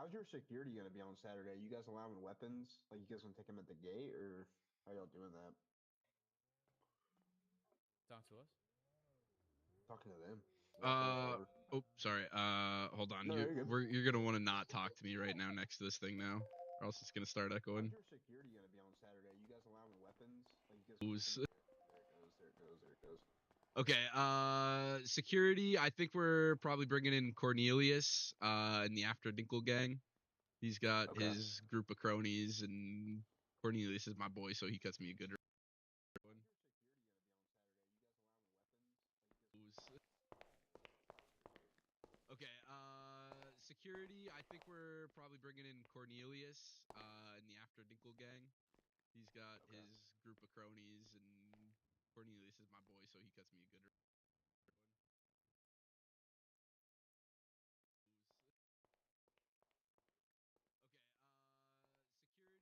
How's your security gonna be on Saturday? You guys allowing weapons? Like you guys gonna take them at the gate, or how y'all doing that? Talk to us. Talking to them. Whatever. Sorry. Hold on. No, you're good. You're gonna want to not talk to me right now next to this thing now, or else it's gonna start echoing. How's your security gonna be on Saturday? You guys allowing weapons? Like you guys gonna take them at there it goes. Okay. Security. I think we're probably bringing in Cornelius. In the After Dinkle gang. He's got Okay. his group of cronies, and Cornelius is my boy, so he cuts me a good. Okay, security, I think we're probably bringing in Cornelius, in the After Dinkle gang. He's got his group of cronies, and Cornelius is my boy, so he cuts me a good. Okay, security, I think we're probably bringing in Cornelius, in the After Dinkle gang. He's got his group of cronies, and Cornelius is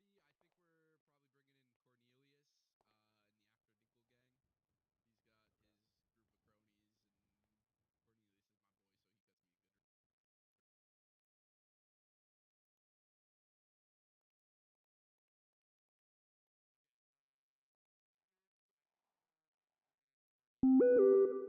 my boy, so he cuts me a good.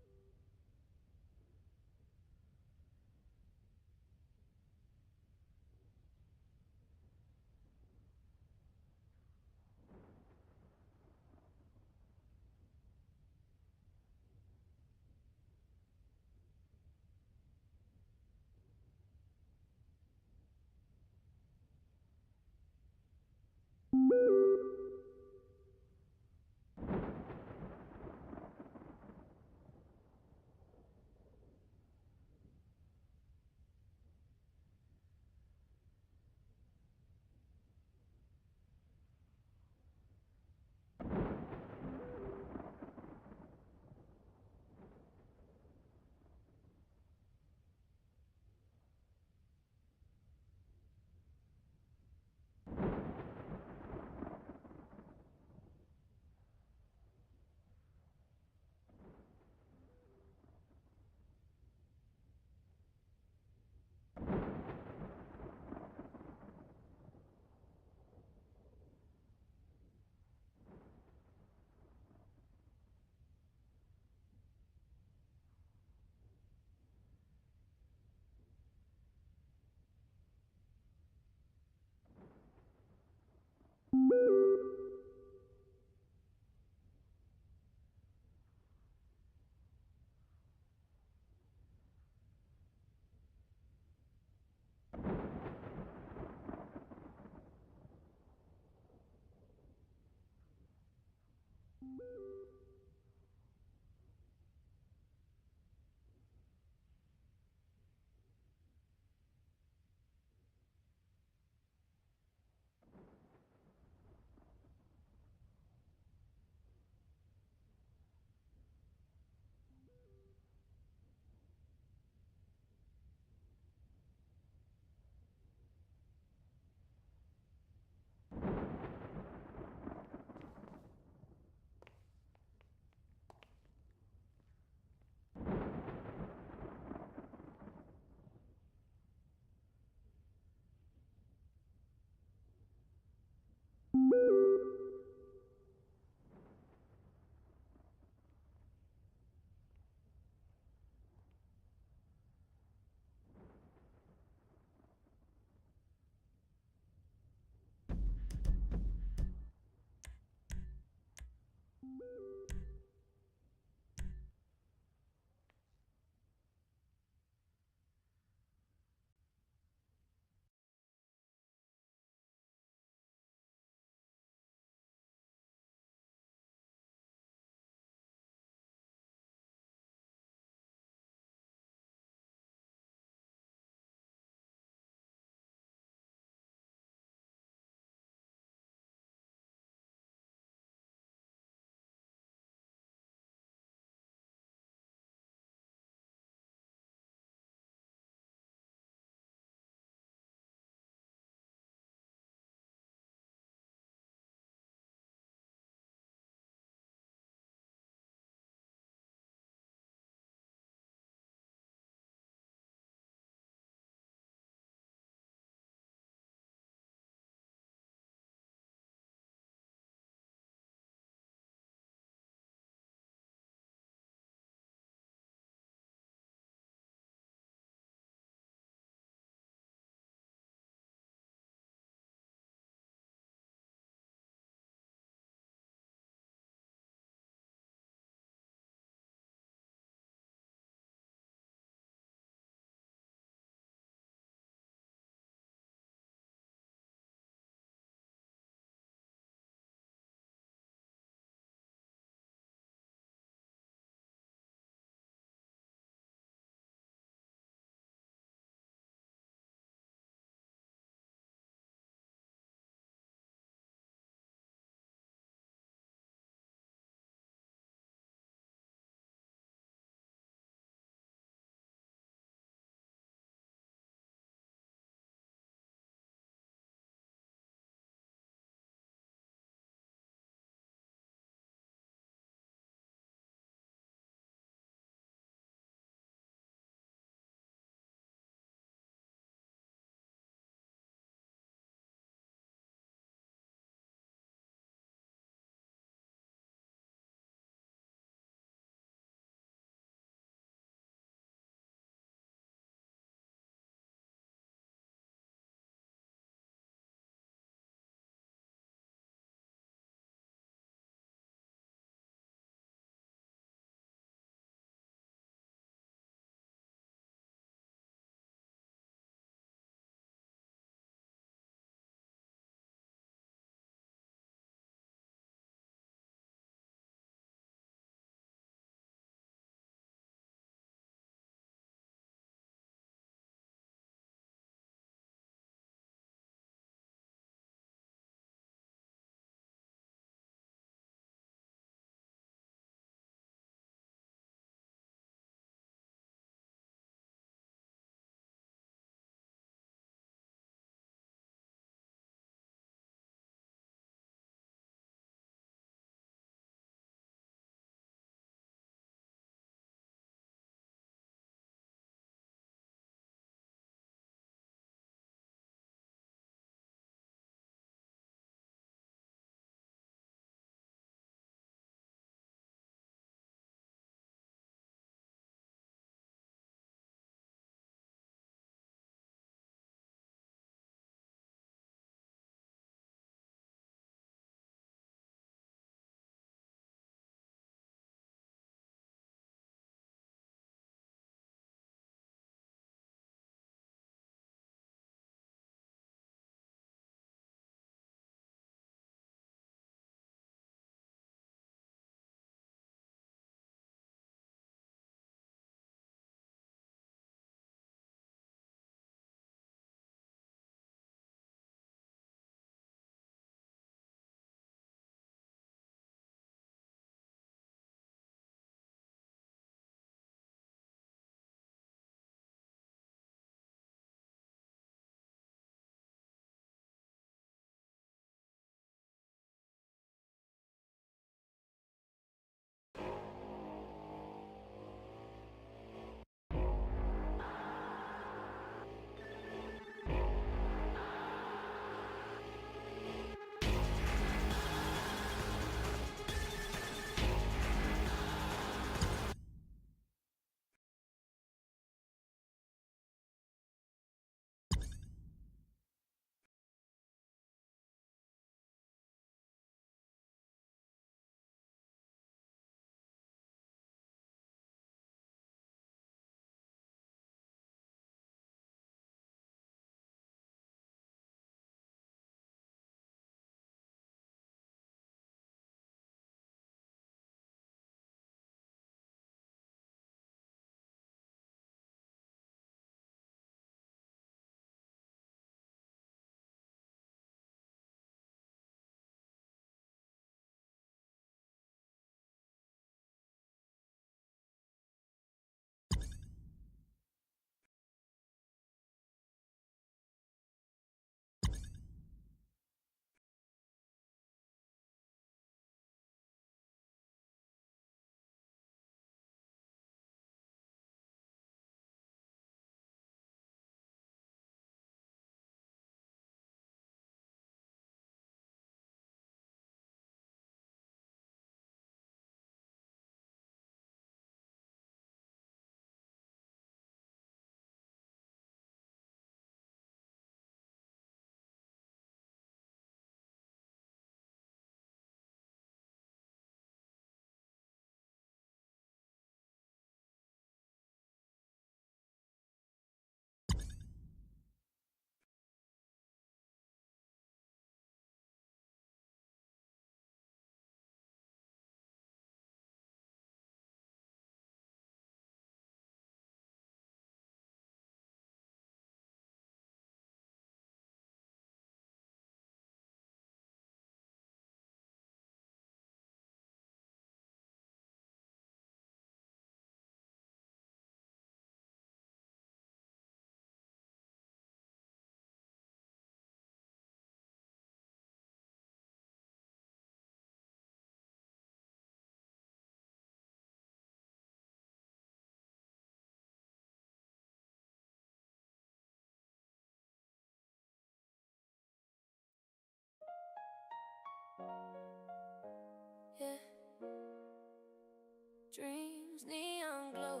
dreams, neon glow.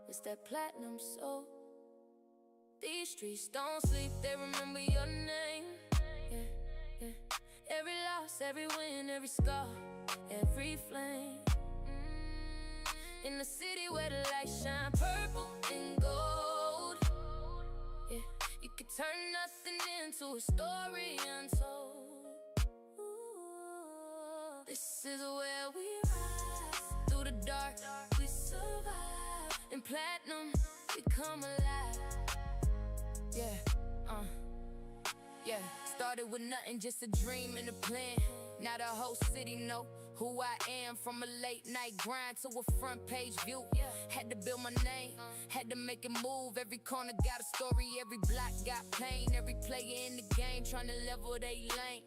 It's that platinum soul. These streets don't sleep, they remember your name. Yeah, yeah. Every loss, every win, every scar, every flame. In the city where the lights shine purple and gold. Yeah, you could turn nothing into a story untold. Ooh, this is where we rise. Through the dark, we survive. In platinum, we come alive. Yeah, yeah. Started with nothing, just a dream and a plan. Now the whole city know who I am. From a late night grind to a front page view. Had to build my name, had to make it move. Every corner got a story, every block got pain. Every player in the game trying to level they lane.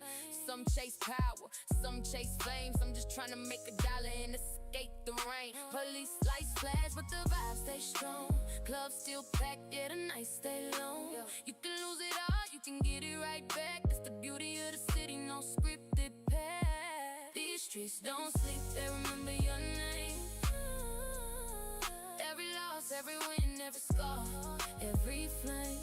Some chase power, some chase fame. Some just trying to make a dollar and escape the rain. Police lights flash, but the vibe stay strong. Clubs still packed, yeah, the nights stay long. You can lose it all, you can get it right back. That's the beauty of the city, no scripted path. These streets don't sleep, they remember your name. Every loss, every win, every scar, every flame.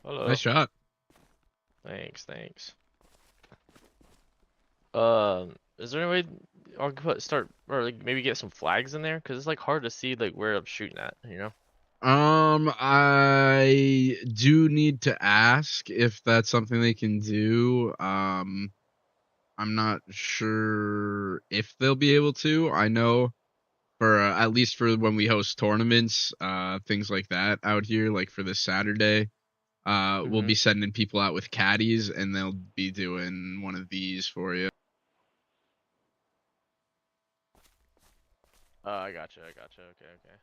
Hello. Nice shot. Thanks. Is there any way I'll start or like maybe get some flags in there? Cause it's like hard to see like where I'm shooting at, you know? I do need to ask if that's something they can do. I'm not sure if they'll be able to. I know for at least for when we host tournaments, things like that out here, like for this Saturday, we'll be sending people out with caddies, and they'll be doing one of these for you. I gotcha. Okay.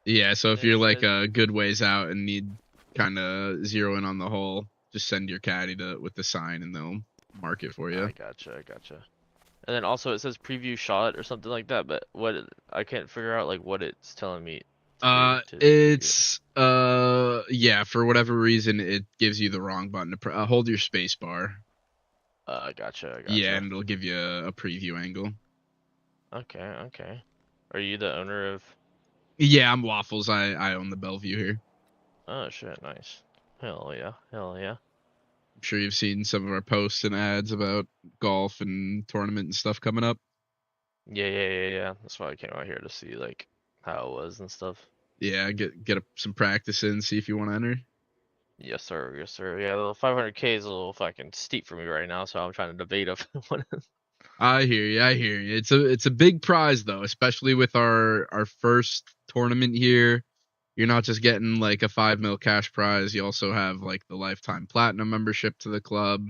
Yeah, so if It you're like says, a good ways out and need kind of zero in on the hole, just send your caddy with the sign, and they'll mark it for you. I gotcha. And then also it says preview shot or something like that, but I can't figure out like what it's telling me to do It's yeah, for whatever reason it gives you the wrong button to hold your space bar. Gotcha. Yeah, and it'll give you a preview angle. Okay. Are you the owner of? Yeah, I'm Waffles. I own the Bellevue here. Oh shit, nice. Hell yeah. I'm sure you've seen some of our posts and ads about golf and tournament and stuff coming up. Yeah. That's why I came out here to see like how it was and stuff. Yeah, get some practice in, see if you want to enter. Yes, sir. Yeah, the 500K is a little fucking steep for me right now, so I'm trying to debate of what. I hear you. It's a big prize though, especially with our first tournament here. You're not just getting like a 5 mil cash prize. You also have like the lifetime platinum membership to the club.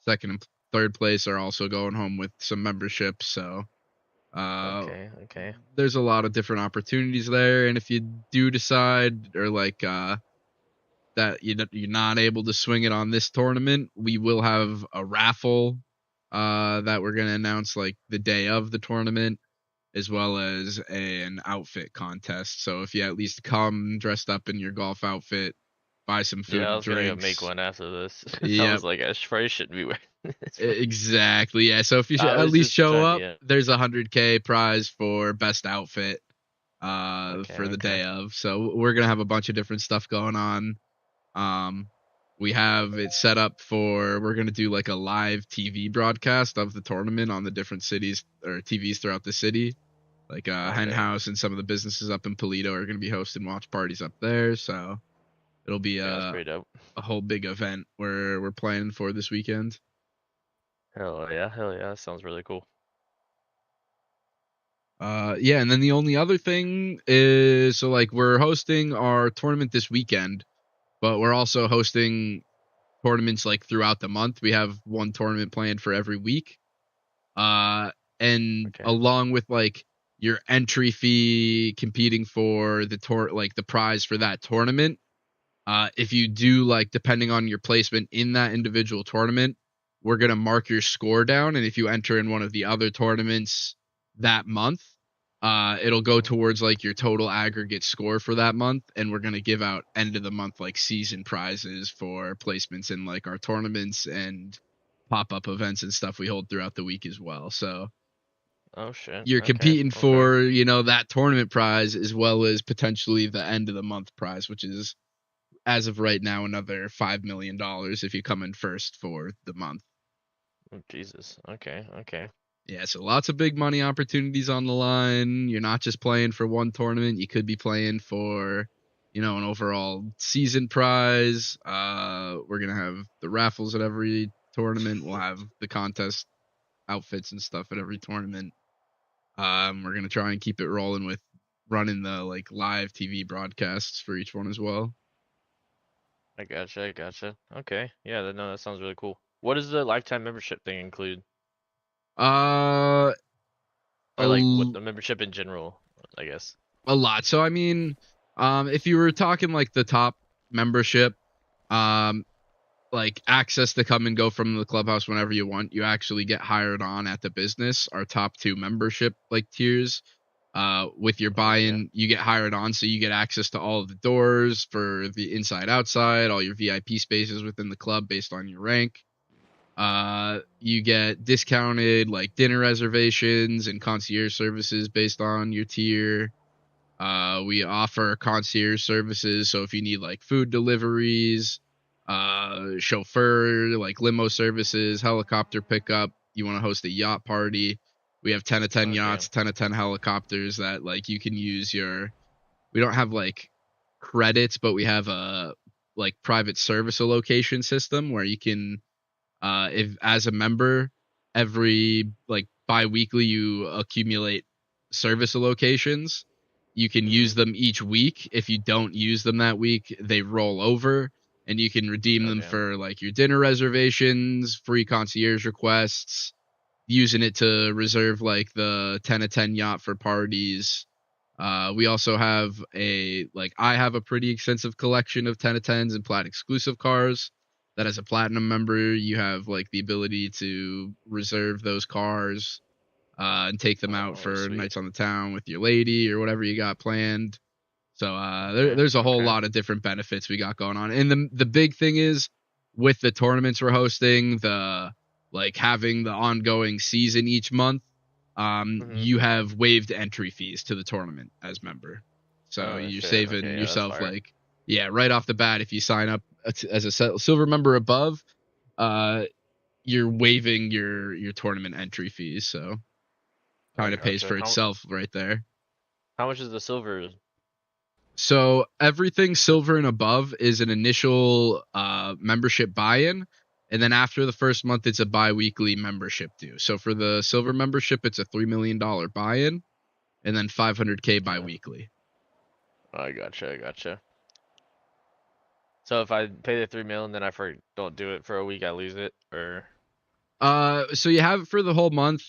Second and third place are also going home with some memberships. So Okay. there's a lot of different opportunities there. And if you do decide or like that you're not able to swing it on this tournament, we will have a raffle that we're gonna announce like the day of the tournament, as well as an outfit contest. So if you at least come dressed up in your golf outfit, buy some food Yeah, I and was gonna go make drinks. one after this. I Yep, was like, probably shouldn't be wearing this. exactly. Yeah. So if you I at was least just show trying, up, yeah. there's a 100K prize for best outfit for the Okay. day of. So we're gonna have a bunch of different stuff going on. We have it set up for we're gonna do like a live TV broadcast of the tournament on the different cities or TVs throughout the city. Like Hen Okay. House and some of the businesses up in Polito are gonna be hosting watch parties up there. So it'll be Yeah, that's pretty dope. a whole big event where we're planning for this weekend. Hell yeah. That sounds really cool. Yeah, and then the only other thing is so like we're hosting our tournament this weekend, but we're also hosting tournaments like throughout the month. We have one tournament planned for every week. And Okay. along with like your entry fee competing for the like the prize for that tournament, if you do like depending on your placement in that individual tournament, we're gonna mark your score down, and if you enter in one of the other tournaments that month, it'll go towards like your total aggregate score for that month, and we're gonna give out end of the month like season prizes for placements in like our tournaments and pop-up events and stuff we hold throughout the week as well. So Oh shit. you're Okay. competing for, that tournament prize as well as potentially the end of the month prize, which is as of right now another $5 million if you come in first for the month. Oh, Jesus. Okay. Yeah, so lots of big money opportunities on the line. You're not just playing for one tournament. You could be playing for, an overall season prize. We're gonna have the raffles at every tournament. We'll have the contest outfits and stuff at every tournament. We're gonna try and keep it rolling with running the like live TV broadcasts for each one as well. I gotcha. Okay. Yeah, no, that sounds really cool. What does the lifetime membership thing include? Uh, Or like what a, the membership in general, I guess. a lot. So I mean, if you were talking like the top membership, um, like access to come and go from the clubhouse whenever you want, you actually get hired on at the business. Our top two membership like tiers. With your Okay. buy-in, you get hired on, so you get access to all of the doors for the inside, outside, all your VIP spaces within the club based on your rank. You get discounted like dinner reservations and concierge services based on your tier. We offer concierge services, so if you need like food deliveries, chauffeur, like limo services, helicopter pickup, you want to host a yacht party, we have 10 of 10 Okay. yachts, 10 of 10 helicopters that like you can use your. We don't have like credits, but we have a like private service allocation system where you can if as a member every like bi-weekly you accumulate service allocations, you can use them each week. If you don't use them that week, they roll over and you can redeem them Okay. for like your dinner reservations, free concierge requests, using it to reserve like the 10 of 10 yacht for parties. We also have I have a pretty extensive collection of 10 of 10s and plat exclusive cars that as a platinum member, you have like the ability to reserve those cars and take them out for Sweet. nights on the town with your lady or whatever you got planned. So Okay. there's a whole lot of different benefits we got going on. And the big thing is with the tournaments we're hosting, the like having the ongoing season each month, you have waived entry fees to the tournament as member. So Oh you're shit. saving Okay, yeah, that's yourself fire. like right off the bat if you sign up as a silver member above, uh you're waiving your tournament entry fees. So I kind of pays gotcha. for itself right there. How much is the silver? So everything silver and above is an initial membership buy-in, and then after the first month, it's a bi-weekly membership due. So for the silver membership, it's a $3 million buy-in, and then 500K bi-weekly. I gotcha. So if I pay the 3 million, then don't do it for a week, I lose it, or So you have it for the whole month.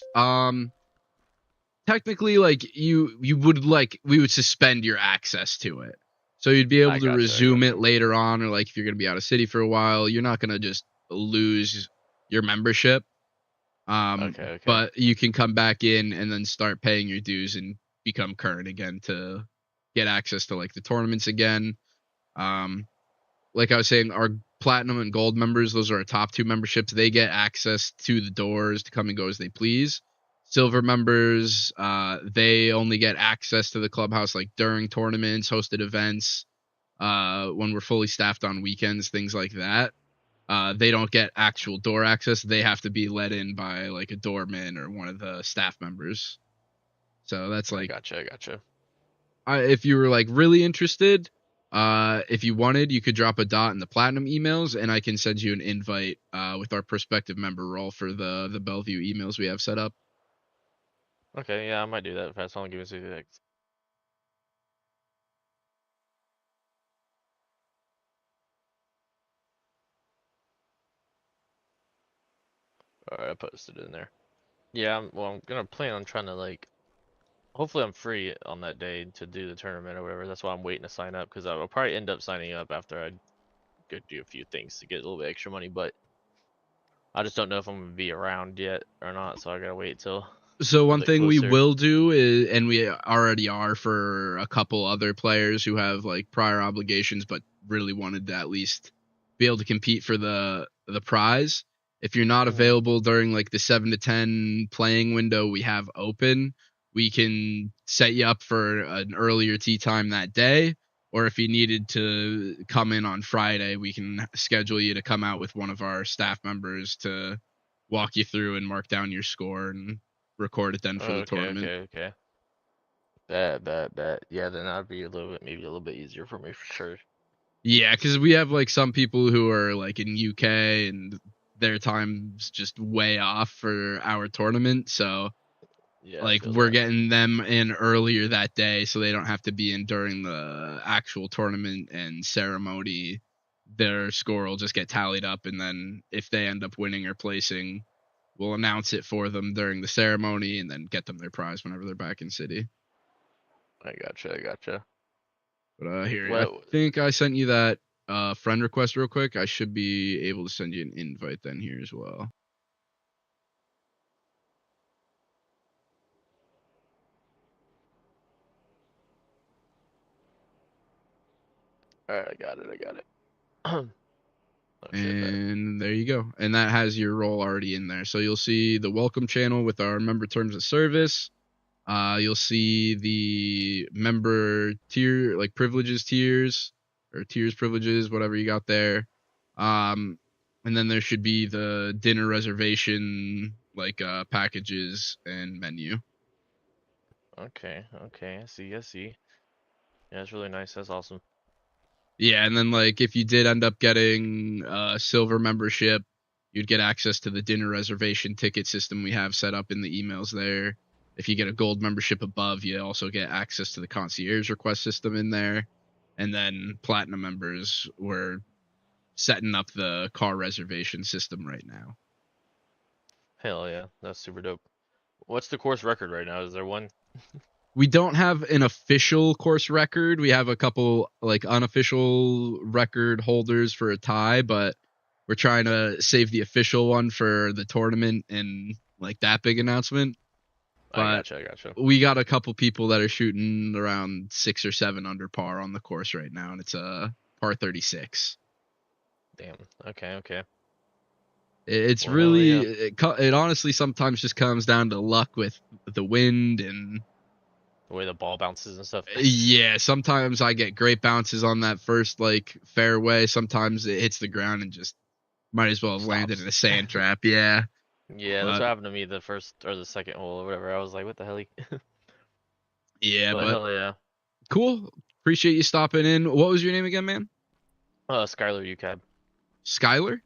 Technically, like you would like we would suspend your access to it. So you'd be able I to gotcha. resume it later on, or like if you're gonna be out of city for a while, you're not gonna just lose your membership. Okay. But you can come back in and then start paying your dues and become current again to get access to like the tournaments again. Um, like I was saying, our platinum and gold members, those are our top two memberships. They get access to the doors to come and go as they please. Silver members, they only get access to the clubhouse like during tournaments, hosted events, when we're fully staffed on weekends, things like that. They don't get actual door access. They have to be let in by like a doorman or one of the staff members. So that's I like, gotcha. if you were like really interested, if you wanted, you could drop a dot in the platinum emails, and I can send you an invite with our prospective member role for the Bellevue emails we have set up. Okay, yeah, I might do that if that's only give me 66. Alright, I posted it in there. Yeah, I'm gonna plan on trying to like. Hopefully, I'm free on that day to do the tournament or whatever. That's why I'm waiting to sign up because I'll probably end up signing up after I go do a few things to get a little bit extra money. But I just don't know if I'm gonna be around yet or not, so I gotta wait till a So little one bit thing we closer. will do is, and we already are for a couple other players who have like prior obligations, but really wanted to at least be able to compete for the prize. If you're not available during like the 7 to 10 playing window we have open, we can set you up for an earlier tee time that day. Or if you needed to come in on Friday, we can schedule you to come out with one of our staff members to walk you through and mark down your score and record it then for the tournament. Okay. That. Yeah, then that'd be maybe a little bit easier for me for sure. Yeah, because we have like some people who are like in UK and their time's just way off for our tournament. So Yeah, I like feel we're that. getting them in earlier that day so they don't have to be in during the actual tournament and ceremony. Their score will just get tallied up, and then if they end up winning or placing, we'll announce it for them during the ceremony and then get them their prize whenever they're back in city. I gotcha. But here, I What? think I sent you that friend request real quick. I should be able to send you an invite then here as well. Alright, I got it. Oh shit, that. And there you go. And that has your role already in there. So you'll see the welcome channel with our member terms of service. You'll see the member tier, like privileges tiers, or tiers privileges, whatever you got there. And then there should be the dinner reservation, like packages and menu. Okay, I see. Yeah, it's really nice. That's awesome. Yeah, and then like if you did end up getting a silver membership, you'd get access to the dinner reservation ticket system we have set up in the emails there. If you get a gold membership above, you also get access to the concierge request system in there. And then platinum members, we're setting up the car reservation system right now. Hell yeah, that's super dope. What's the course record right now? Is there one? We don't have an official course record. We have a couple like unofficial record holders for a tie, but we're trying to save the official one for the tournament and like that big announcement. I But gotcha. we got a couple people that are shooting around 6 or 7 under par on the course right now, and it's a par 36. Damn. Okay. It's Well, hell really yeah. it honestly sometimes just comes down to luck with the wind and The way the ball bounces and stuff. yeah, sometimes I get great bounces on that first like fairway. Sometimes it hits the ground and just might as well have landed in a Stops. sand trap. Yeah, Yeah, that's but what happened to me the first or the second hole or whatever. I was like, what the hell? yeah, But but hell yeah. cool. Appreciate you stopping in. What was your name again, man? Skylar UCAB. Skylar.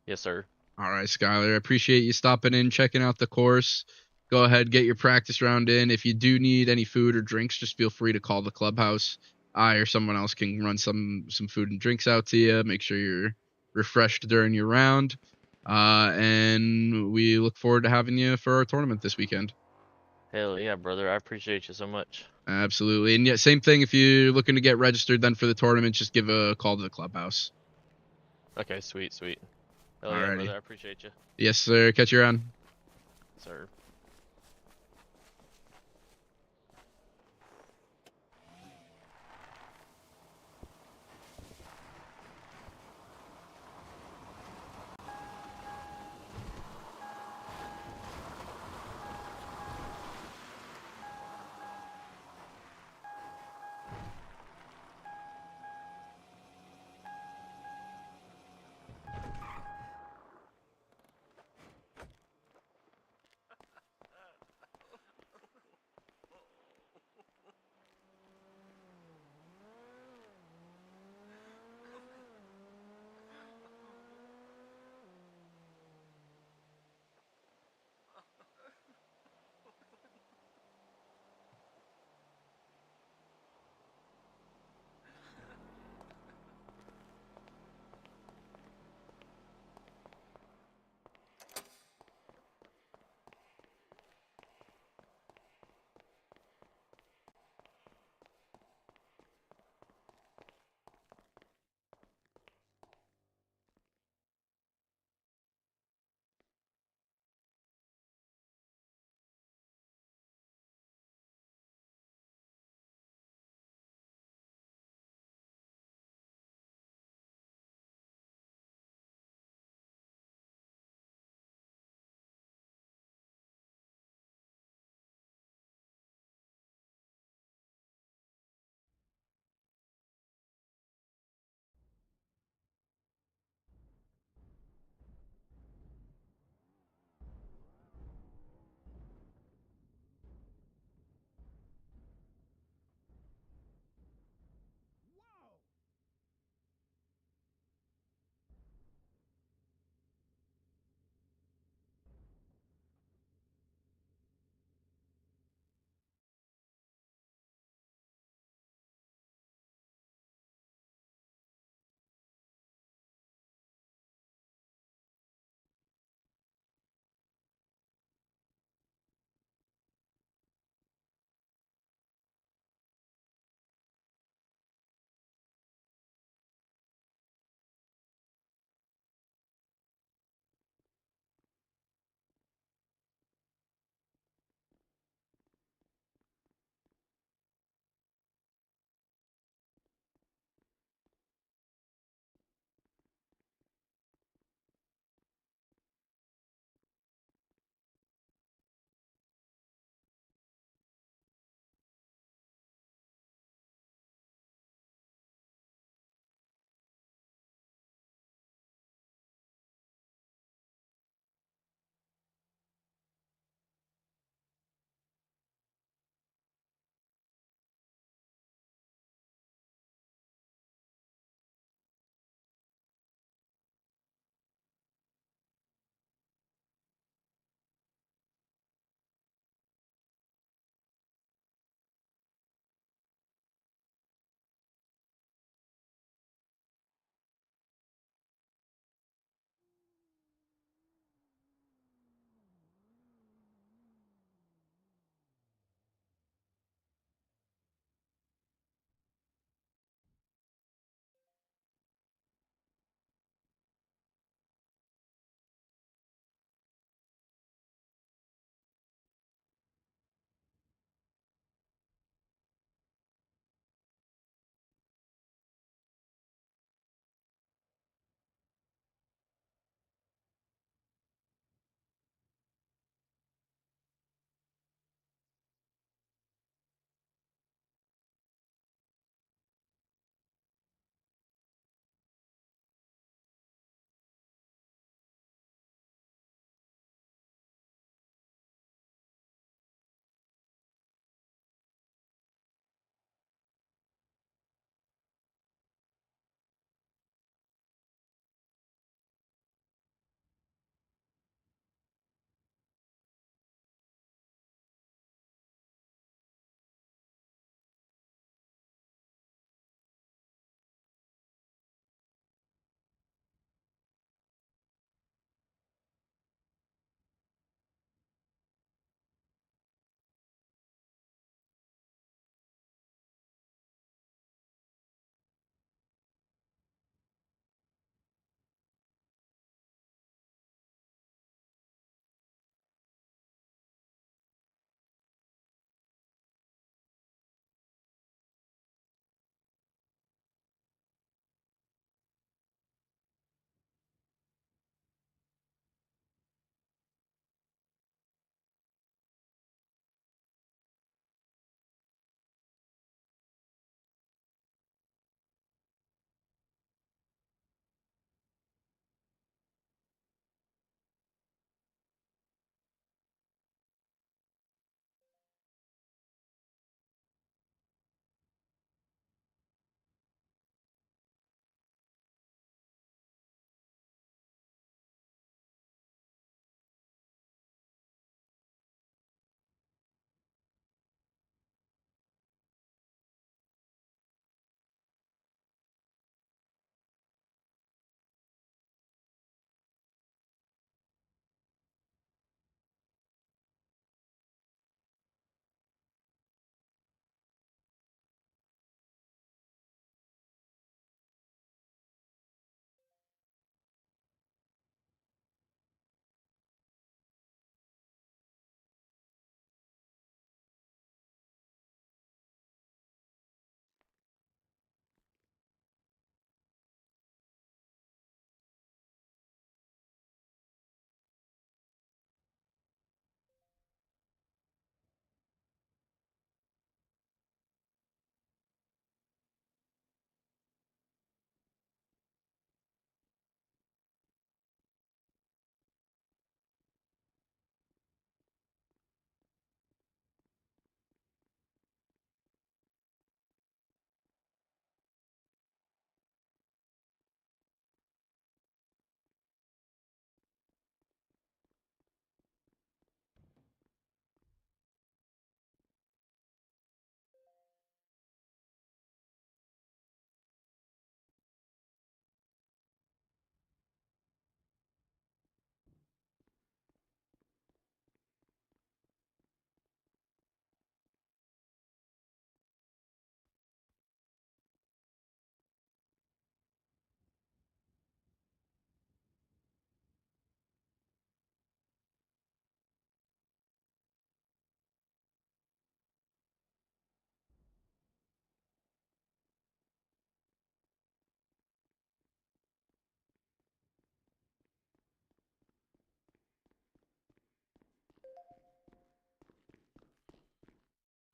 Yes, sir. All right, Skylar. I appreciate you stopping in, checking out the course. Go ahead, get your practice round in. If you do need any food or drinks, just feel free to call the clubhouse. I or someone else can run some food and drinks out to you. Make sure you're refreshed during your round. And we look forward to having you for our tournament this weekend. Hell yeah, brother. I appreciate you so much. Absolutely. And yeah, same thing. If you're looking to get registered then for the tournament, just give a call to the clubhouse. Okay, sweet. Hell yeah, Alrighty. brother. I appreciate you. Yes, sir. Catch you around. Sir.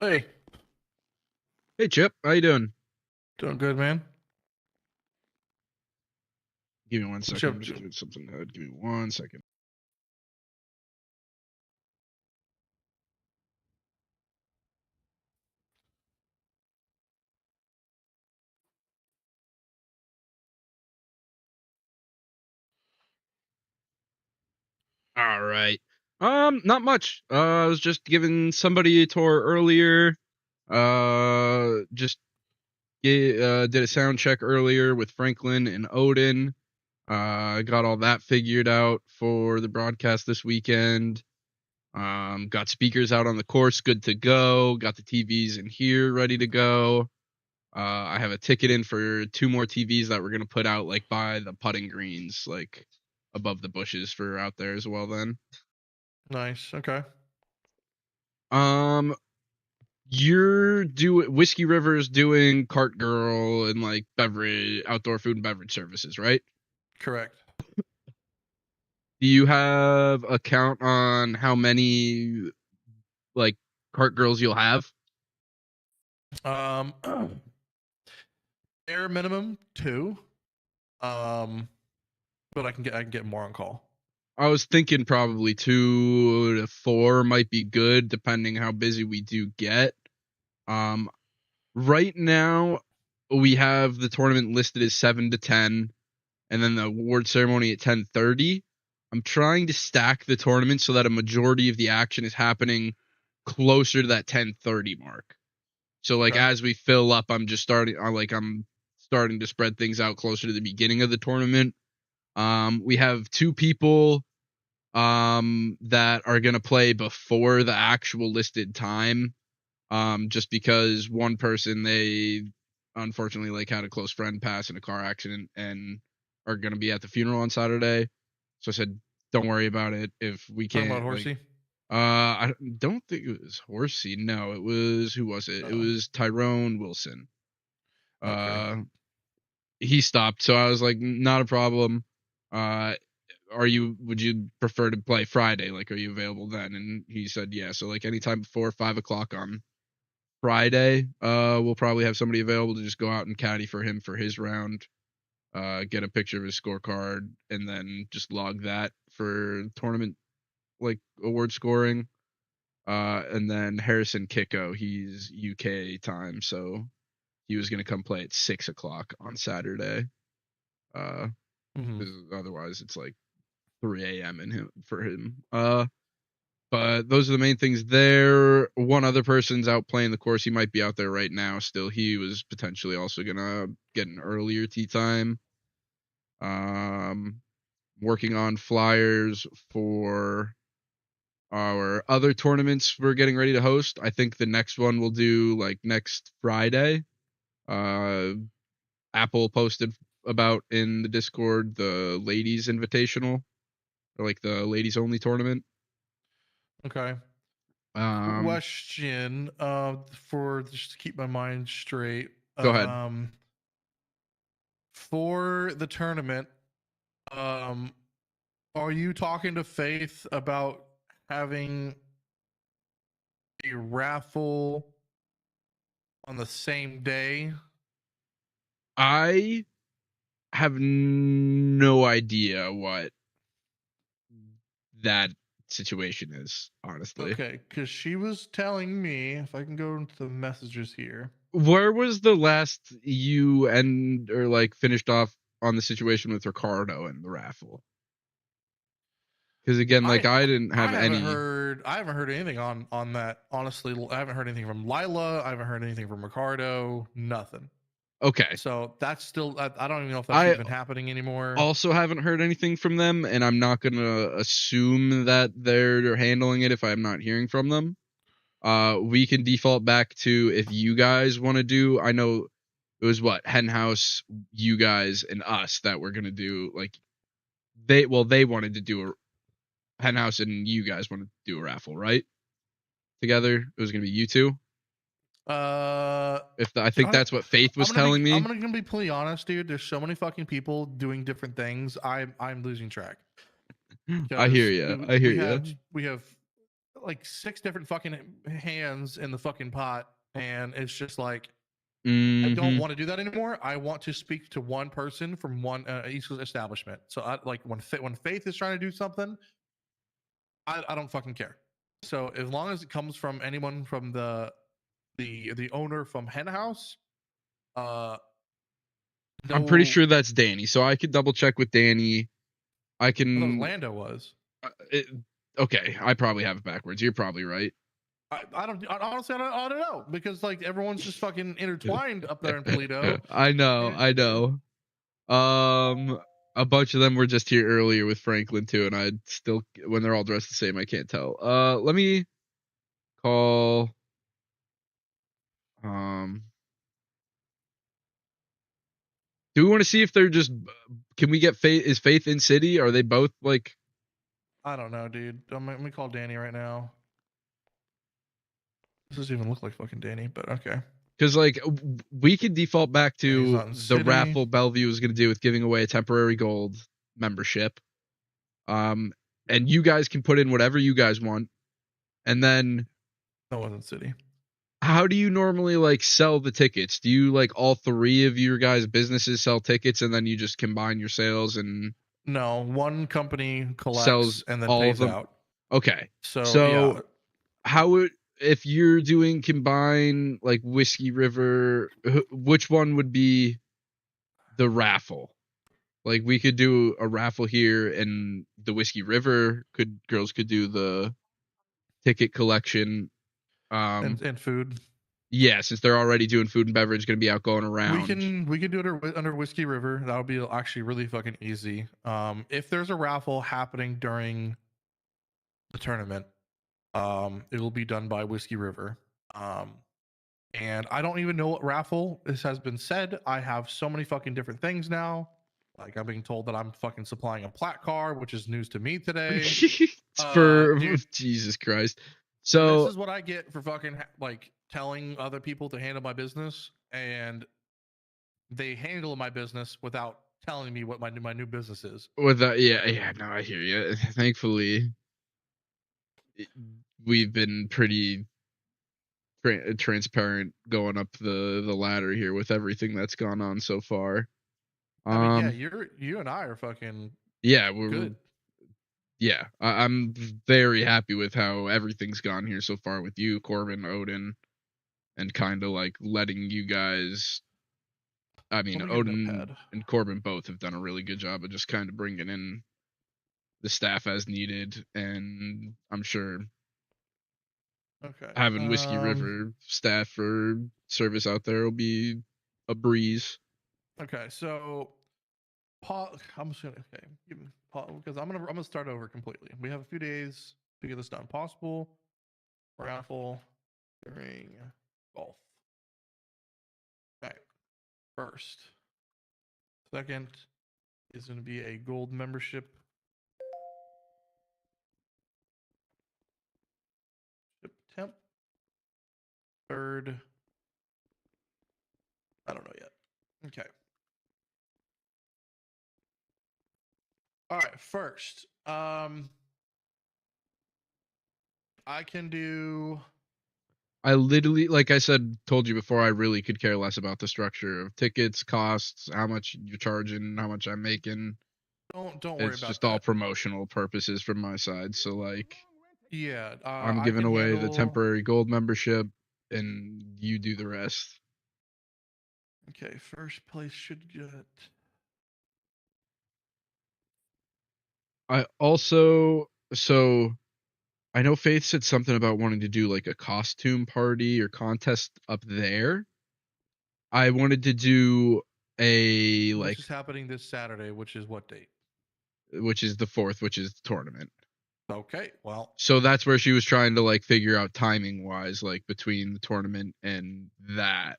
Hey, Hey, Chip. How you doing? doing good, man. Give me 1 second. Chip, I'm just doing something. Give me 1 second. All right. Not much. I was just giving somebody a tour earlier. Just did a sound check earlier with Franklin and Odin. Got all that figured out for the broadcast this weekend. Got speakers out on the course, good to go. Got the TVs in here ready to go. I have a ticket in for 2 more TVs that we're gonna put out like by the putting greens, like above the bushes for out there as well. Then, nice. Okay. you're doing Whiskey River's doing Cart Girl and like beverage, outdoor food and beverage services, right? Correct. Do you have a count on how many like Cart Girls you'll have? Um, bare minimum 2. But I can get more on call. I was thinking probably 2 to 4 might be good, depending how busy we do get. Um, right now we have the tournament listed as 7 to 10, and then the award ceremony at 10:30. I'm trying to stack the tournament so that a majority of the action is happening closer to that 10:30 mark. So like Okay. as we fill up, I'm starting to spread things out closer to the beginning of the tournament. We have 2 people that are going to play before the actual listed time. Just because one person, they unfortunately like had a close friend pass in a car accident and are going to be at the funeral on Saturday. So I said, don't worry about it. If we Talking about can't, like, Horsey. I don't think it was Horsey. No, it was, who was it? It was Tyrone Wilson. Okay. He stopped. So I was like, not a problem. Uh, would you prefer to play Friday? Like, are you available then? And he said, yeah. So like anytime before 5 o'clock on Friday, we'll probably have somebody available to just go out and caddy for him for his round, get a picture of his scorecard, and then just log that for tournament, like, award scoring. And then Harrison Kiko, he's UK time, so he was gonna come play at 6 o'clock on Saturday. Uh, Mm-hmm. 'Cause otherwise it's like 3 a.m. for him. But those are the main things there. One other person's out playing the course. He might be out there right now still. He was potentially also gonna get an earlier tee time. Working on flyers for our other tournaments we're getting ready to host. I think the next one we'll do like next Friday. Uh, Apple posted about in the Discord the ladies invitational, or like the ladies only tournament. Okay. Um, Question. For just to keep my mind straight. Go ahead. For the tournament, are you talking to Faith about having a raffle on the same day? I have no idea what that situation is, honestly. Okay, because she was telling me, if I can go into the messages here. Where was the last you or like finished off on the situation with Ricardo and the raffle? Because again, like I didn't have any. I haven't heard anything on that. Honestly, I haven't heard anything from Lila. I haven't heard anything from Ricardo. Nothing. Okay. So that's still. I don't even know if that's even happening anymore. Also haven't heard anything from them, and I'm not gonna assume that they're handling it if I'm not hearing from them. We can default back to if you guys want to do. I know it was what Henhouse, you guys, and us that were gonna do. Like they wanted to do a Henhouse, and you guys wanted to do a raffle, right? Together, it was gonna be you two. I think that's what Faith was telling me. I'm gonna be completely honest, dude. There's so many fucking people doing different things. I'm losing track. I hear you. We have like 6 different fucking hands in the fucking pot, and it's just like I Mhm. don't want to do that anymore. I want to speak to one person from one each establishment. So I like when Faith is trying to do something, I don't fucking care. So as long as it comes from anyone from the owner from Hen House, I'm pretty no, sure that's Danny, so I could double check with Danny. I I thought can. Lando was. Okay, I probably have it backwards. You're probably right. Honestly, I don't know because like everyone's just fucking intertwined up there in Polito. I know. A bunch of them were just here earlier with Franklin too, and I still, when they're all dressed the same, I can't tell. Let me call. Do we want to see if they're just? Can we get Faith? Is Faith in city? Are they both like? I don't know, dude. Let me call Danny right now. This doesn't even look like fucking Danny, but okay. Because like we could default back Danny's to not in the city. raffle Bellevue was going to do with giving away a temporary gold membership. And you guys can put in whatever you guys want, and then That wasn't city. how do you normally like sell the tickets? Do you like all 3 of your guys' businesses sell tickets, and then you just combine your sales and No, one company collects sells and then all pays of them? out. Okay, So yeah, how would, if you're doing combine like Whiskey River, which one would be the raffle? Like we could do a raffle here, and the Whiskey River girls could do the ticket collection. and food. Yeah, since they're already doing food and beverage, going to be out going around. We can do it under Whiskey River. That would be actually really fucking easy. If there's a raffle happening during the tournament, it will be done by Whiskey River. And I don't even know what raffle this has been said. I have so many fucking different things now. Like I'm being told that I'm fucking supplying a plat car, which is news to me today. For Dude, Jesus Christ. this So is what I get for fucking like telling other people to handle my business, and they handle my business without telling me what my new business is. with that, yeah, no, I hear you. Thankfully, we've been pretty transparent going up the ladder here with everything that's gone on so far. I mean, yeah, you and I are fucking yeah, we're good. Yeah, I'm very happy with how everything's gone here so far with you, Corbin, Odin, and kind of like letting you guys. I mean, Let me get a Odin notepad. and Corbin both have done a really good job of just kind of bringing in the staff as needed, and I'm sure Okay. having Whiskey River staff for service out there will be a breeze. Okay, so I'm just gonna because I'm gonna start over completely. We have a few days to get this done. Possible raffle during golf. Okay. First. Second is going to be a gold membership. Temp. Third. I don't know yet. Okay. All right. First. I can do. I literally, like I said, told you before, I really could care less about the structure of tickets, costs, how much you're charging, how much I'm making. Don't worry It's about just that. all promotional purposes from my side. So like, yeah, I'm I giving can away handle... the temporary gold membership, and you do the rest. Okay, first place should get. I also, so I know Faith said something about wanting to do like a costume party or contest up there. I wanted to do a Which like, is happening this Saturday, which is what date? which is the 4th, which is the tournament. Okay, well. So that's where she was trying to like figure out timing wise, like between the tournament and that.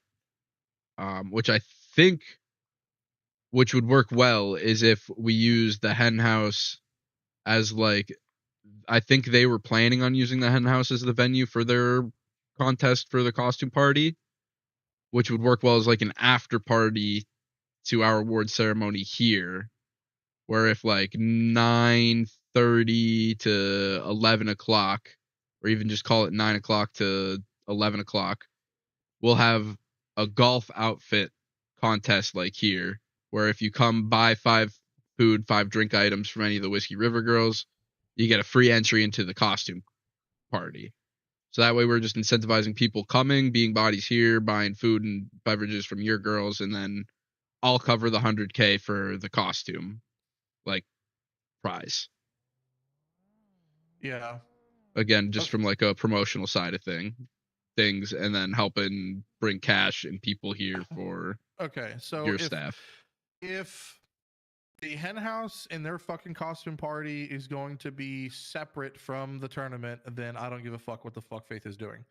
Which I think, which would work well, is if we use the hen house as like, I think they were planning on using the hen house as the venue for their contest for the costume party, which would work well as like an after party to our award ceremony here, where if like 9:30 to 11 o'clock or even just call it 9 o'clock to 11 o'clock, we'll have a golf outfit contest like here, where if you come buy 5 food, 5 drink items from any of the Whiskey River girls, you get a free entry into the costume party. So that way we're just incentivizing people coming, being bodies here, buying food and beverages from your girls, and then I'll cover the 100K for the costume, like, prize. Yeah. Again, just Okay. from like a promotional side of things, and then helping bring cash and people here for Okay, so your staff. If the hen house and their fucking costume party is going to be separate from the tournament, then I don't give a fuck what the fuck Faith is doing.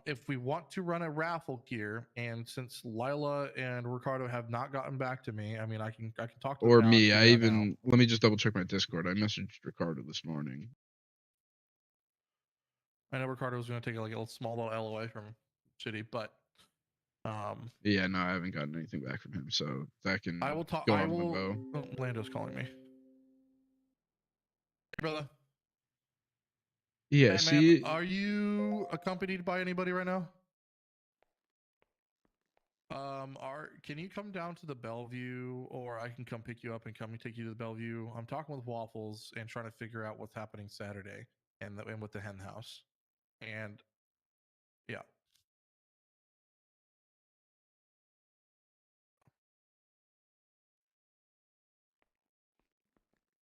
If we want to run a raffle here, and since Lila and Ricardo have not gotten back to me, I mean, I can talk to them Or now and me, I figure out now. even let me just double check my Discord. I messaged Ricardo this morning. I know Ricardo was going to take like a little small little L away from Shitty, but Yeah, no, I haven't gotten anything back from him, so that can I will talk. go I on will. limbo. Oh, Lando's calling me. Hey, brother. Yeah, Hey, see, man, are you accompanied by anybody right now? Can you come down to the Bellevue, or I can come pick you up and come and take you to the Bellevue? I'm talking with Waffles and trying to figure out what's happening Saturday and with the hen house. And yeah.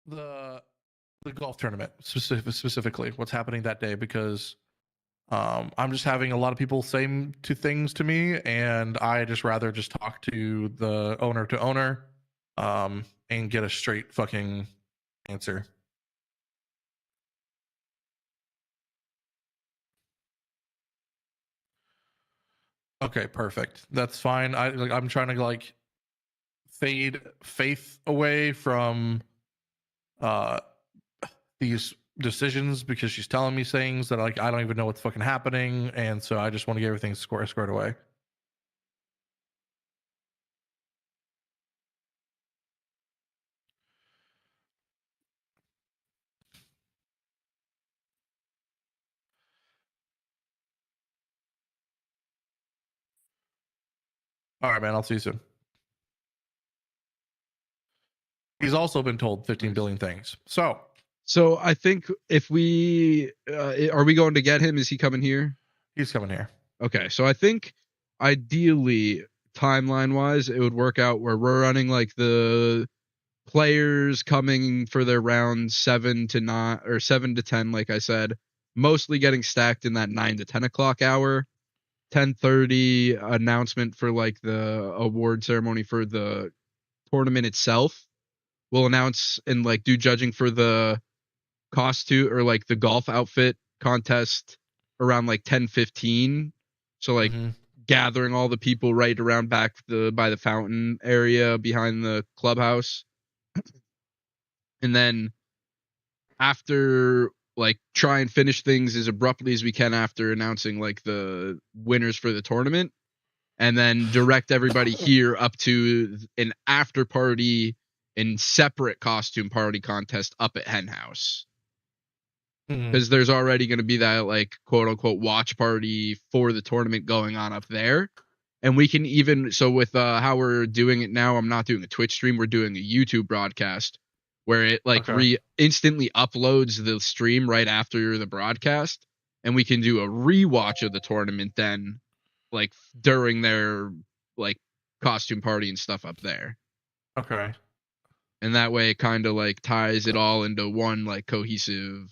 The golf tournament specifically, what's happening that day, because I'm just having a lot of people saying things to me, and I just rather just talk to the owner to owner, and get a straight fucking answer. Okay, perfect. That's fine. I'm trying to like fade Faith away from uh these decisions, because she's telling me things that like I don't even know what's fucking happening, and so I just want to get everything squared away. All right, man. I'll see you soon. He's also been told 15 billion things. So I think if we are we going to get him? Is he coming here? He's coming here. Okay, so I think ideally, timeline wise, it would work out where we're running like the players coming for their round 7 to 9 or 7 to 10, like I said, mostly getting stacked in that 9 to 10 o'clock hour. 10:30 announcement for like the award ceremony for the tournament itself. We'll announce and like do judging for the costume or like the golf outfit contest around like 10:15. So like gathering all the people right around back by the fountain area behind the clubhouse. And then after like try and finish things as abruptly as we can after announcing like the winners for the tournament, and then direct everybody here up to an after party and separate costume party contest up at Hen House. Because there's already going to be that like quote unquote watch party for the tournament going on up there. And we can even, so with how we're doing it now, I'm not doing a Twitch stream, we're doing a YouTube broadcast where it like instantly uploads the stream right after the broadcast, and we can do a rewatch of the tournament then, like during their like costume party and stuff up there. Okay. And that way it kind of like ties it all into one like cohesive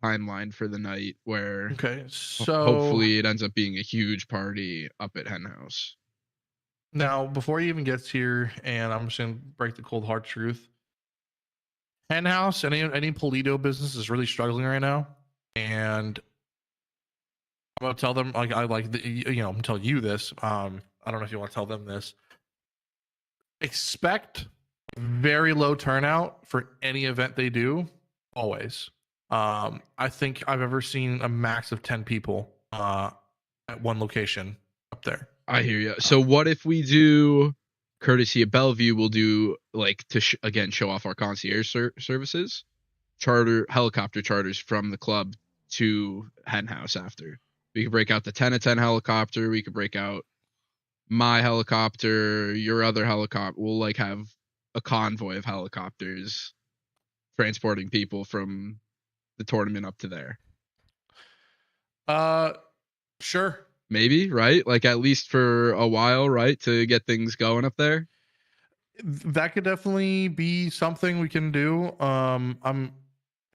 timeline for the night, where so hopefully it ends up being a huge party up at Hen House. Now, before he even gets here, and I'm just gonna break the cold hard truth, Hen House, any Polito business is really struggling right now, and I'm gonna tell them like I'm gonna tell you this. I don't know if you want to tell them this. Expect very low turnout for any event they do, always. I think I've ever seen a max of 10 people at one location up there. I hear you. So what if we do, courtesy of Bellevue, we'll do like to again show off our concierge services, charter helicopter charters from the club to Hen House after. We could break out the 10 of 10 helicopter. We could break out my helicopter, your other helicopter. We'll like have a convoy of helicopters transporting people from the tournament up to there. Sure. Maybe, right? Like at least for a while, right? To get things going up there. That could definitely be something we can do.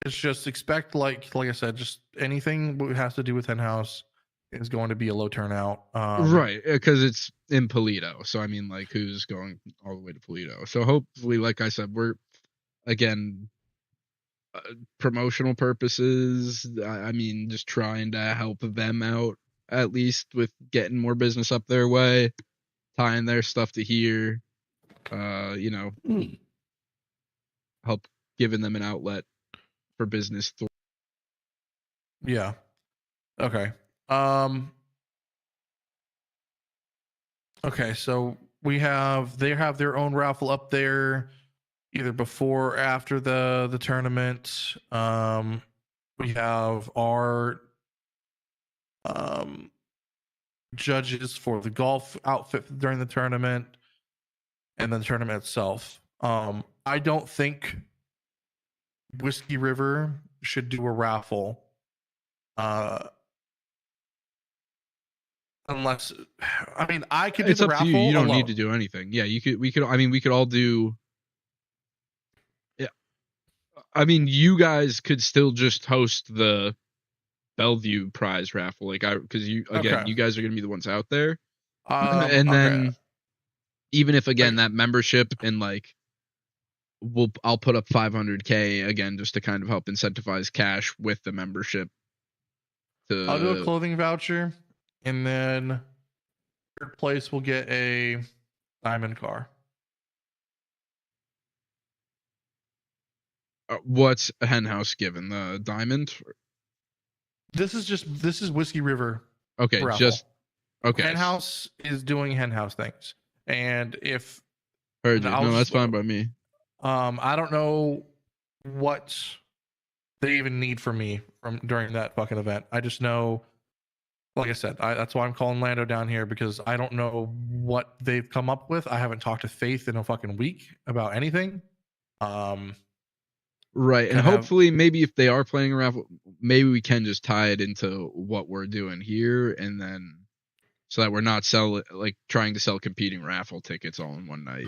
It's just expect like I said, just anything that has to do with Hen House is going to be a low turnout. Right, because it's in Polito. So I mean, like, who's going all the way to Polito? So hopefully, like I said, we're again promotional purposes. I mean, just trying to help them out at least with getting more business up their way, tying their stuff to here. Help giving them an outlet for business. Yeah. Okay. Okay, so they have their own raffle up there, either before or after the tournament. We have our judges for the golf outfit during the tournament, and then the tournament itself. I don't think Whiskey River should do a raffle. Unless, I mean, I could do It's the up raffle to you. You don't alone. need to do anything. Yeah, you could. We could. I mean, we could all do. Yeah, I mean, you guys could still just host the Bellevue prize raffle, like because you Okay. you guys are gonna be the ones out there, and then even if again that membership and like I'll put up 500K again just to kind of help incentivize cash with the membership. I'll do a clothing voucher, and then third place will get a diamond car. What's a Hen House given? The diamond? This is Whiskey River. Okay, raffle. just okay. Hen House is doing Hen House things, and if heard you. No, that's fine by me. I don't know what they even need from me during that fucking event. I just know, like I said, that's why I'm calling Lando down here, because I don't know what they've come up with. I haven't talked to Faith in a fucking week about anything. Right, and hopefully maybe if they are planning a raffle, maybe we can just tie it into what we're doing here, and then so that we're not trying to sell competing raffle tickets all in one night.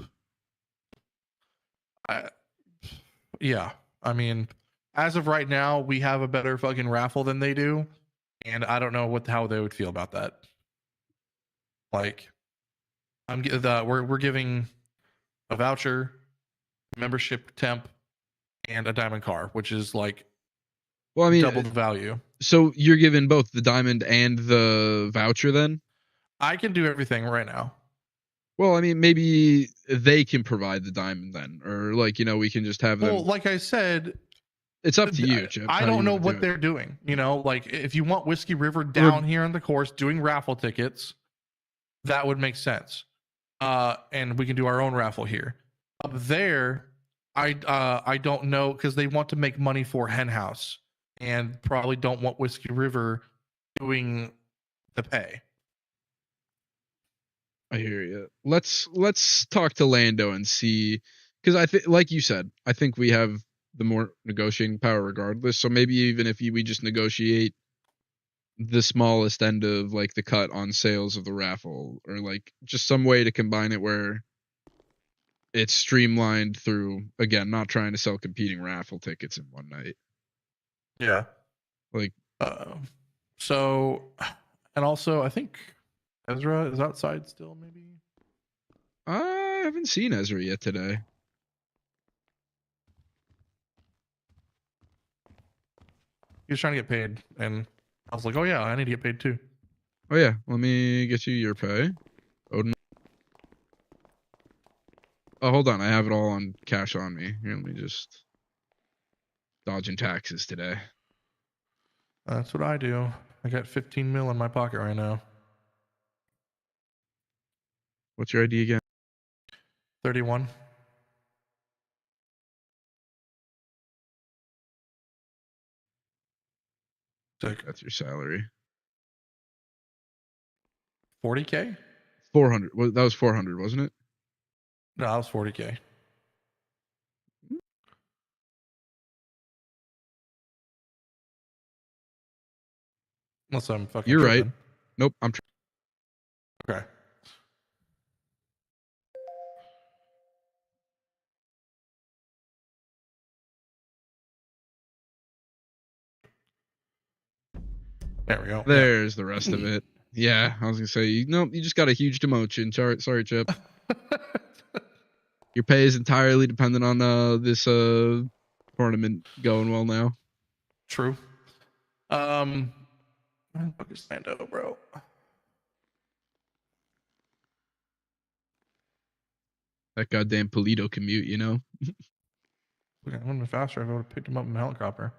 Yeah, I mean, as of right now, we have a better fucking raffle than they do, and I don't know how they would feel about that. Like, we're giving a voucher, membership temp, and a diamond car, which is like, well, I mean, double the value. So you're giving both the diamond and the voucher then? I can do everything right now. Well, I mean, maybe they can provide the diamond then, or like, we can just have them. Well, like I said, it's up to you, Chip. I don't know what they're doing. Like if you want Whiskey River down here on the course doing raffle tickets, that would make sense. And we can do our own raffle here. Up there, I don't know, because they want to make money for Hen House and probably don't want Whiskey River doing the pay. I hear you. Let's talk to Lando and see, because I think, like you said, I think we have the more negotiating power regardless. So maybe even if we just negotiate the smallest end of like the cut on sales of the raffle, or like just some way to combine it where it's streamlined through, again, not trying to sell competing raffle tickets in one night. Yeah. Like, so, and also I think Ezra is outside still, maybe? I haven't seen Ezra yet today. He was trying to get paid, and I was like, oh yeah, I need to get paid too. Oh yeah, let me get you your pay. Odin. Oh, hold on, I have it all on cash on me. Here, let me just dodging taxes today. That's what I do. I got 15 mil in my pocket right now. What's your ID again? 31. Sick. That's your salary. 40K? 400. Well, that was 400, wasn't it? No, that was 40K. Unless I'm fucking You're tripping. right. Nope, I'm Okay. There we go. There's the rest of it. Yeah, I was gonna say, you just got a huge demotion. Sorry, Chip. Your pay is entirely dependent on this tournament going well now. True. Where the fuck is Sando, bro? That goddamn Polito commute, you know? I would have been faster if I would have picked him up in a helicopter.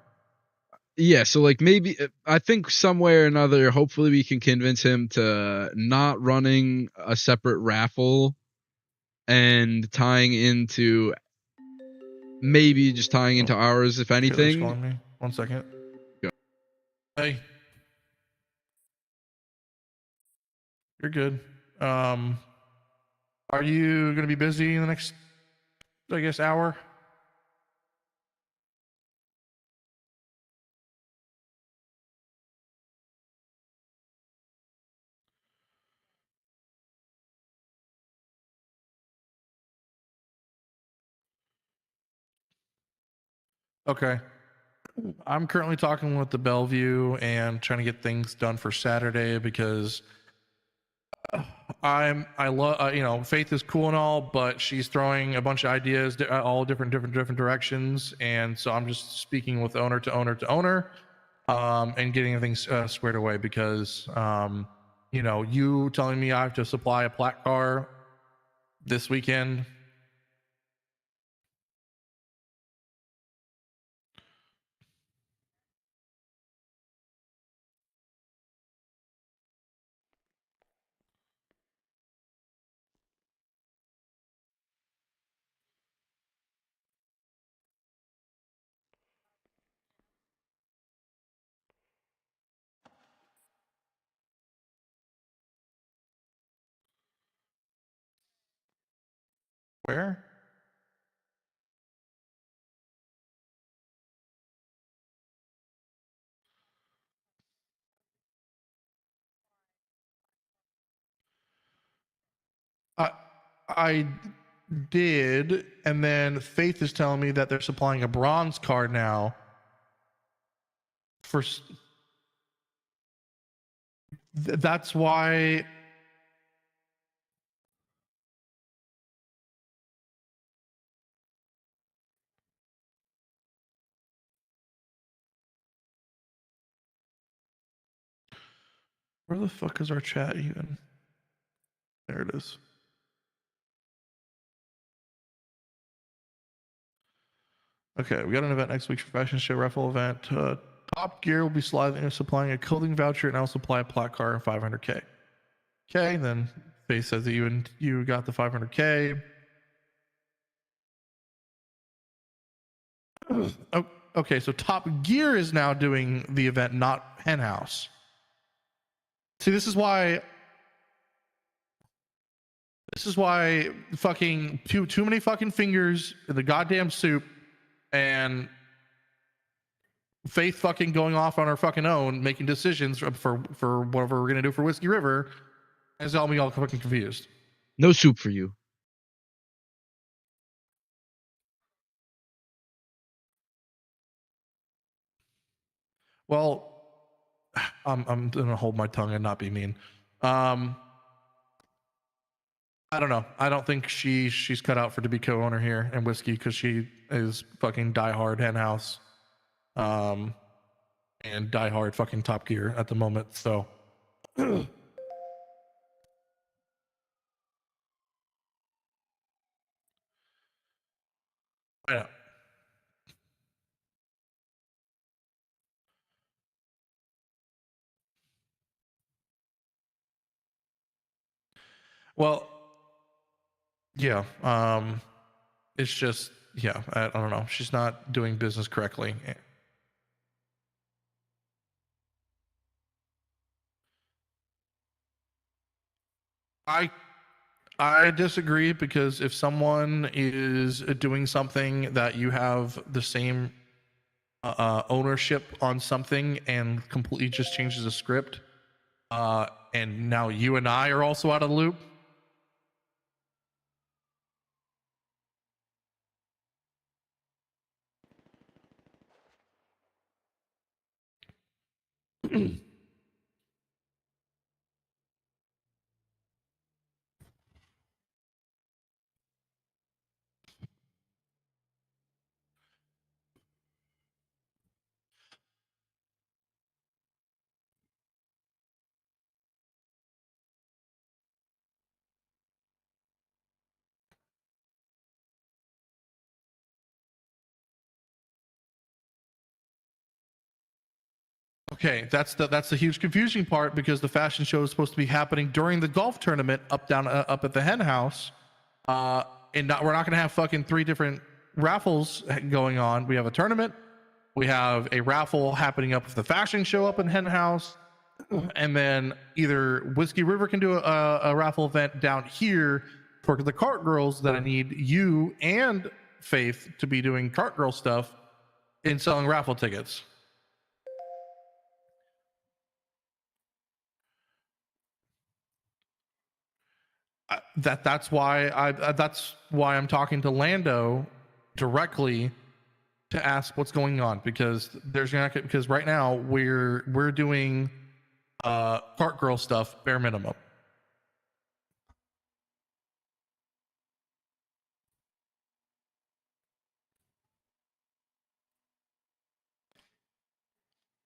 Yeah, so like maybe I think somewhere or another, hopefully we can convince him to not running a separate raffle and tying into ours, if Taylor's anything. calling me. 1 second. Go. Hey. You're good. Are you gonna be busy in the next, I guess, hour? Okay. I'm currently talking with the Bellevue and trying to get things done for Saturday because I love Faith is cool and all, but she's throwing a bunch of ideas all different directions, and so I'm just speaking with owner to owner, and getting things squared away because you telling me I have to supply a plat car this weekend. Where? I did, and then Faith is telling me that they're supplying a bronze card now. That's why. Where the fuck is our chat even? There it is. Okay, we got an event next week for Fashion Show Raffle event. Top Gear will be supplying a clothing voucher and I'll supply a plat car and 500K. Okay, then Faith says that you got the 500K. Oh, okay, so Top Gear is now doing the event, not Henhouse. See, this is why fucking too many fucking fingers in the goddamn soup, and Faith fucking going off on her fucking own, making decisions for whatever we're gonna do for Whiskey River, has got me all fucking confused. No soup for you. Well, I'm gonna hold my tongue and not be mean. I don't know. I don't think she's cut out for to be co-owner here in Whiskey because she is fucking diehard Henhouse, and diehard fucking Top Gear at the moment. So. Yeah. Well, yeah. It's just, yeah, I don't know. She's not doing business correctly. I disagree, because if someone is doing something that you have the same ownership on something and completely just changes the script, and now you and I are also out of the loop. Okay, that's the huge confusing part, because the fashion show is supposed to be happening during the golf tournament up at the hen house, and we're not gonna have fucking 3 different raffles going on. We have a tournament, we have a raffle happening up at the fashion show up in hen house, and then either Whiskey River can do a raffle event down here for the cart girls that I need you and Faith to be doing cart girl stuff and selling raffle tickets. That's why I'm talking to Lando directly to ask what's going on, because because right now we're doing cart girl stuff bare minimum.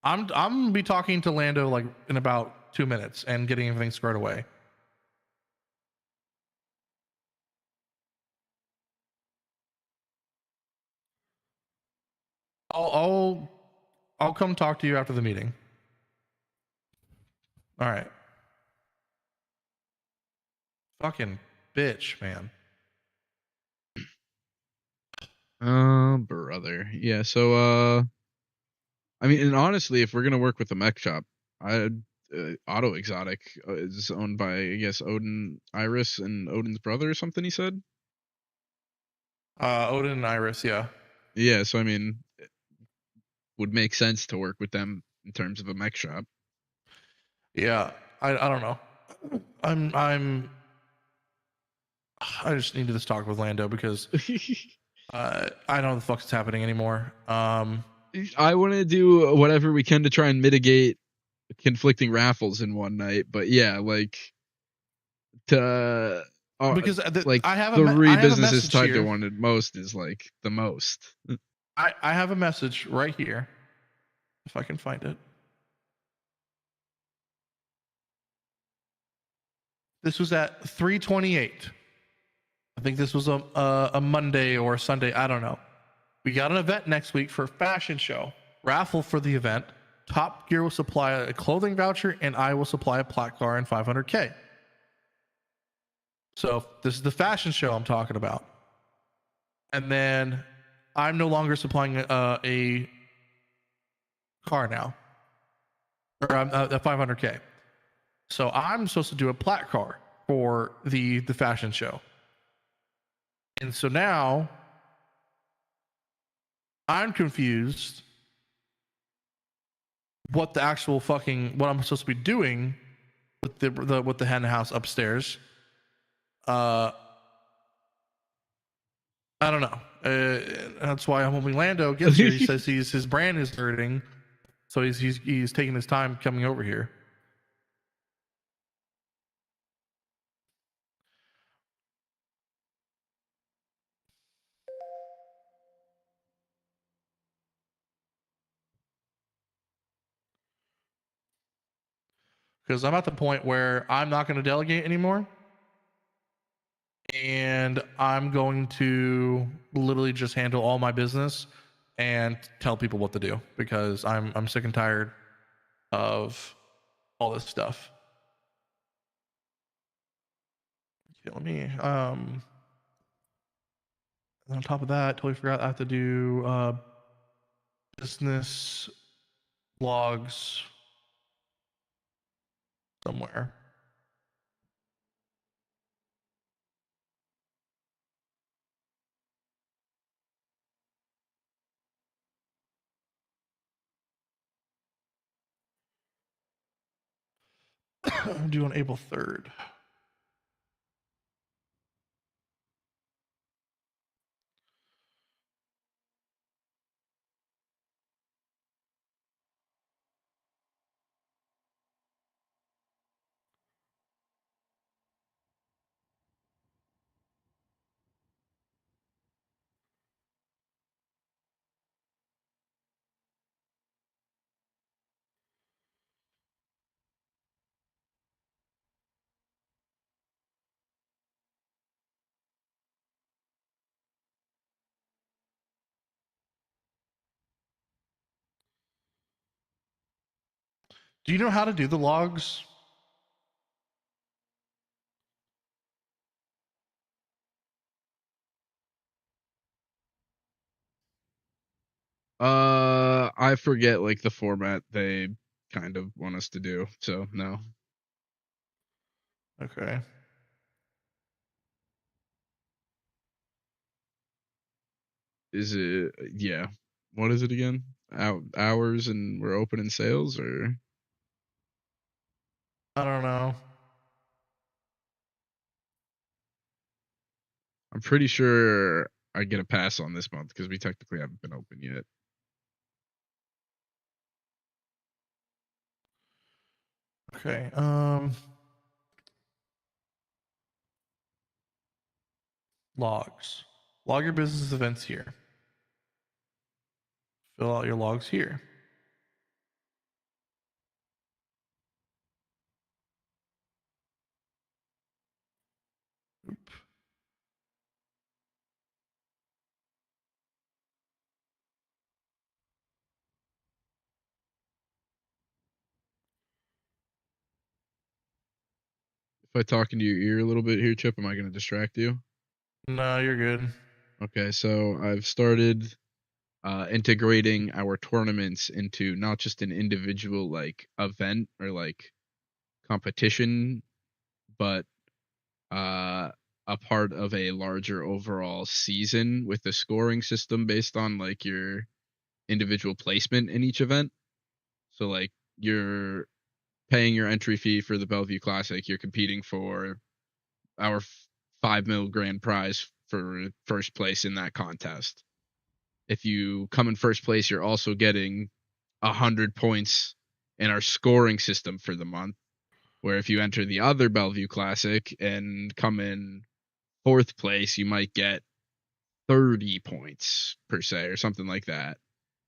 I'm gonna be talking to Lando like in about 2 minutes and getting everything squared away. I'll come talk to you after the meeting. All right. Fucking bitch, man. Brother. Yeah, so I mean, and honestly, if we're gonna work with the mech shop, Auto Exotic is owned by, I guess, Odin, Iris, and Odin's brother or something. He said. Odin and Iris, yeah. Yeah, so I mean, it would make sense to work with them in terms of a mech shop. Yeah, I don't know. I just needed this talk with Lando, because I don't know what the fuck is happening anymore. I want to do whatever we can to try and mitigate conflicting raffles in one night, but yeah, like to because like I have the three businesses message tied here. to one most is like the most. I have a message right here, if I can find it. This was at 3:28. I think this was a Monday or a Sunday. I don't know. We got an event next week for a fashion show. Raffle for the event. Top Gear will supply a clothing voucher, and I will supply a plaque car and 500K. So this is the fashion show I'm talking about. And then I'm no longer supplying a car now, or a 500K. So I'm supposed to do a plaque car for the fashion show. And so now I'm confused what the actual fucking what I'm supposed to be doing with the hen house upstairs. I don't know. That's why I'm hoping Lando gets here. He says his brand is hurting, so he's taking his time coming over here. Because I'm at the point where I'm not going to delegate anymore, and I'm going to literally just handle all my business and tell people what to do, because I'm sick and tired of all this stuff. Okay, let me on top of that, totally forgot I have to do business logs somewhere. do on April 3rd. Do you know how to do the logs? I forget like the format they kind of want us to do. So no. Okay. Is it yeah? What is it again? Hours and we're opening sales, or I don't know. I'm pretty sure I get a pass on this month because we technically haven't been open yet. Okay. Logs. Log your business events here. Fill out your logs here. Oop. If I talk into your ear a little bit here, Chip, am I going to distract you? No, you're good. Okay, so I've started integrating our tournaments into not just an individual like event or like competition, but a part of a larger overall season with a scoring system based on like your individual placement in each event. So like you're paying your entry fee for the Bellevue Classic, you're competing for our 5 mil grand prize for first place in that contest. If you come in first place, you're also getting 100 points in our scoring system for the month. Where if you enter the other Bellevue Classic and come in fourth place, you might get 30 points per se or something like that.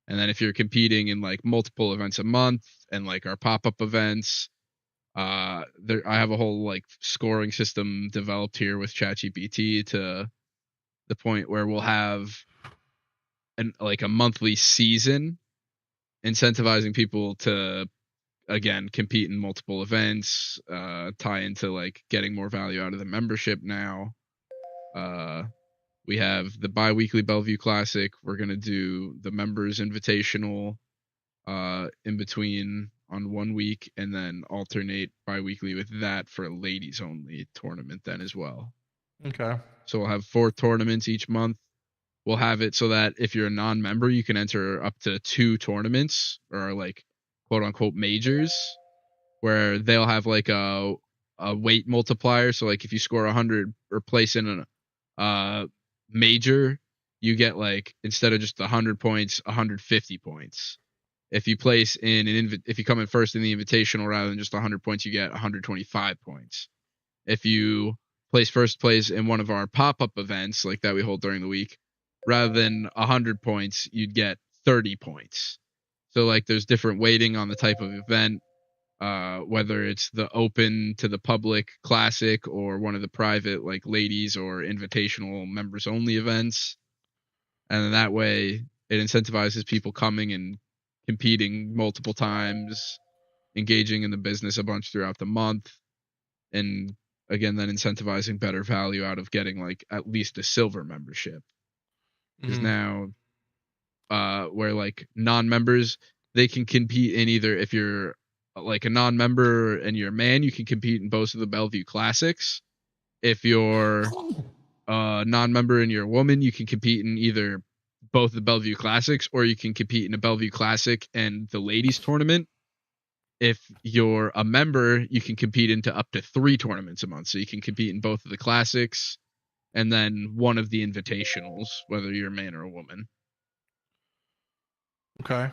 And then if you're competing in like multiple events a month and like our pop-up events, there I have a whole like scoring system developed here with ChatGPT to the point where we'll have like a monthly season incentivizing people to again compete in multiple events, tie into like getting more value out of the membership now. We have the bi-weekly Bellevue Classic. We're gonna do the members invitational in between on 1 week, and then alternate bi-weekly with that for a ladies only tournament then as well. Okay. So we'll have 4 tournaments each month. We'll have it so that if you're a non-member, you can enter up to 2 tournaments or like quote unquote majors, where they'll have like a weight multiplier. So like if you score 100 or place in a major, you get like instead of just 100 points, 150 points. If you place in if you come in first in the invitational rather than just 100 points, you get 125 points. If you place in one of our pop-up events like that we hold during the week, rather than 100 points, you'd get 30 points. So like there's different weighting on the type of event, whether it's the open to the public classic or one of the private like ladies or invitational members only events. And then that way it incentivizes people coming and competing multiple times, engaging in the business a bunch throughout the month, and again then incentivizing better value out of getting like at least a silver membership. Because now where like non-members, they can compete in either, if you're like a non-member and you're a man, you can compete in both of the Bellevue Classics. If you're a non-member and you're a woman, you can compete in either both the Bellevue Classics, or you can compete in a Bellevue Classic and the ladies tournament. if you're a member, you can compete into up to 3 tournaments a month. So you can compete in both of the classics and then one of the invitationals, whether you're a man or a woman. Okay.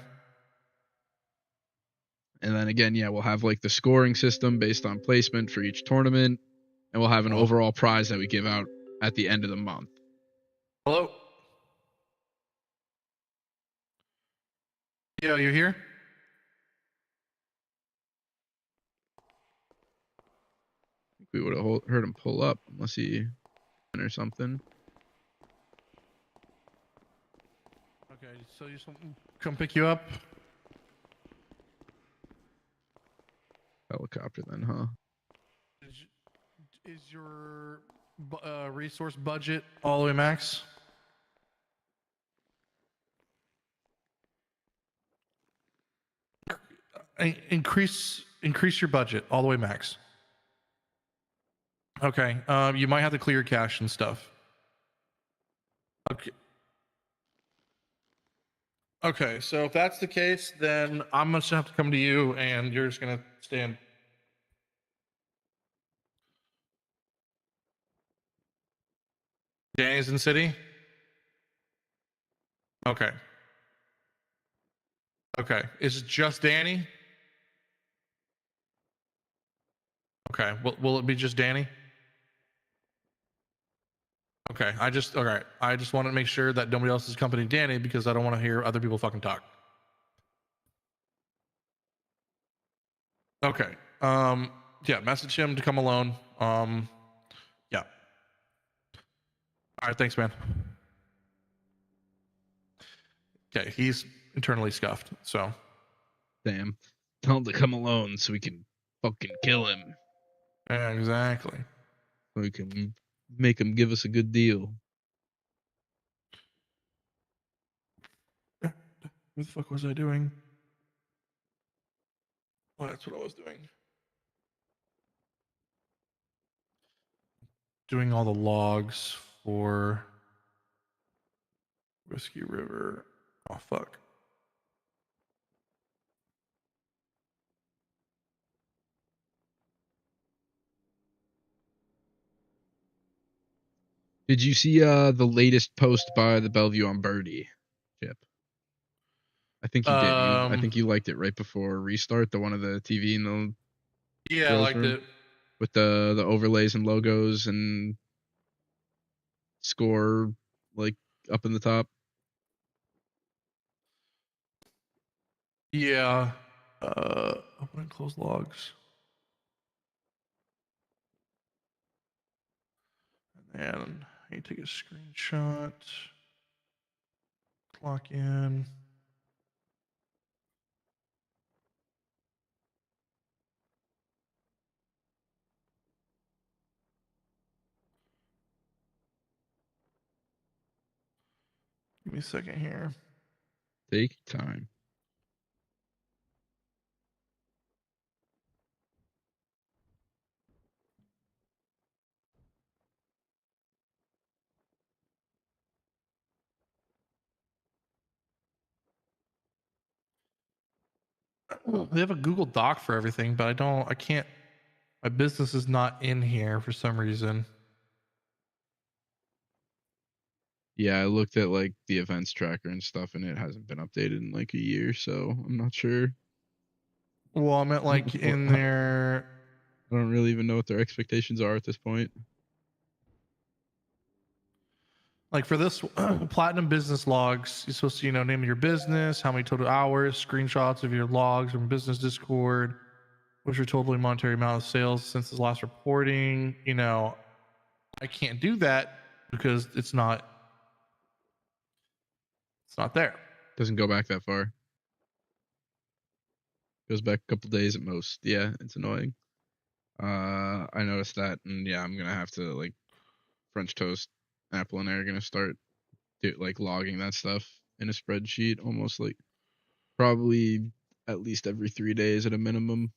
And then again, yeah, we'll have like the scoring system based on placement for each tournament, and we'll have an overall prize that we give out at the end of the month. Hello? Yeah, you here? We would have heard him pull up unless he or something. Okay, so you just want me to come pick you up? Helicopter then, huh? Is your resource budget all the way max? Increase your budget all the way max. Okay. You might have to clear cache and stuff. Okay. Okay, so if that's the case, then I'm just gonna have to come to you, and you're just gonna stand. Danny's in the city. Okay. Okay. Is it just Danny? Okay. Will it be just Danny? Okay. I just want to make sure that nobody else is accompanying Danny because I don't want to hear other people fucking talk. Okay. Yeah, message him to come alone. Yeah. All right, thanks, man. Okay, he's internally scuffed, so. Damn. Tell him to come alone so we can fucking kill him. Yeah, exactly. So we can make him give us a good deal. What the fuck was I doing? Oh, that's what I was doing. Doing all the logs for Whiskey River. Oh, fuck. Did you see the latest post by the Bellevue on Birdie, Chip? I think you did. I think you liked it right before restart, the one of the TV in the yeah, I liked room, it. with the overlays and logos and score like up in the top. Yeah. Open and close logs. And I need to take a screenshot. Clock in. Give me a second here. Take time. They have a Google Doc for everything, but I can't. My business is not in here for some reason. Yeah, I looked at like the events tracker and stuff, and it hasn't been updated in like a year, so I'm not sure. Well, I meant like in there. I don't really even know what their expectations are at this point. Like for this platinum business logs, you're supposed to, name of your business, how many total hours, screenshots of your logs from business Discord, what's your total monetary amount of sales since the last reporting. I can't do that because it's not there. Doesn't go back that far. Goes back a couple days at most. Yeah, it's annoying. I noticed that, and yeah, I'm gonna have to like French Toast, Apple, and I are gonna start like logging that stuff in a spreadsheet, almost like probably at least every 3 days at a minimum.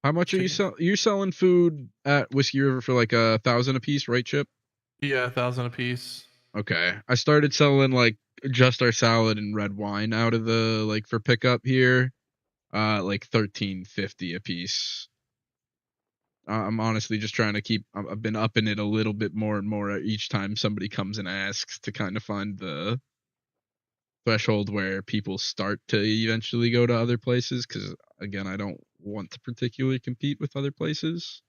How much are you selling? You're selling food at Whiskey River for like 1,000 a piece, right, Chip? Yeah, 1,000 a piece. Okay. I started selling like just our salad and red wine out of the like for pickup here. Like $13.50 a piece. I'm honestly just trying to keep. I've been upping it a little bit more and more each time somebody comes and asks to kind of find the threshold where people start to eventually go to other places. Because again, I don't want to particularly compete with other places.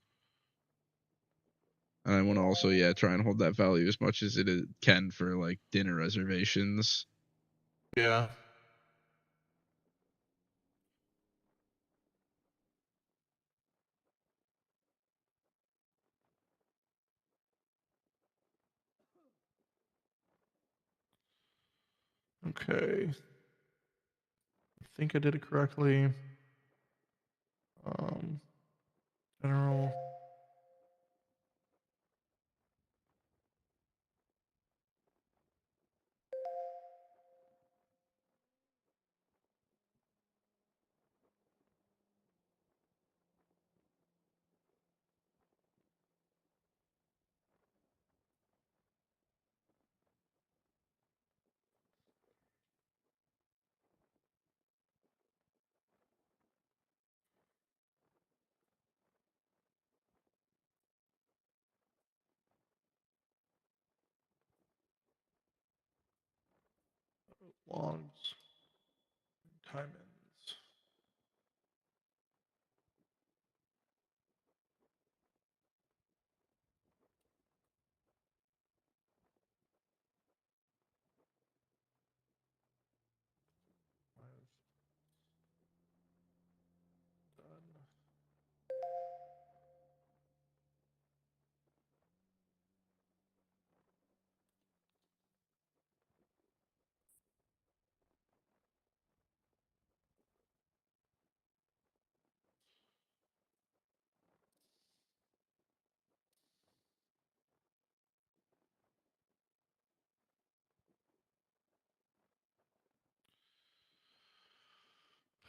And I want to also, try and hold that value as much as it can for like dinner reservations. Yeah. Okay. I think I did it correctly. General. Logs. Time ends.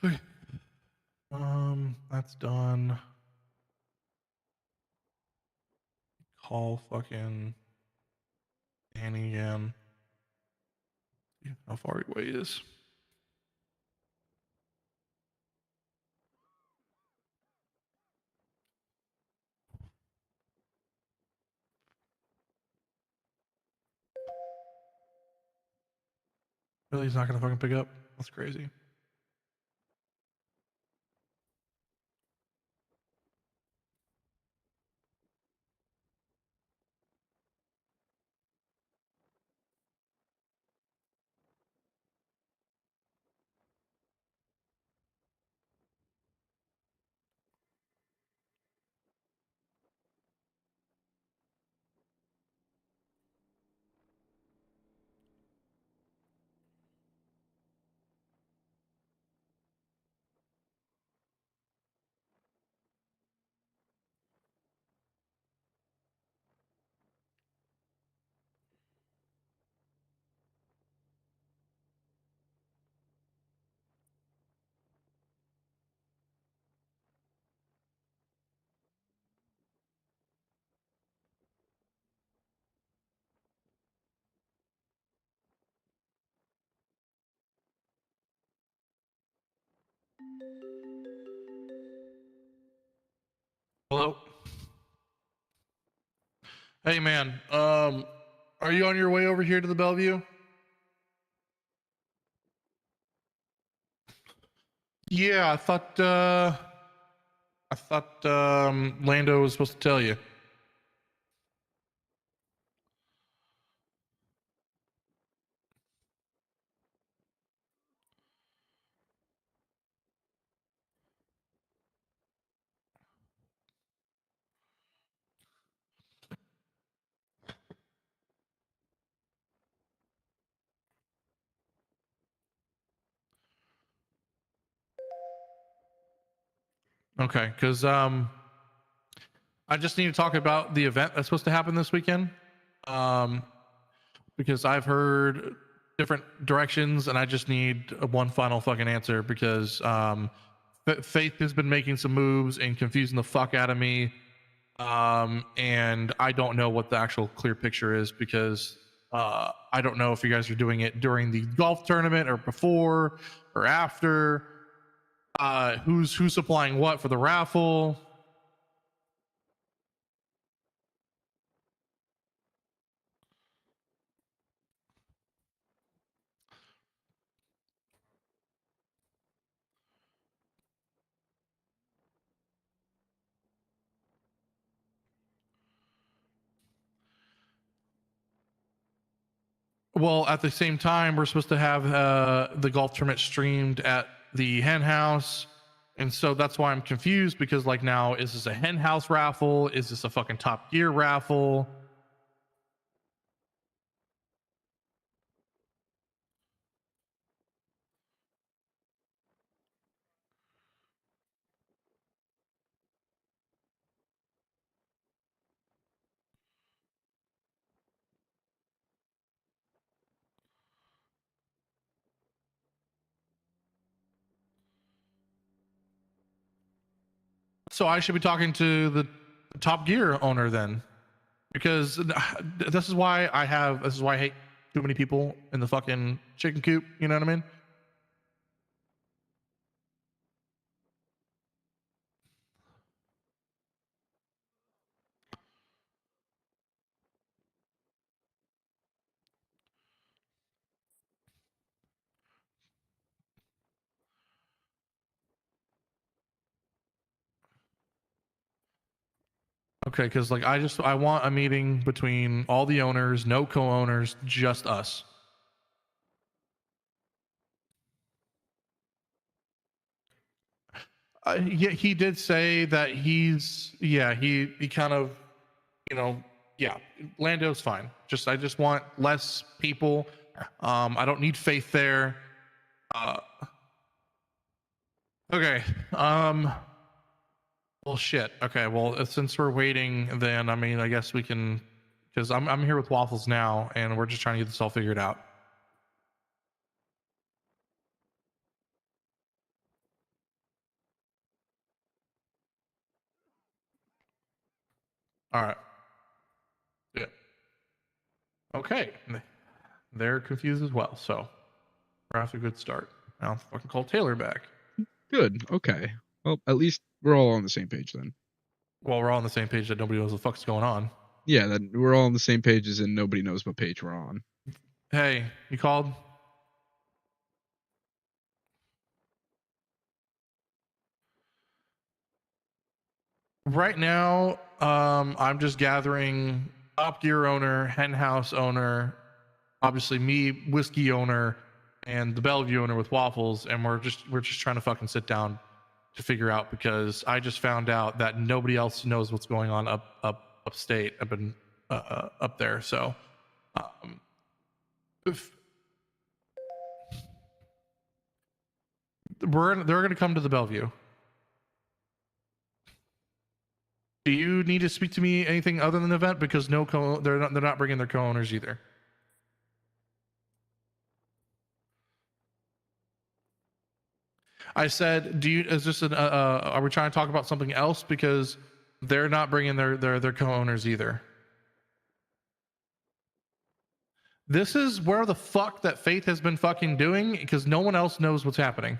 Okay. That's done. Call fucking Danny again. See how far away he is. Really, he's not gonna fucking pick up? That's crazy. Hello? Hey man, are you on your way over here to the Bellevue? Yeah, I thought Lando was supposed to tell you. Okay, because I just need to talk about the event that's supposed to happen this weekend. Because I've heard different directions, and I just need one final fucking answer because Faith has been making some moves and confusing the fuck out of me. And I don't know what the actual clear picture is because I don't know if you guys are doing it during the golf tournament or before or after. Who's supplying what for the raffle? Well, at the same time, we're supposed to have the golf tournament streamed at the hen house. And so that's why I'm confused because, like, now, is this a hen house raffle? Is this a fucking Top Gear raffle? So I should be talking to the Top Gear owner then, because this is why I hate too many people in the fucking chicken coop. You know what I mean? Okay, because like I want a meeting between all the owners, no co-owners, just us. Yeah, he did say that he kind of, you know, yeah, Lando's fine. I just want less people. I don't need Faith there. Okay. Well, shit. Okay. Well, since we're waiting, then I mean, I guess we can, because I'm here with Waffles now, and we're just trying to get this all figured out. All right. Yeah. Okay. They're confused as well, so we're off to a good start. Now I'll fucking call Taylor back. Good. Okay. Well, at least we're all on the same page then. Well, we're all on the same page that nobody knows what the fuck's going on. Yeah, then we're all on the same pages and nobody knows what page we're on. Hey, you called? Right now, I'm just gathering Top Gear owner, Hen House owner, obviously me, whiskey owner, and the Bellevue owner with Waffles, and we're just trying to fucking sit down to figure out, because I just found out that nobody else knows what's going on upstate, up there. So, if they're going to come to the Bellevue. Do you need to speak to me anything other than the event? Because they're not bringing their co-owners either. I said, are we trying to talk about something else? Because they're not bringing their co-owners either. This is where the fuck that Faith has been fucking doing, because no one else knows what's happening.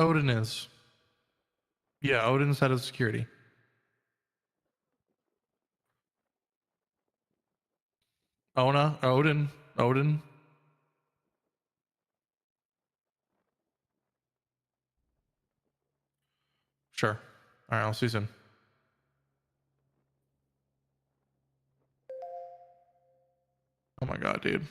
Odin is. Yeah, Odin's head of security. Odin. Sure. All right, I'll see you soon. Oh my god, dude.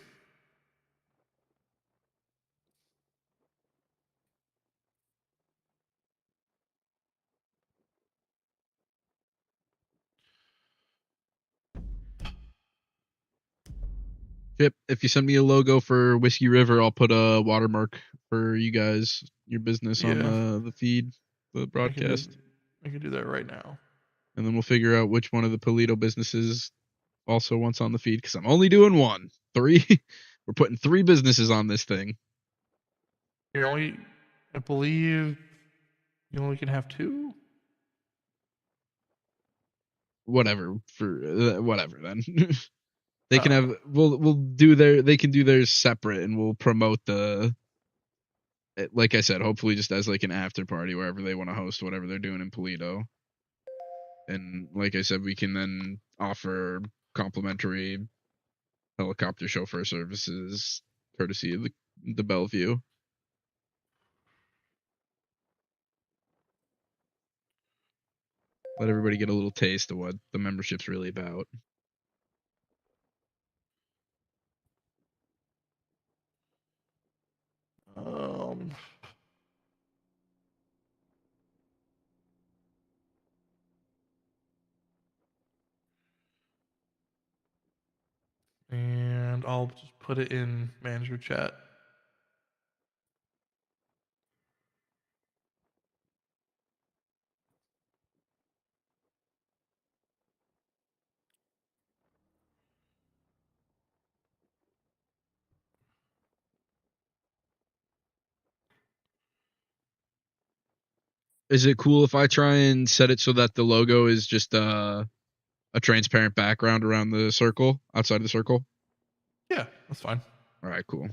Chip, if you send me a logo for Whiskey River, I'll put a watermark for you guys, your business on Yeah. the feed, the broadcast, I can do that right now. and then we'll figure out which one of the Polito businesses also wants on the feed. Because I'm only doing one. 3. We're putting 3 businesses on this thing. I believe you only can have 2. Whatever for whatever then. They can have we'll do they can do theirs separate, and we'll promote the, like I said, hopefully just as like an after party wherever they want to host whatever they're doing in Polito. And like I said, we can then offer complimentary helicopter chauffeur services courtesy of the Bellevue. Let everybody get a little taste of what the membership's really about. Um, and I'll just put it in manager chat. Is it cool if I try and set it so that the logo is just a transparent background around the circle, outside of the circle? Yeah, that's fine. All right, cool.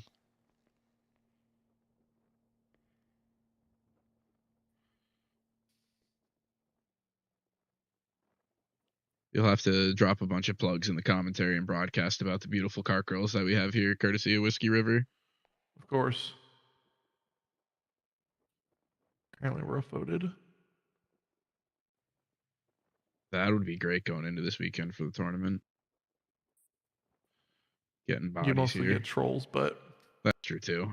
You'll have to drop a bunch of plugs in the commentary and broadcast about the beautiful cart girls that we have here, courtesy of Whiskey River. Of course. Apparently we're voted. That would be great going into this weekend for the tournament. Getting bodies You mostly here. get trolls, but That's true too.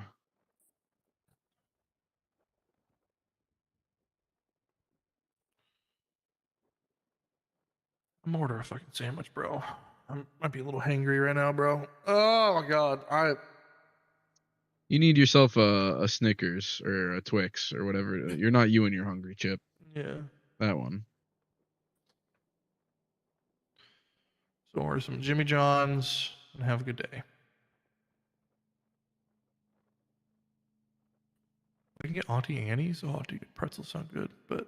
I'm gonna order a fucking sandwich, bro. I might be a little hangry right now, bro. Oh my god, You need yourself a Snickers or a Twix or whatever. You're not you and you're hungry, Chip. yeah. That one. So order some Jimmy John's and have a good day. We can get Auntie Annie's. Oh, dude, pretzels sound good, but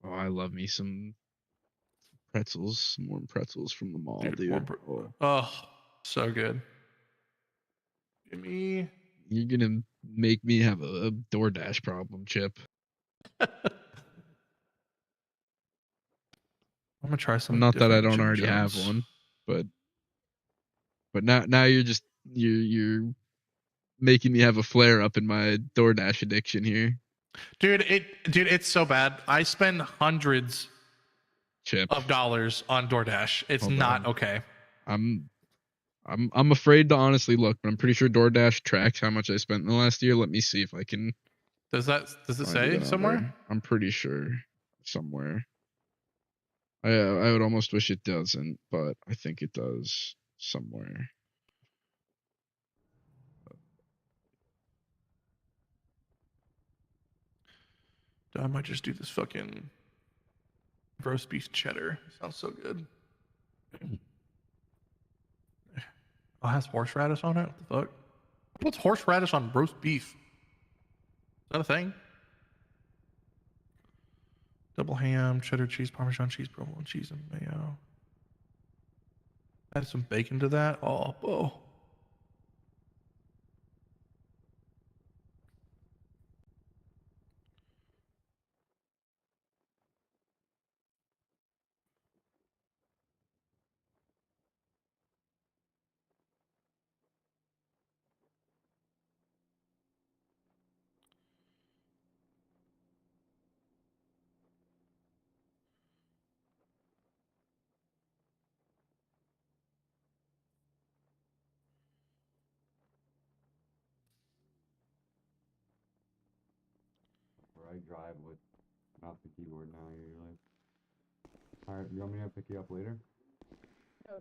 Oh, I love me some pretzels, some warm pretzels from the mall, dude. Oh, so good. Give me. You're gonna make me have a DoorDash problem, Chip. I'm gonna try something Not that I different. don't Jimmy already have John's. one, but now you're just you're making me have a flare up in my DoorDash addiction here, Dude, it's so bad. I spend hundreds Chip. of dollars on DoorDash. It's Hold not on. okay. I'm afraid to honestly look, but I'm pretty sure DoorDash tracks how much I spent in the last year. Let me see if I can. Does it find say somewhere? number. I'm pretty sure somewhere. I would almost wish it doesn't, but I think it does somewhere. I might just do this fucking roast beef cheddar. Sounds so good. Oh, it has horseradish on it? What the fuck? What's horseradish on roast beef? Is that a thing? Double ham, cheddar cheese, Parmesan cheese, provolone cheese, and mayo. Add some bacon to that. Oh, whoa. Where I drive with not the keyboard now usually. Alright, you want me to pick you up later?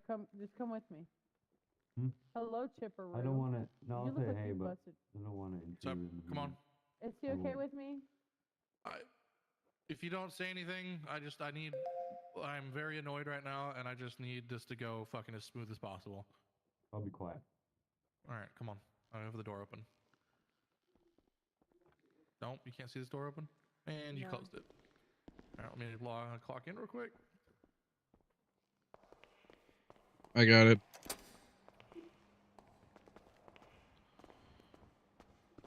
Come, just come with me. Hmm? Hello, Chipper. I don't want to. No, I'll You look say like hey, you but busted. I don't want to So, intrude. come on. Is he I okay won't. with me? If you don't say anything, I'm very annoyed right now, and I just need this to go fucking as smooth as possible. I'll be quiet. All right, come on. I have the door open. Nope, you can't see this door open? And you No. closed it. All right, let me clock in real quick. I got it.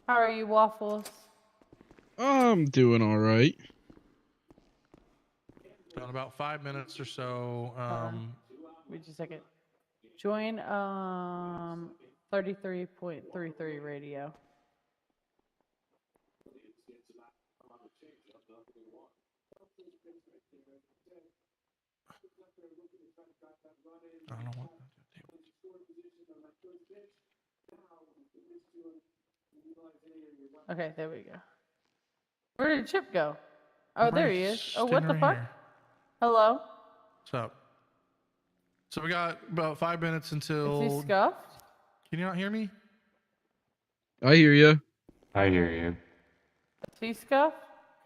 How are you, Waffles? I'm doing all right. So in about 5 minutes or so, Wait just a second. Join 33.33 radio. I don't know what. Okay, there we go. Where did Chip go? Oh, there he is. Oh, what the Standing fuck? right here. Hello? What's up? So we got about 5 minutes Is until. he scuffed? Can you not hear me? I hear you. I hear you. Is he scuffed?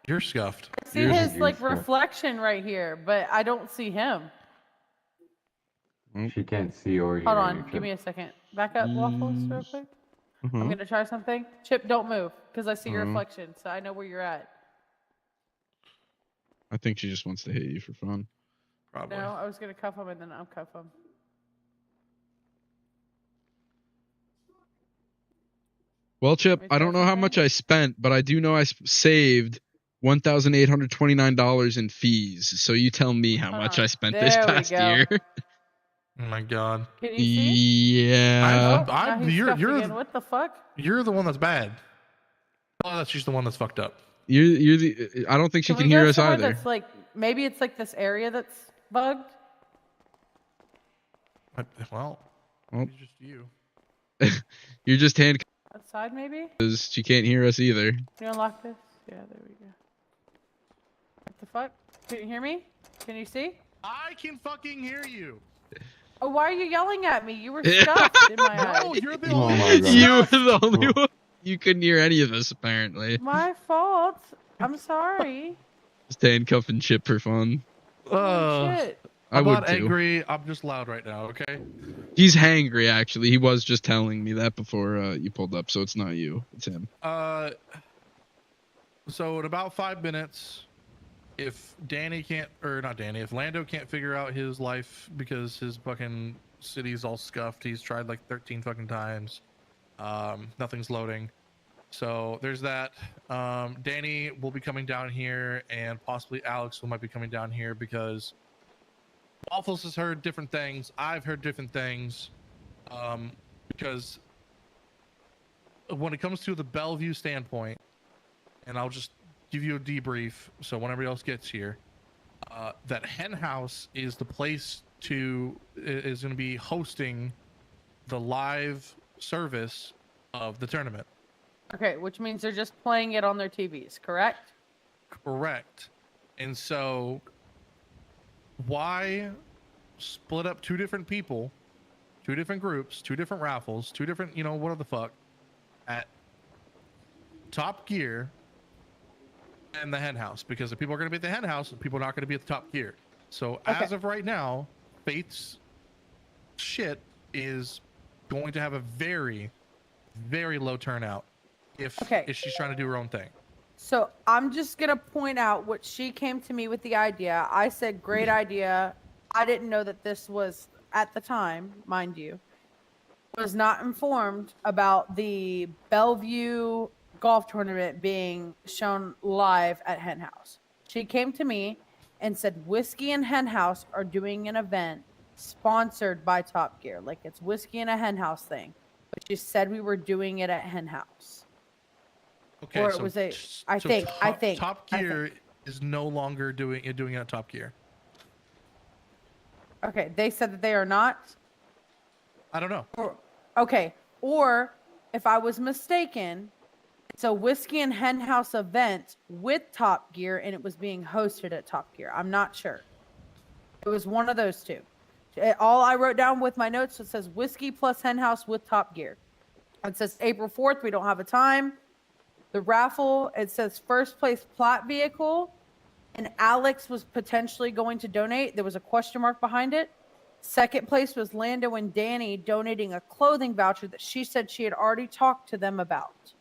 You're scuffed. I see Yours- his You're like scuffed. reflection right here, but I don't see him. She can't see or hear Hold on, you. give me a second. Back up, Waffles, real quick. I'm gonna try something. Chip, don't move, because I see your reflection, so I know where you're at. I think she just wants to hit you for fun. Probably. No, I was gonna cuff him and then uncuff him. Well, Chip, Let me I try don't know how much something. I spent, but I do know I saved $1,829 in fees. So you tell me how Hold much on. I spent this There we past go. year. Oh my god. Can you see? Yeah. Oh, now he's scuffed you're again. What the fuck? You're the one that's bad. Oh, that's just the one that's fucked up. You're the. I don't think she Can can we hear go us somewhere either. that's like maybe it's like this area that's bugged? Well, Well. it's just you. You're just handcuffed Outside maybe? because she can't hear us either. Can you unlock this? Yeah, there we go. What the fuck? Can you hear me? Can you see? I can fucking hear you. Oh, why are you yelling at me? You were scuffed in my No, eyes. you're the Oh only my one. God. You were scuffed. the only one. You couldn't hear any of us apparently. My fault. I'm sorry. Just handcuffing Chip for fun. Holy shit. I I'm would not too. angry. I'm just loud right now. Okay. He's hangry actually. He was just telling me that before you pulled up, so it's not you, it's him. So in about 5 minutes, if if Lando can't figure out his life because his fucking city's all scuffed, he's tried like 13 fucking times. Nothing's loading. So there's that. Danny will be coming down here, and possibly Alex might be coming down here because Waffles has heard different things. I've heard different things. Because when it comes to the Bellevue standpoint, and I'll just give you a debrief so when everybody else gets here, that Hen House is the place is going to be hosting the live service of the tournament. Okay, which means they're just playing it on their TVs, correct? Correct. And so why split up two different people, two different groups, two different raffles, two different, what the fuck, at Top Gear and the Hen House? Because if people are going to be at the Hen House, people are not going to be at the Top Gear. So Okay. as of right now, Faith's shit is going to have a very, very low turnout if she's trying to do her own thing. So I'm just going to point out what she came to me with the idea. I said, great idea. I didn't know that this was, at the time, mind you, was not informed about the Bellevue golf tournament being shown live at Hen House. She came to me and said, Whiskey and Hen House are doing an event sponsored by Top Gear. Like it's Whiskey and a Hen House thing. But she said we were doing it at Hen House. Okay, Or it so, was a- so I think- Top Gear is no longer doing it at Top Gear. Okay, they said that they are not. I don't know. Okay, or if I was mistaken, it's a Whiskey and Hen House event with Top Gear and it was being hosted at Top Gear. I'm not sure. It was one of those two. All I wrote down with my notes, it says whiskey plus hen house with Top Gear. It says April 4th. We don't have a time. The raffle, it says first place plot vehicle, and Alex was potentially going to donate. There was a question mark behind it. Second place was Lando and Danny donating a clothing voucher that she said she had already talked to them about.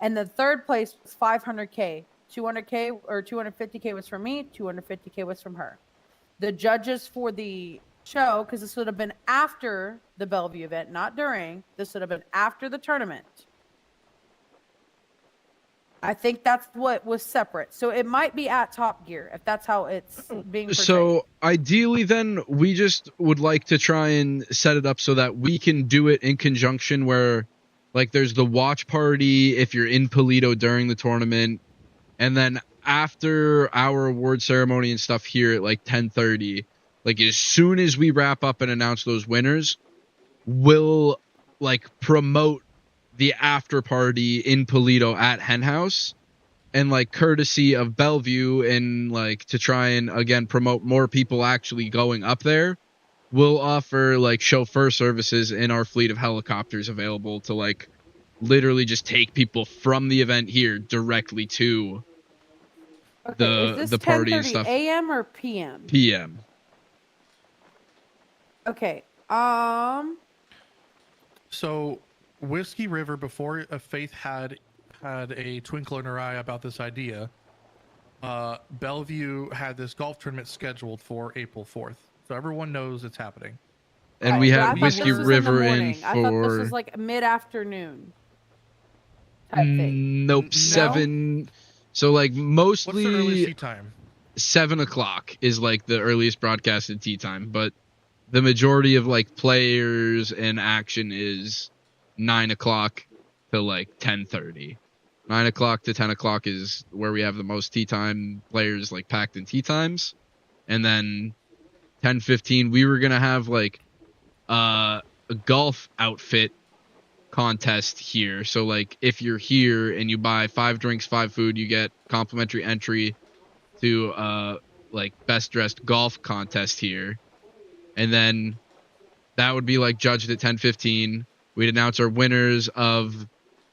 And the third place was 500K. 200K or 250K was from me, 250K was from her. The judges for the show, because this would have been after the Bellevue event, not during, this would have been after the tournament. I think that's what was separate. So it might be at Top Gear if that's how it's being portrayed. So ideally then we just would like to try and set it up so that we can do it in conjunction where like there's the watch party if you're in Polito during the tournament, and then after our award ceremony and stuff here at like 10:30, like as soon as we wrap up and announce those winners, we'll like promote the after party in Polito at Hen House, and like courtesy of Bellevue and like to try and again promote more people actually going up there, we'll offer like chauffeur services in our fleet of helicopters available to like literally just take people from the event here directly to the party and stuff. AM or PM? PM. Okay. So Whiskey River, before Faith had a twinkle in her eye about this idea, Bellevue had this golf tournament scheduled for April 4th. So everyone knows it's happening. And we had Whiskey River in for... I thought this was like mid-afternoon type thing. Nope, No? 7... So like mostly... What's the earliest tea time? 7 o'clock is like the earliest broadcasted tea time, but the majority of like players and action is 9 o'clock to like 10:30. 9 o'clock to 10 o'clock is where we have the most tea time players like packed in tea times, and then 10:15 we were gonna have like a golf outfit contest here. So like if you're here and you buy 5 drinks, 5 food, you get complimentary entry to like best dressed golf contest here, and then that would be like judged at 10:15. We'd announce our winners of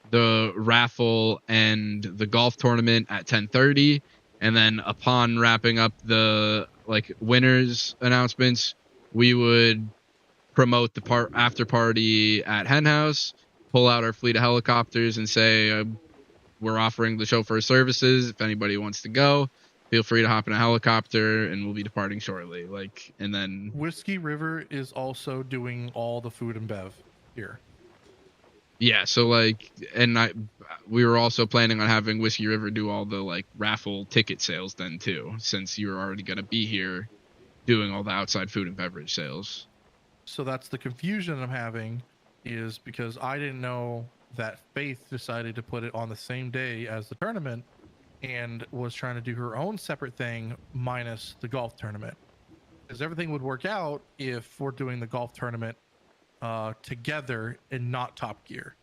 the raffle and the golf tournament at 10:30, and then upon wrapping up the like winners announcements, we would promote the after party at Hen House, pull out our fleet of helicopters, and say we're offering the chauffeur services. If anybody wants to go, feel free to hop in a helicopter, and we'll be departing shortly. Like, and then Whiskey River is also doing all the food and bev here. yeah, so like, and we were also planning on having Whiskey River do all the like raffle ticket sales then too, since you're already gonna be here doing all the outside food and beverage sales. So that's the confusion I'm having, is because I didn't know that Faith decided to put it on the same day as the tournament and was trying to do her own separate thing minus the golf tournament. Because everything would work out if we're doing the golf tournament together and not Top Gear.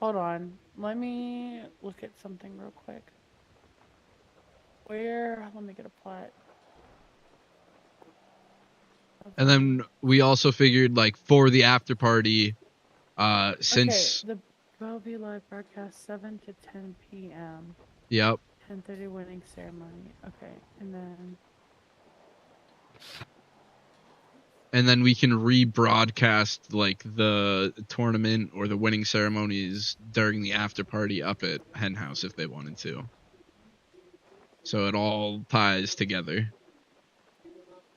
Hold on. Let me look at something real quick. Let me get a plot. And then we also figured like for the after party, since the Bellevue live broadcast 7 to 10 p.m. Yep. 10:30 winning ceremony. Okay, and then we can rebroadcast like the tournament or the winning ceremonies during the after party up at Hen House if they wanted to. So it all ties together.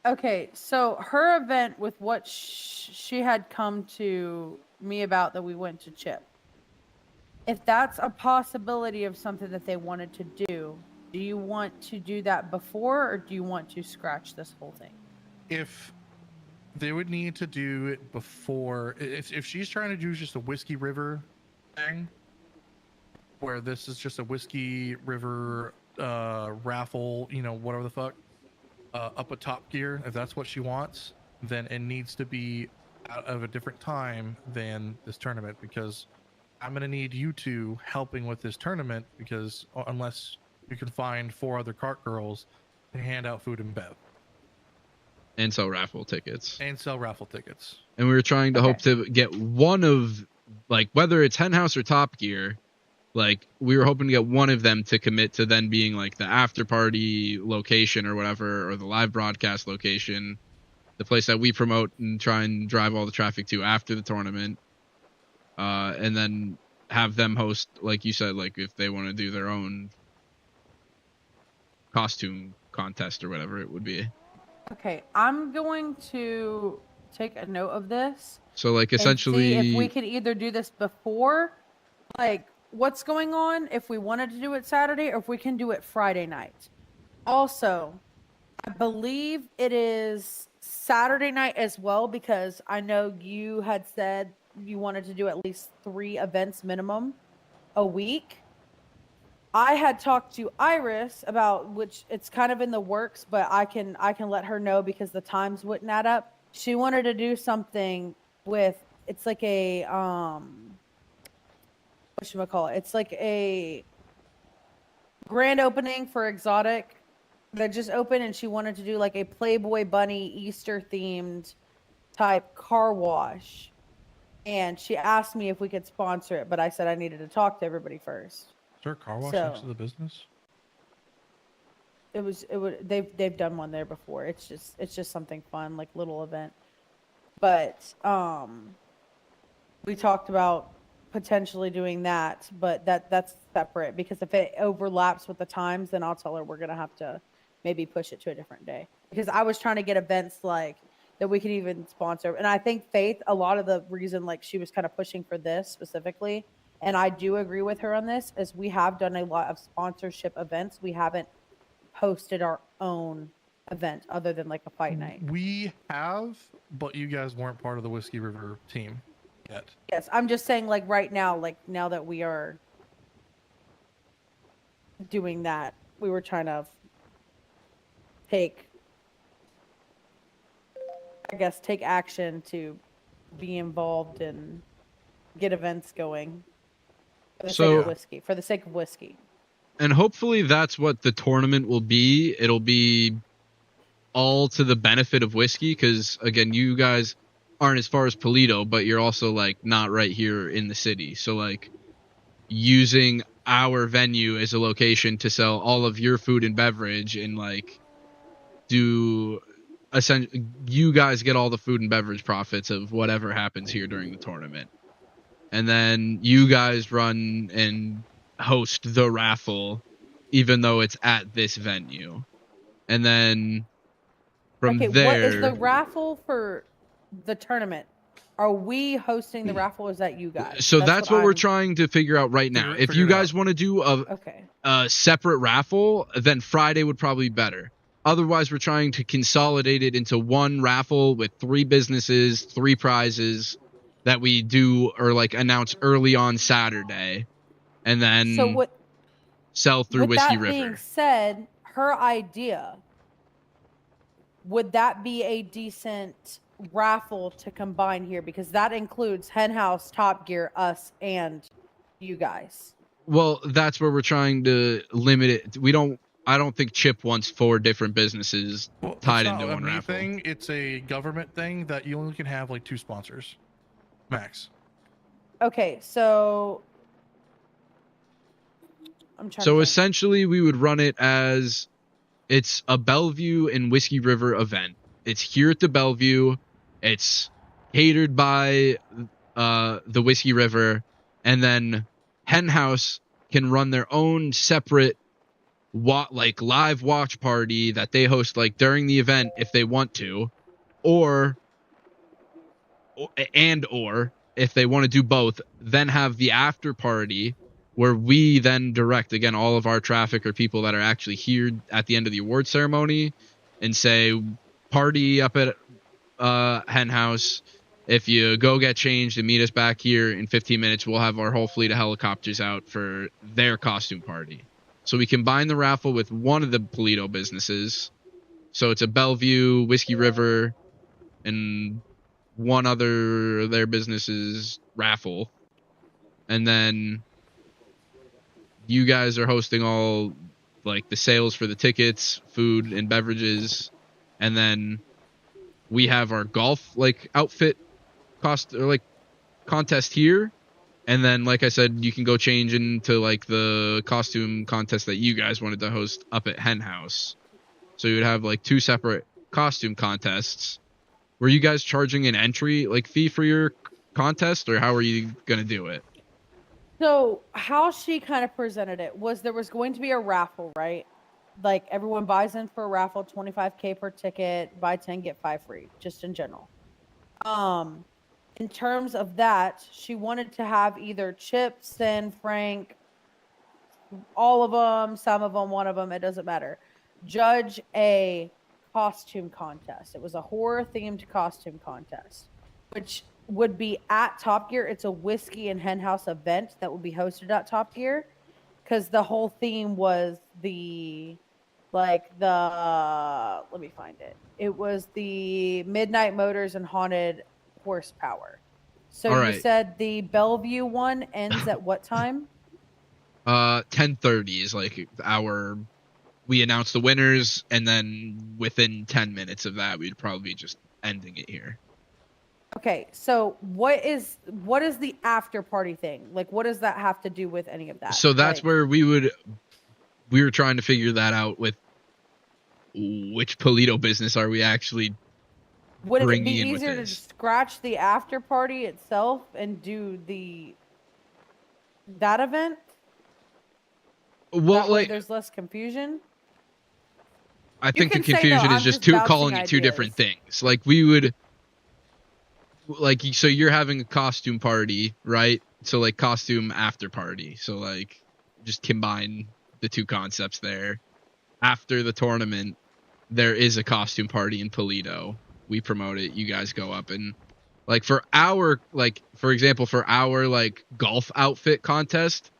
Okay, so her event with what she had come to me about that we went to Chip. If that's a possibility of something that they wanted to do you want to do that before, or do you want to scratch this whole thing? If they would need to do it before, if she's trying to do just a Whiskey River thing, where this is just a Whiskey River raffle, whatever the fuck, up at Top Gear, if that's what she wants, then it needs to be out of a different time than this tournament, because I'm going to need you two helping with this tournament, because unless you can find 4 other cart girls to hand out food and bev. And sell raffle tickets. And sell raffle tickets. And we were trying to hope to get one of, like, whether it's Hen House or Top Gear, like, we were hoping to get one of them to commit to then being, like, the after party location or whatever, or the live broadcast location, the place that we promote and try and drive all the traffic to after the tournament. And then have them host, like you said, like, if they want to do their own costume contest or whatever it would be. Okay, I'm going to take a note of this. So, like, essentially, and see if we could either do this before, like, what's going on, if we wanted to do it Saturday, or if we can do it Friday night. Also, I believe it is Saturday night as well, because I know you had said you wanted to do at least 3 events minimum a week. I had talked to Iris about, which it's kind of in the works, but I can let her know because the times wouldn't add up. She wanted to do something with, it's like a whatchamacallit? It's like a grand opening for Exotic that just opened, and she wanted to do like a Playboy Bunny Easter themed type car wash. And she asked me if we could sponsor it, but I said I needed to talk to everybody first. Is there a car wash next to the business? They've done one there before. It's just something fun, like little event. But we talked about potentially doing that, but that's separate, because if it overlaps with the times, then I'll tell her we're gonna have to maybe push it to a different day. Because I was trying to get events like that we could even sponsor. And I think Faith, a lot of the reason like she was kind of pushing for this specifically, and I do agree with her on this, is we have done a lot of sponsorship events. We haven't hosted our own event other than like a fight night. We have, but you guys weren't part of the Whiskey River team yet. Yes, I'm just saying, like, right now, like, now that we are doing that, we were trying to take action to be involved and get events going for the sake of whiskey. For the sake of whiskey. And hopefully that's what the tournament will be. It'll be all to the benefit of whiskey, because, again, you guys aren't as far as Polito, but you're also, like, not right here in the city. So, like, using our venue as a location to sell all of your food and beverage and, like, you guys get all the food and beverage profits of whatever happens here during the tournament. And then you guys run and host the raffle, even though it's at this venue. And then from there... what is the raffle for the tournament? Are we hosting the raffle, or is that you guys? So that's what we're trying to figure out right now. If you guys want to do a separate raffle, then Friday would probably be better. Otherwise, we're trying to consolidate it into one raffle with 3 businesses, 3 prizes that we do or like announce early on Saturday, and then sell through Whiskey River. With that being said, her idea, would that be a decent raffle to combine here? Because that includes Hen House, Top Gear, us, and you guys. Well, that's where we're trying to limit it. I don't think Chip wants 4 different businesses tied into one raffle. It's a government thing that you only can have like 2 sponsors, max. Okay, so I'm trying. So essentially, we would run it as it's a Bellevue and Whiskey River event. It's here at the Bellevue. It's catered by the Whiskey River, and then Hen House can run their own separate live watch party that they host like during the event if they want to, or if they want to do both, then have the after party where we then direct again all of our traffic or people that are actually here at the end of the award ceremony and say, party up at Hen House. If you go get changed and meet us back here in 15 minutes, we'll have our whole fleet of helicopters out for their costume party. So we combine the raffle with one of the Polito businesses. So it's a Bellevue, Whiskey River, and one other of their businesses raffle. And then you guys are hosting all like the sales for the tickets, food and beverages. And then we have our golf like outfit contest here, and then like I said, you can go change into like the costume contest that you guys wanted to host up at Hen House. So you would have like 2 separate costume contests. Were you guys charging an entry like fee for your contest, or how are you gonna do it? So how she kind of presented it was there was going to be a raffle, right? Like everyone buys in for a raffle, 25K per ticket, buy 10, get 5 free, just in general. In terms of that, she wanted to have either Chip, Sin, Frank, all of them, some of them, one of them, it doesn't matter, judge a costume contest. It was a horror themed costume contest, which would be at Top Gear. It's a whiskey and hen house event that would be hosted at Top Gear, because the whole theme was let me find it. It was the Midnight Motors and Haunted Horsepower. So All you right. said the Bellevue one ends at what time? 10:30 is like we announce the winners, and then within 10 minutes of that, we'd probably be just ending it here. Okay, so what is the after party thing? Like, what does that have to do with any of that? So that's where we were trying to figure that out with which Polito business are we actually would it be bringing in with easier to this. just scratch the after party itself and do that event? Well, That way like there's less confusion. I think the can say, no, confusion I'm is just just bouncing calling it 2 different ideas. things. Like we would, like, so you're having a costume party, right? So like costume after party. So like just combine the 2 concepts there. After the tournament, there is a costume party in Polito. We promote it. You guys go up and like for example, for our like golf outfit contest,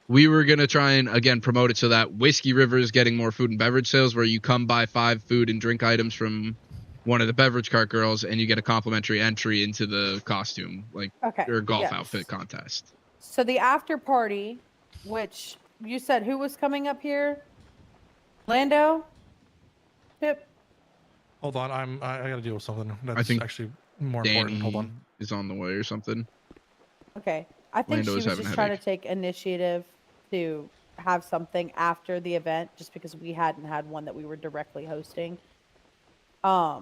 we were going to try and again promote it so that Whiskey River is getting more food and beverage sales, where you come buy 5 food and drink items from one of the beverage cart girls and you get a complimentary entry into the costume or golf outfit contest. So the after party, which you said who was coming up here? Lando? Yep. Hold on, I gotta deal with something. That's I think actually more Danny important. Hold on. is on the way or something. Okay. I think Lando she is was having a just trying to headache. take initiative to have something after the event, just because we hadn't had one that we were directly hosting. I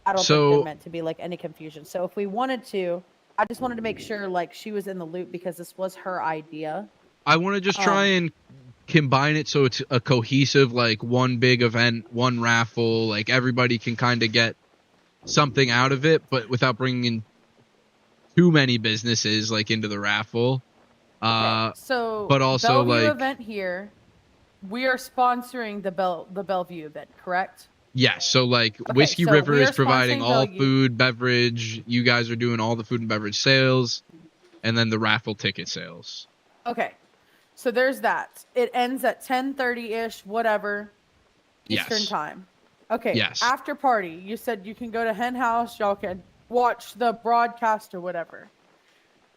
don't think there meant to be like any confusion. So if we wanted to, I just wanted to make sure like she was in the loop because this was her idea. I want to just try and combine it so it's a cohesive, like one big event, one raffle, like everybody can kind of get something out of it, but without bringing in too many businesses like into the raffle. So but also Bellevue like event here, we are sponsoring the Bellevue event, correct? yes, so like Okay, Whiskey so River we is are providing sponsoring all Bellevue. food, beverage. You guys are doing all the food and beverage sales, and then the raffle ticket sales. Okay, so there's that. It ends at 10:30-ish, whatever, Eastern Yes. time. Okay. Yes. After party, you said you can go to Hen House. Y'all can watch the broadcast or whatever.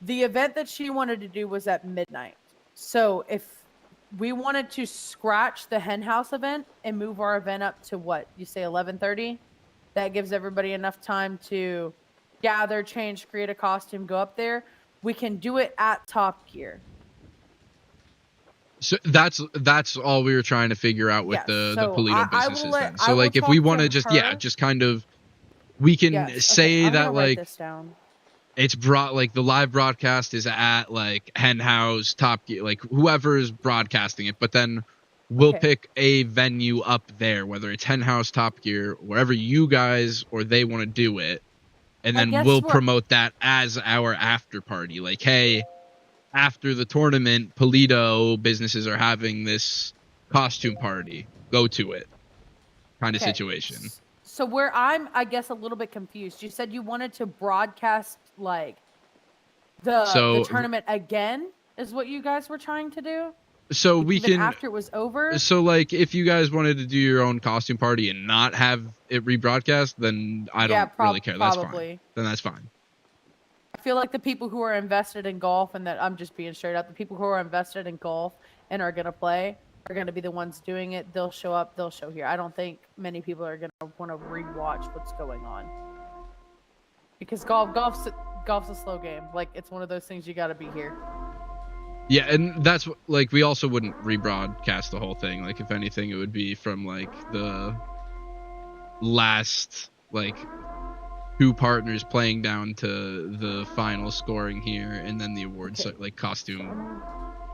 The event that she wanted to do was at midnight. So if we wanted to scratch the Hen House event and move our event up to what you say 11:30, that gives everybody enough time to gather, change, create a costume, go up there. We can do it at Top Gear. So that's all we were trying to figure out with the Polito businesses then. So like if we want to just kind of we can say that like write this down. It's like the live broadcast is at like Hen House, Top Gear, like whoever is broadcasting it, but then we'll pick a venue up there, whether it's Hen House, Top Gear, wherever you guys or they want to do it, and then we'll promote that as our after party. Like, hey, after the tournament, Polito businesses are having this costume party. Go to it, kind of situation. So where I'm, I guess, a little bit confused. You said you wanted to broadcast like the tournament again, is what you guys were trying to do? So we can after it was over. So like, if you guys wanted to do your own costume party and not have it rebroadcast, then I don't really care. That's fine. Then that's fine. I feel like the people who are invested in golf, and that I'm just being straight up, the people who are invested in golf and are gonna play are going to be the ones doing it. They'll show up, they'll show here. I don't think many people are going to want to rewatch what's going on. Because golf's a slow game. Like, it's one of those things you got to be here. Yeah, and that's like we also wouldn't rebroadcast the whole thing. Like, if anything, it would be from like the last like 2 partners playing down to the final scoring here, and then the awards like costume,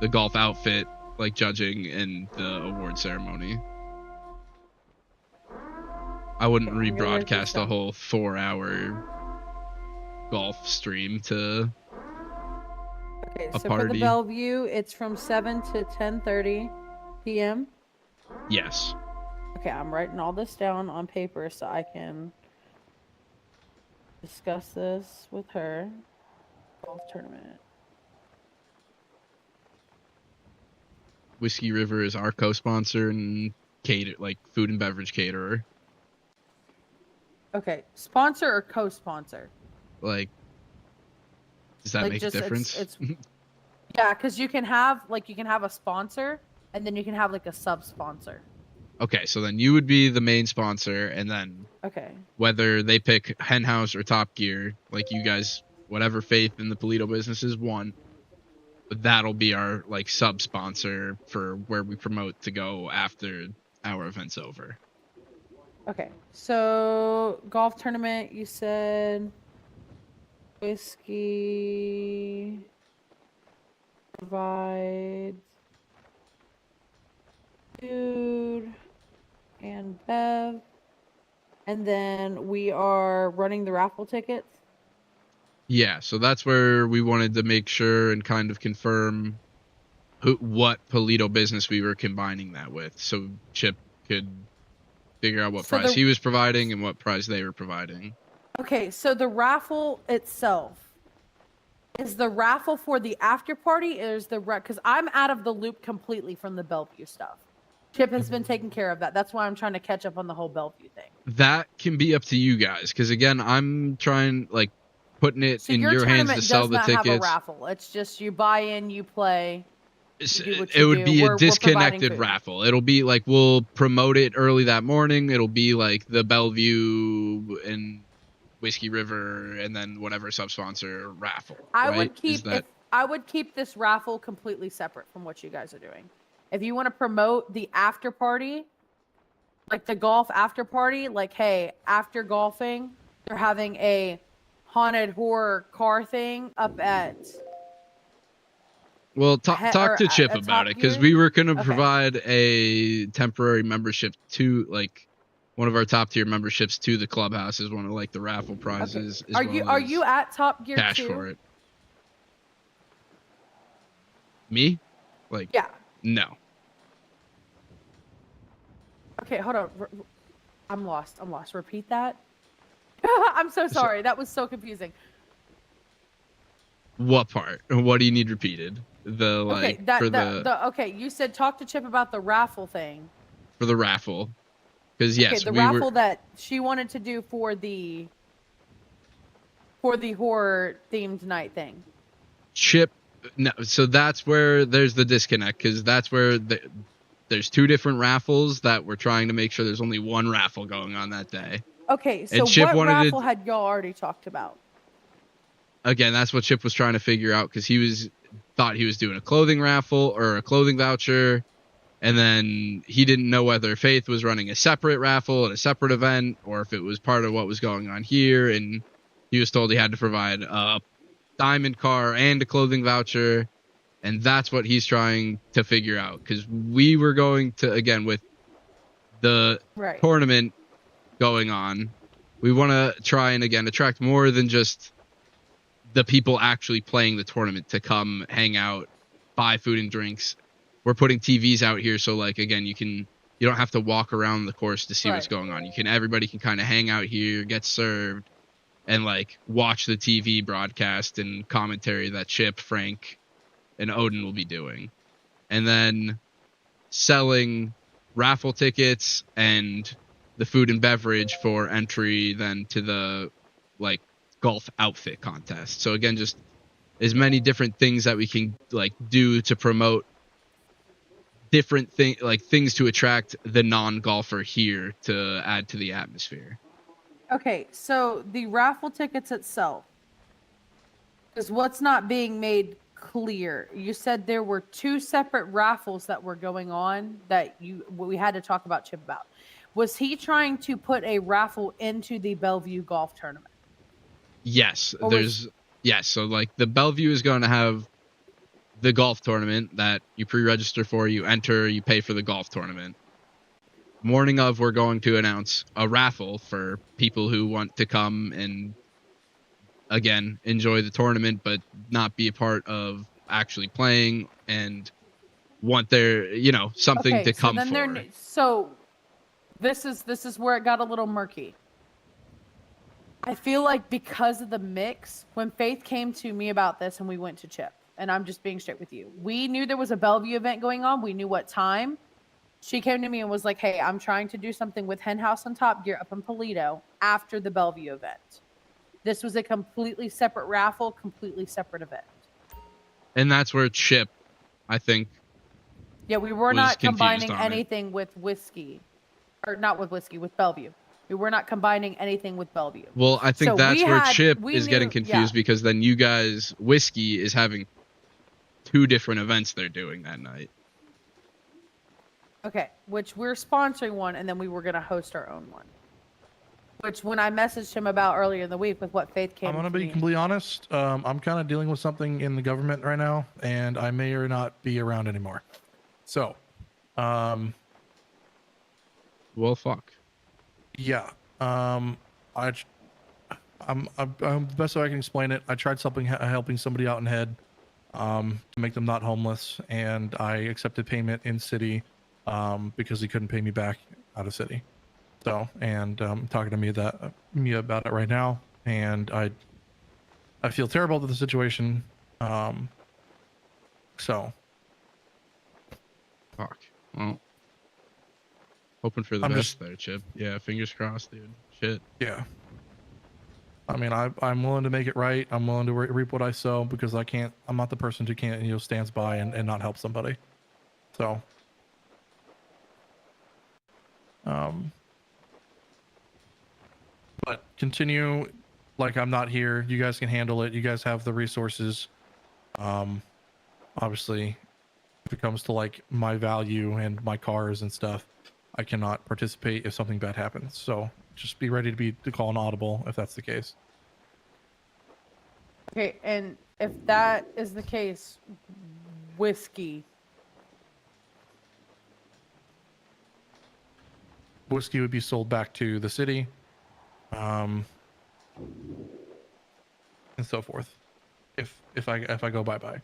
the golf outfit, like judging, and the award ceremony. I wouldn't rebroadcast a whole 4-hour golf stream to Okay, a so party. for the Bellevue, it's from 7 to 10:30 p.m. Yes. Okay, I'm writing all this down on paper so I can discuss this with her. Golf tournament. Whiskey River is our co-sponsor and like food and beverage caterer. Okay, sponsor or co-sponsor? Like, does that make a difference? It's yeah, because you can have a sponsor and then you can have like a sub-sponsor. Okay, so then you would be the main sponsor, and then whether they pick Henhouse or Top Gear, like you guys, whatever faith in the Polito business is one, but that'll be our like sub-sponsor for where we promote to go after our event's over. Okay, so golf tournament, you said whiskey provides food and bev, and then we are running the raffle tickets. Yeah, so that's where we wanted to make sure and kind of confirm what Polito business we were combining that with, so Chip could figure out what prize he was providing and what prize they were providing. Okay, so the raffle itself, is the raffle for the after party, or is because I'm out of the loop completely from the Bellevue stuff. Chip has been taking care of that. That's why I'm trying to catch up on the whole Bellevue thing. That can be up to you guys, because again, I'm trying, like, putting it in your hands to sell the tickets. Have a raffle. It's just you buy in, you play. It would be a disconnected raffle. It'll be like we'll promote it early that morning. It'll be like the Bellevue and Whiskey River, and then whatever sub-sponsor raffle. I would keep this raffle completely separate from what you guys are doing. If you want to promote the after party, like the golf after party, like, hey, after golfing, they're having a haunted horror car thing up at. Well, talk to Chip about it, because we were going to provide a temporary membership to, like, one of our top tier memberships to the clubhouse as one of, like, the raffle prizes. Okay. Are you at Top Gear cash too? for it? Me? Like, yeah. No. Okay, hold on. I'm lost. Repeat that. I'm so sorry. That was so confusing. What part? What do you need repeated? Okay, you said talk to Chip about the raffle thing. For the raffle. Because yes, the raffle that she wanted to do for the horror themed night thing. Chip, no, so that's where there's the disconnect, because that's where there's 2 different raffles that we're trying to make sure there's only one raffle going on that day. Okay, so what raffle had y'all already talked about? Again, that's what Chip was trying to figure out, because he thought he was doing a clothing raffle or a clothing voucher, and then he didn't know whether Faith was running a separate raffle at a separate event, or if it was part of what was going on here, and he was told he had to provide a diamond car and a clothing voucher, and that's what he's trying to figure out, because we were going to, again, with the tournament going on, we want to try and, again, attract more than just the people actually playing the tournament to come hang out, buy food and drinks. We're putting TVs out here, so, like, again, you don't have to walk around the course to see what's going on. Everybody can kind of hang out here, get served, and, like, watch the TV broadcast and commentary that Chip, Frank, and Odin will be doing. And then selling raffle tickets and the food and beverage for entry then to the, like, golf outfit contest. So again, just as many different things that we can, like, do to promote different things to attract the non-golfer here to add to the atmosphere. Okay, so the raffle tickets itself, because what's not being made clear, you said there were 2 separate raffles that were going on that we had to talk about Chip about. Was he trying to put a raffle into the Bellevue golf tournament? Yes, Or was- yes. So like the Bellevue is going to have the golf tournament that you pre-register for, you enter, you pay for the golf tournament. Morning of, we're going to announce a raffle for people who want to come and again enjoy the tournament but not be a part of actually playing and want their something to come for. So this is where it got a little murky. I feel like because of the mix, when Faith came to me about this and we went to Chip, and I'm just being straight with you, we knew there was a Bellevue event going on. We knew what time. She came to me and was like, hey, I'm trying to do something with Hen House on Top Gear up in Polito after the Bellevue event. This was a completely separate raffle, completely separate event. And that's where Chip, I think. Yeah, we were not combining anything with whiskey. Or not with whiskey, with Bellevue. We were not combining anything with Bellevue. Well, I think that's where Chip is getting confused because then you guys, Whiskey is having 2 different events they're doing that night. Okay, which we're sponsoring one, and then we were going to host our own one. Which, when I messaged him about earlier in the week with what Faith came to me. I'm going to be completely honest. I'm kind of dealing with something in the government right now, and I may or not be around anymore. So, well, fuck. Yeah. I'm the best way I can explain it. I tried helping somebody out in head, to make them not homeless, and I accepted payment in city, because he couldn't pay me back out of city. So, and talking to me about it right now, and I feel terrible about the situation. So. Fuck. Well. Hoping for the best there, Chip. Yeah, fingers crossed, dude. Shit. Yeah. I mean, I'm willing to make it right. I'm willing to reap what I sow because I'm not the person who can't, stands by and not help somebody. So, but continue like I'm not here. You guys can handle it. You guys have the resources. Obviously, if it comes to like my value and my cars and stuff, I cannot participate if something bad happens. So just be ready to call an audible if that's the case. Okay, and if that is the case, whiskey would be sold back to the city, and so forth. If I go bye.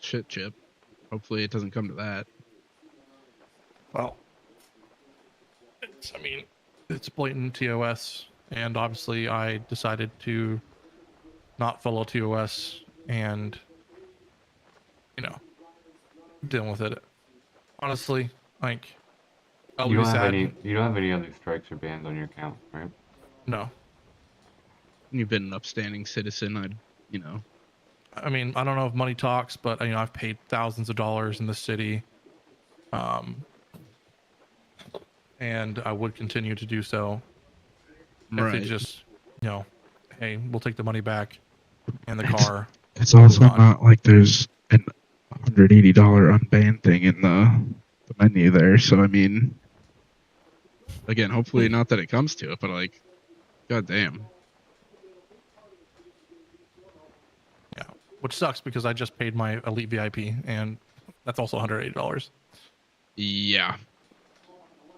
Shit, Chip. Hopefully it doesn't come to that. Well, it's blatant TOS, and obviously I decided to not follow TOS and, dealing with it. Honestly, like, you don't have any other strikes or bans on your account, right? No. You've been an upstanding citizen. I mean, I don't know if money talks, but I've paid thousands of dollars in the city, and I would continue to do so. Right. If they just, hey, we'll take the money back and the car. It's also not like there's an $180 unbanned thing in the menu there. So I mean, again, hopefully not that it comes to it, but like, goddamn. Which sucks because I just paid my Elite VIP, and that's also $180. Yeah.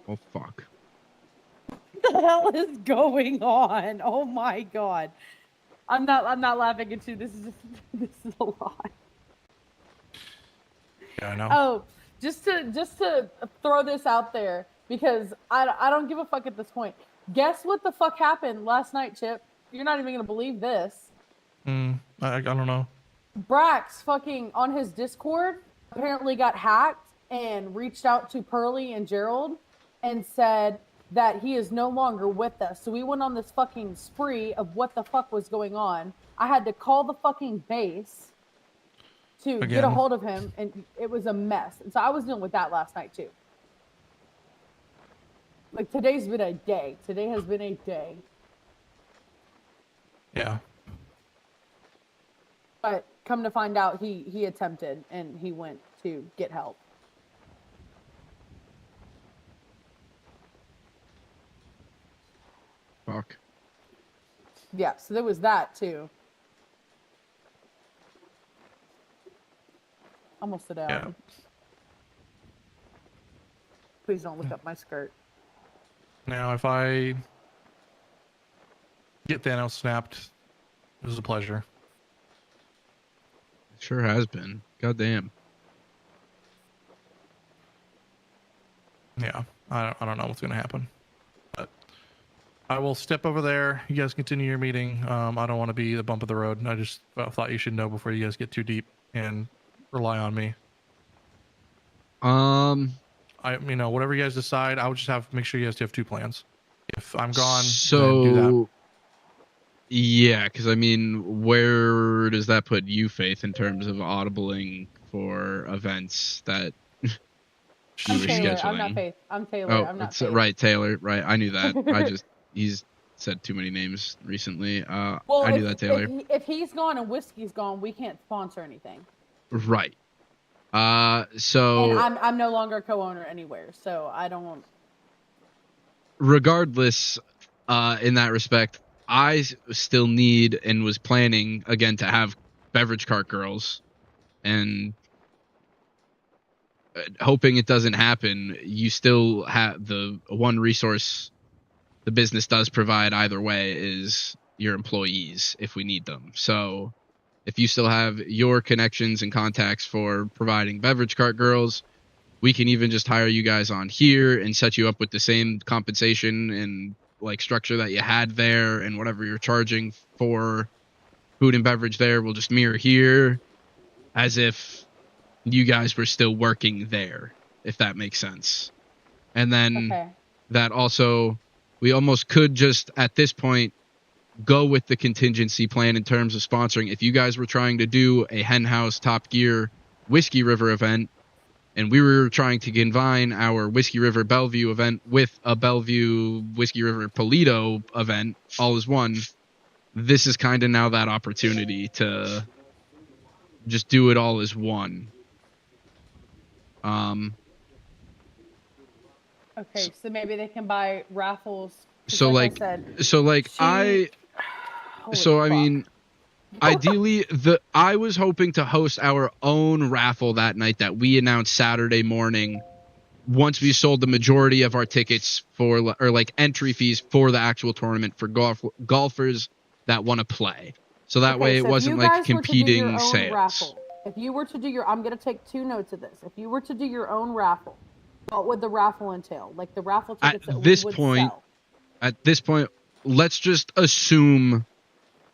Oh fuck. What the hell is going on? Oh my god. I'm not laughing at you. This is a lot. Yeah, I know. Oh, just to throw this out there because I don't give a fuck at this point. Guess what the fuck happened last night, Chip? You're not even gonna believe this. I don't know. Brax fucking on his Discord apparently got hacked and reached out to Pearly and Gerald and said that he is no longer with us. So we went on this fucking spree of what the fuck was going on. I had to call the fucking base to get a hold of him, and it was a mess. And so I was dealing with that last night too. Like today's been a day. Today has been a day. Yeah. But come to find out, he attempted and he went to get help. Fuck. Yeah, so there was that too. Almost sit down. Yeah. Please don't look up my skirt. Now, if I get Thanos snapped, it was a pleasure. It sure has been. Goddamn. Yeah, I don't know what's gonna happen, but I will step over there. You guys continue your meeting. I don't want to be the bump of the road. I just thought you should know before you guys get too deep and rely on me. Whatever you guys decide, I would just make sure you guys have 2 plans. If I'm gone, then do that. Yeah, because I mean, where does that put you, Faith, in terms of audibling for events that you were Taylor. scheduling? I'm not Faith. I'm Taylor. Oh, I'm not it's Faith. right, Taylor. Right, I knew that. He's said too many names recently. Well, I knew that, Taylor. If he's gone and Whiskey's gone, we can't sponsor anything. Right. So. And I'm no longer a co-owner anywhere, so I don't. Regardless, in that respect, I still need and was planning again to have beverage cart girls, and hoping it doesn't happen. You still have the one resource the business does provide either way is your employees if we need them. So if you still have your connections and contacts for providing beverage cart girls, we can even just hire you guys on here and set you up with the same compensation and like structure that you had there, and whatever you're charging for food and beverage there will just mirror here as if you guys were still working there, if that makes sense. And then that also, we almost could just at this point go with the contingency plan in terms of sponsoring. If you guys were trying to do a Hen House Top Gear Whiskey River event, and we were trying to combine our Whiskey River Bellevue event with a Bellevue Whiskey River Polito event all as one, this is kind of now that opportunity to just do it all as one. Okay, so maybe they can buy raffles. So like I mean, ideally, I was hoping to host our own raffle that night that we announced Saturday morning once we sold the majority of our tickets for, or like entry fees for the actual tournament for golfers that want to play. So that way it wasn't like competing sales. Raffle, if you were to do I'm going to take 2 notes of this. If you were to do your own raffle, what would the raffle entail? Like the raffle tickets that we would sell? At this point, let's just assume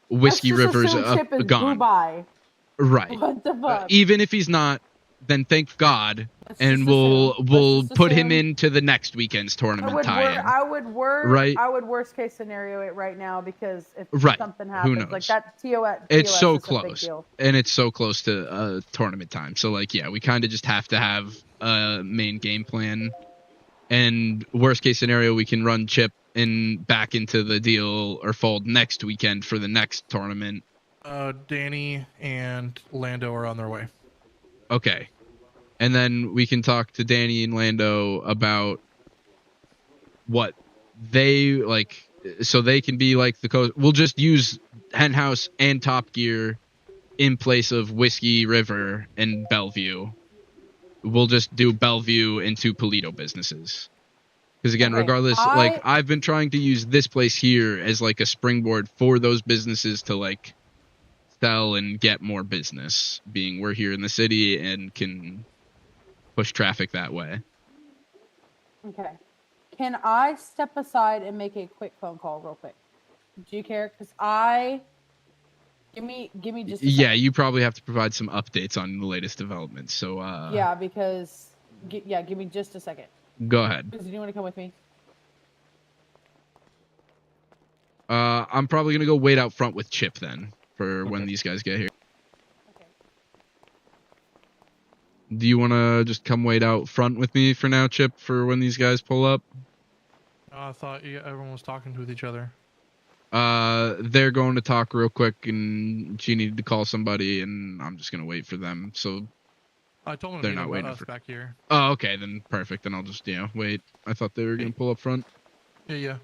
Whiskey River's gone. Dubai. Right. What the fuck? Even if he's not, then thank God, and we'll put him into the next weekend's tournament tie-in. I would worst case scenario it right now, because if something happens, who knows? like that TOS, it's so close, and it's so close to tournament time. So like, yeah, we kind of just have to have a main game plan, and worst case scenario, we can run Chip and back into the deal or fold next weekend for the next tournament. Danny and Lando are on their way. Okay. And then we can talk to Danny and Lando about what they like, so they can be like the coach. We'll just use Hen House and Top Gear in place of Whiskey River and Bellevue. We'll just do Bellevue and 2 Polito businesses. Because again, regardless, like I've been trying to use this place here as like a springboard for those businesses to like sell and get more business, being we're here in the city and can push traffic that way. Okay. Can I step aside and make a quick phone call real quick? Do you care? Because give me just a second. You probably have to provide some updates on the latest developments. So yeah, because give me just a second. Go ahead. Do you want to come with me? I'm probably gonna go wait out front with Chip then for when these guys get here. Do you want to just come wait out front with me for now, Chip, for when these guys pull up? I thought everyone was talking with each other. They're going to talk real quick, and she needed to call somebody, and I'm just gonna wait for them. So I told them they're to not meet waiting us for back here. Oh, okay, then perfect. Then I'll just wait. I thought they were gonna pull up front. Yeah.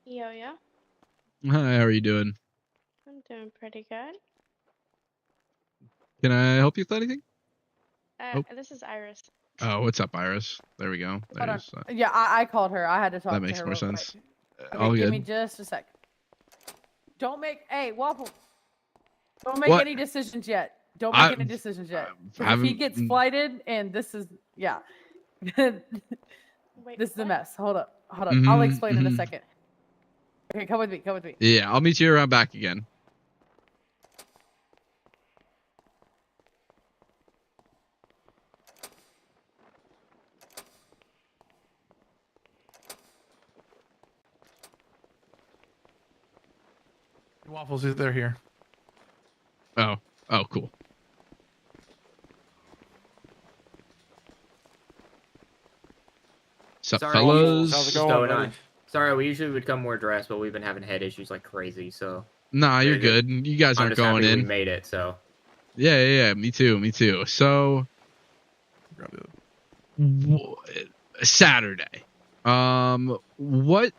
Yo, yo. Hi, how are you doing? I'm doing pretty good. Can I help you with anything? This is Iris. Oh, what's up, Iris? There we go. Hold on. There's Yeah, I called her. I had to talk that to makes her more real quick. sense. Okay, All give good. me just a sec. Hey, Waffle. Don't make What? any decisions yet. Don't make any decisions yet. 'Cause if he gets flighted and this is Wait, this is a mess. Hold up. I'll Mhm, explain in a mhm. second. Okay, come with me. Yeah, I'll meet you around back again. Waffles, they're here. Oh, cool. Sup, fellas? How's it going on? Sorry, we usually would come more dressed, but we've been having head issues like crazy, so. Nah, you're good. You guys I'm aren't just going happy in. we made it, so. Yeah. Me too. So, Saturday. What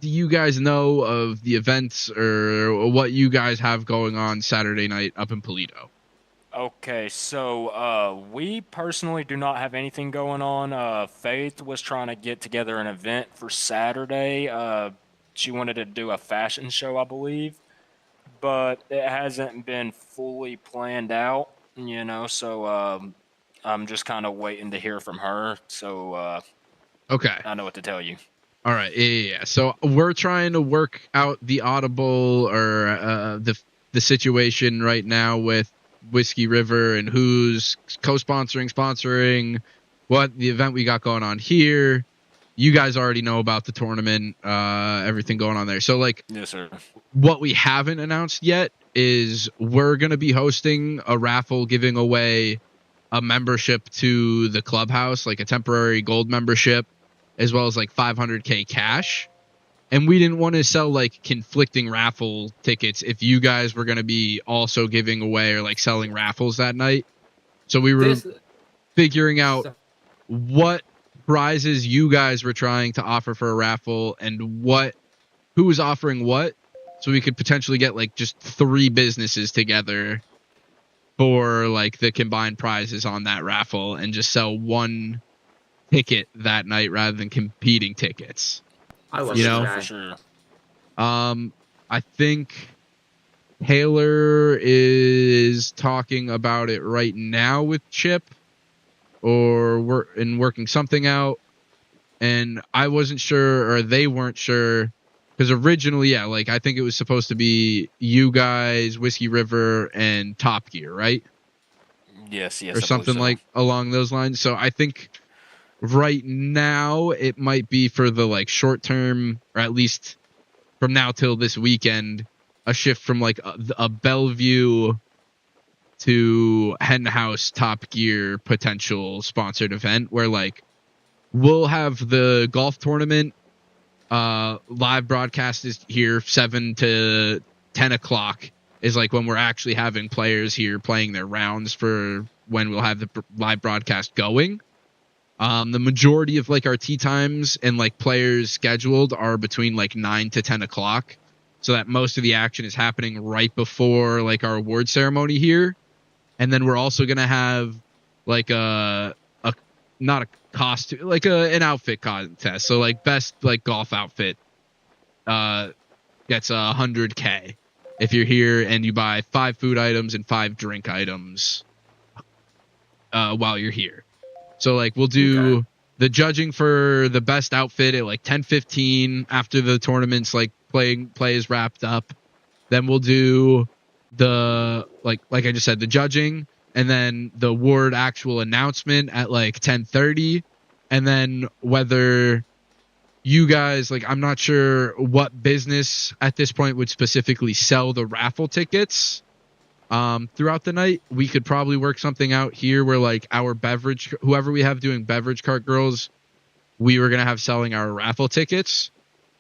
do you guys know of the events or what you guys have going on Saturday night up in Polito? Okay, so we personally do not have anything going on. Faith was trying to get together an event for Saturday. She wanted to do a fashion show, I believe, but it hasn't been fully planned out, so I'm just kind of waiting to hear from her. So Okay. I know what to tell you. All right. Yeah. So we're trying to work out the audible or the situation right now with Whiskey River and who's sponsoring what the event we got going on here. You guys already know about the tournament, everything going on there. So like, yes, sir. What we haven't announced yet is we're going to be hosting a raffle giving away a membership to the clubhouse, like a temporary gold membership, as well as like 500K cash. And we didn't want to sell like conflicting raffle tickets if you guys were going to be also giving away or like selling raffles that night. So we were figuring out what prizes you guys were trying to offer for a raffle and who was offering what, so we could potentially get like just 3 businesses together for like the combined prizes on that raffle and just sell one ticket that night rather than competing tickets. I love for sure. I think Taylor is talking about it right now with Chip, or working something out, and I wasn't sure, or they weren't sure, because originally, yeah, like I think it was supposed to be you guys, Whiskey River, and Top Gear, right? Yes, or something like along those lines. So I think right now it might be for the like short term, or at least from now till this weekend, a shift from like a Bellevue to Hen House Top Gear potential sponsored event where like we'll have the golf tournament live broadcast is here 7 to 10 o'clock is like when we're actually having players here playing their rounds for when we'll have the live broadcast going. The majority of like our tee times and like players scheduled are between like 9 to 10 o'clock. So that most of the action is happening right before like our award ceremony here. And then we're also going to have like not a costume, like an outfit contest. So like best like golf outfit gets 100K if you're here and you buy 5 food items and 5 drink items while you're here. So like we'll do the judging for the best outfit at like 10:15 after the tournament's like play is wrapped up. Then we'll do the like I just said, the judging, and then the award actual announcement at like 10:30. And then whether you guys, like, I'm not sure what business at this point would specifically sell the raffle tickets throughout the night. We could probably work something out here where like our beverage, whoever we have doing beverage cart girls, we were going to have selling our raffle tickets.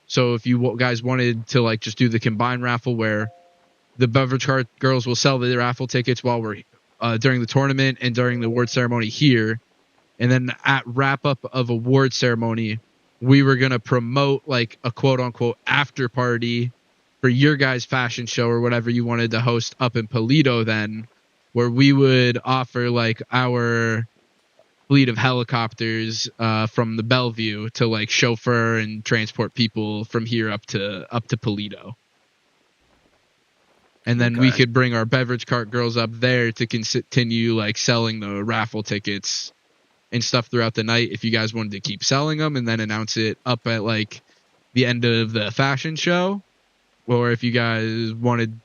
So if you guys wanted to like just do the combined raffle where the beverage cart girls will sell the raffle tickets while we're during the tournament and during the award ceremony here. And then at wrap up of award ceremony, we were going to promote like a quote unquote after party for your guys' fashion show or whatever you wanted to host up in Polito then, where we would offer like our fleet of helicopters from the Bellevue to like chauffeur and transport people from here up to Polito. And then we could bring our beverage cart girls up there to continue like selling the raffle tickets and stuff throughout the night if you guys wanted to keep selling them, and then announce it up at like the end of the fashion show. Or if you guys wanted,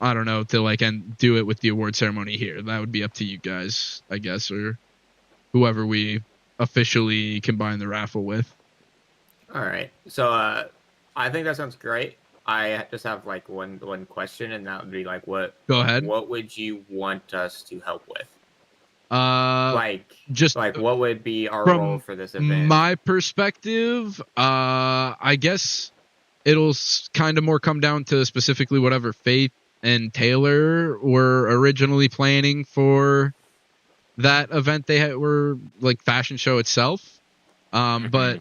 I don't know, to like do it with the award ceremony here, that would be up to you guys, I guess, or whoever we officially combine the raffle with. All right. So I think that sounds great. I just have like one question, and that would be like, what? Go ahead. What would you want us to help with? Just like what would be our role for this event? My perspective, I guess it'll kind of more come down to specifically whatever Faith and Taylor were originally planning for that event. They were like fashion show itself. But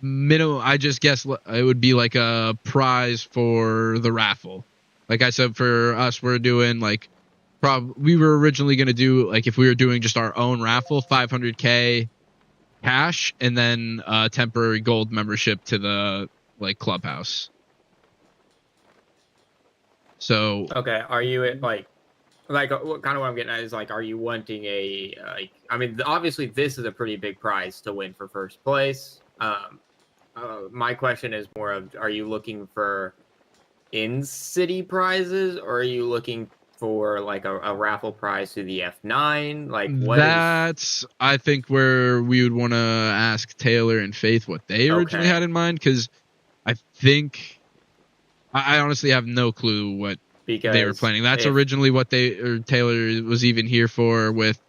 minimum, I just guess it would be like a prize for the raffle. Like I said, for us, we're doing like we were originally going to do, like, if we were doing just our own raffle, 500K cash and then temporary gold membership to the like clubhouse. So okay, are you at what kind of what I'm getting at is like, are you wanting a I mean, obviously this is a pretty big prize to win for first place. My question is more of, are you looking for in-city prizes, or are you looking for like a raffle prize to the F9? Like, that's I think where we would want to ask Taylor and Faith what they originally had in mind, because I think I honestly have no clue what they were planning. That's originally what Taylor was even here for with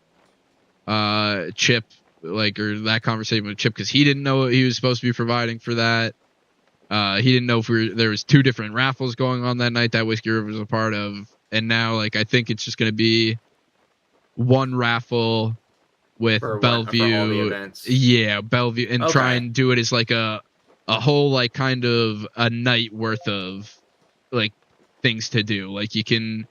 Chip, like, or that conversation with Chip, because he didn't know what he was supposed to be providing for that. He didn't know if there was 2 different raffles going on that night that Whiskey River was a part of, and now like I think it's just going to be one raffle with Bellevue. For all the events. Yeah, Bellevue, and try and do it as like a whole like kind of a night worth of like things to do. Like, you can,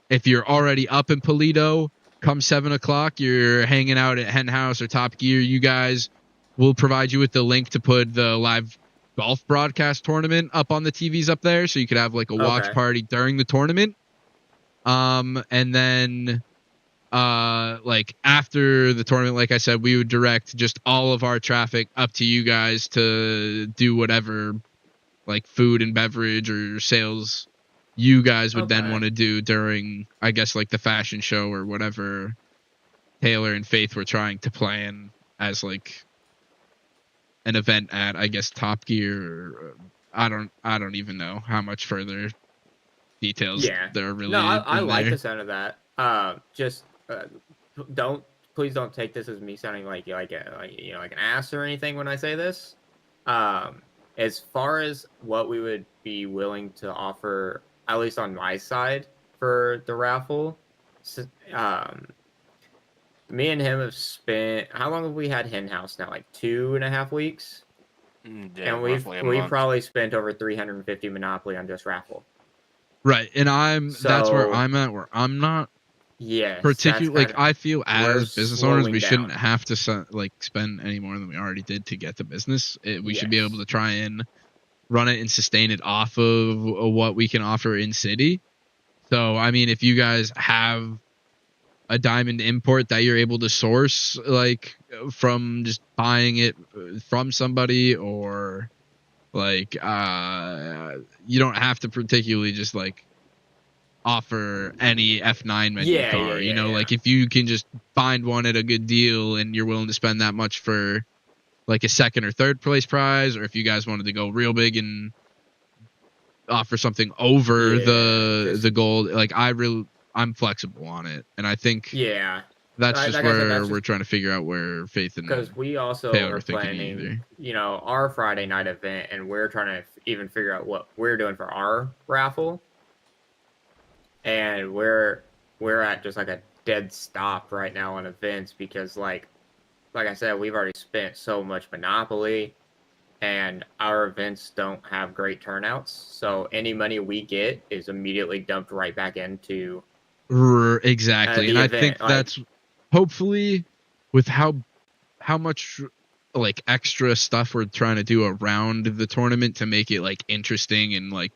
if you're already up in Polito, come 7 o'clock, you're hanging out at Hen House or Top Gear, you guys will provide you with the link to put the live golf broadcast tournament up on the TVs up there, so you could have like a watch party during the tournament. And then like after the tournament, like I said, we would direct just all of our traffic up to you guys to do whatever like food and beverage or sales you guys would then want to do during, I guess, like the fashion show or whatever Taylor and Faith were trying to plan as like an event at, I guess, Top Gear. Or, I don't even know how much further details there are really. No, I like the sound of that. Just please don't take this as me sounding like an ass or anything when I say this. As far as what we would be willing to offer, at least on my side, for the raffle, me and him have spent, how long have we had Hen House now? Like 2.5 weeks? Yeah, and we've probably spent over 350 Monopoly on just raffle. Right, and that's where I'm at, where I'm not particularly, like, I feel as business owners we shouldn't have to spend any more than we already did to get the business. We should be able to try and run it and sustain it off of what we can offer in city. So I mean, if you guys have a diamond import that you're able to source, like, from just buying it from somebody, or like you don't have to particularly just like offer any F9 menu car, you know, like if you can just find one at a good deal and you're willing to spend that much for like a second or third place prize, or if you guys wanted to go real big and offer something over the gold, like I'm flexible on it, and I think that's just where we're trying to figure out where Faith and because we also Taylor are planning, our Friday night event, and we're trying to even figure out what we're doing for our raffle, and we're at just like a dead stop right now on events because like I said, we've already spent so much Monopoly, and our events don't have great turnouts, so any money we get is immediately dumped right back into exactly, and I think that's hopefully with how much like extra stuff we're trying to do around the tournament to make it like interesting, and like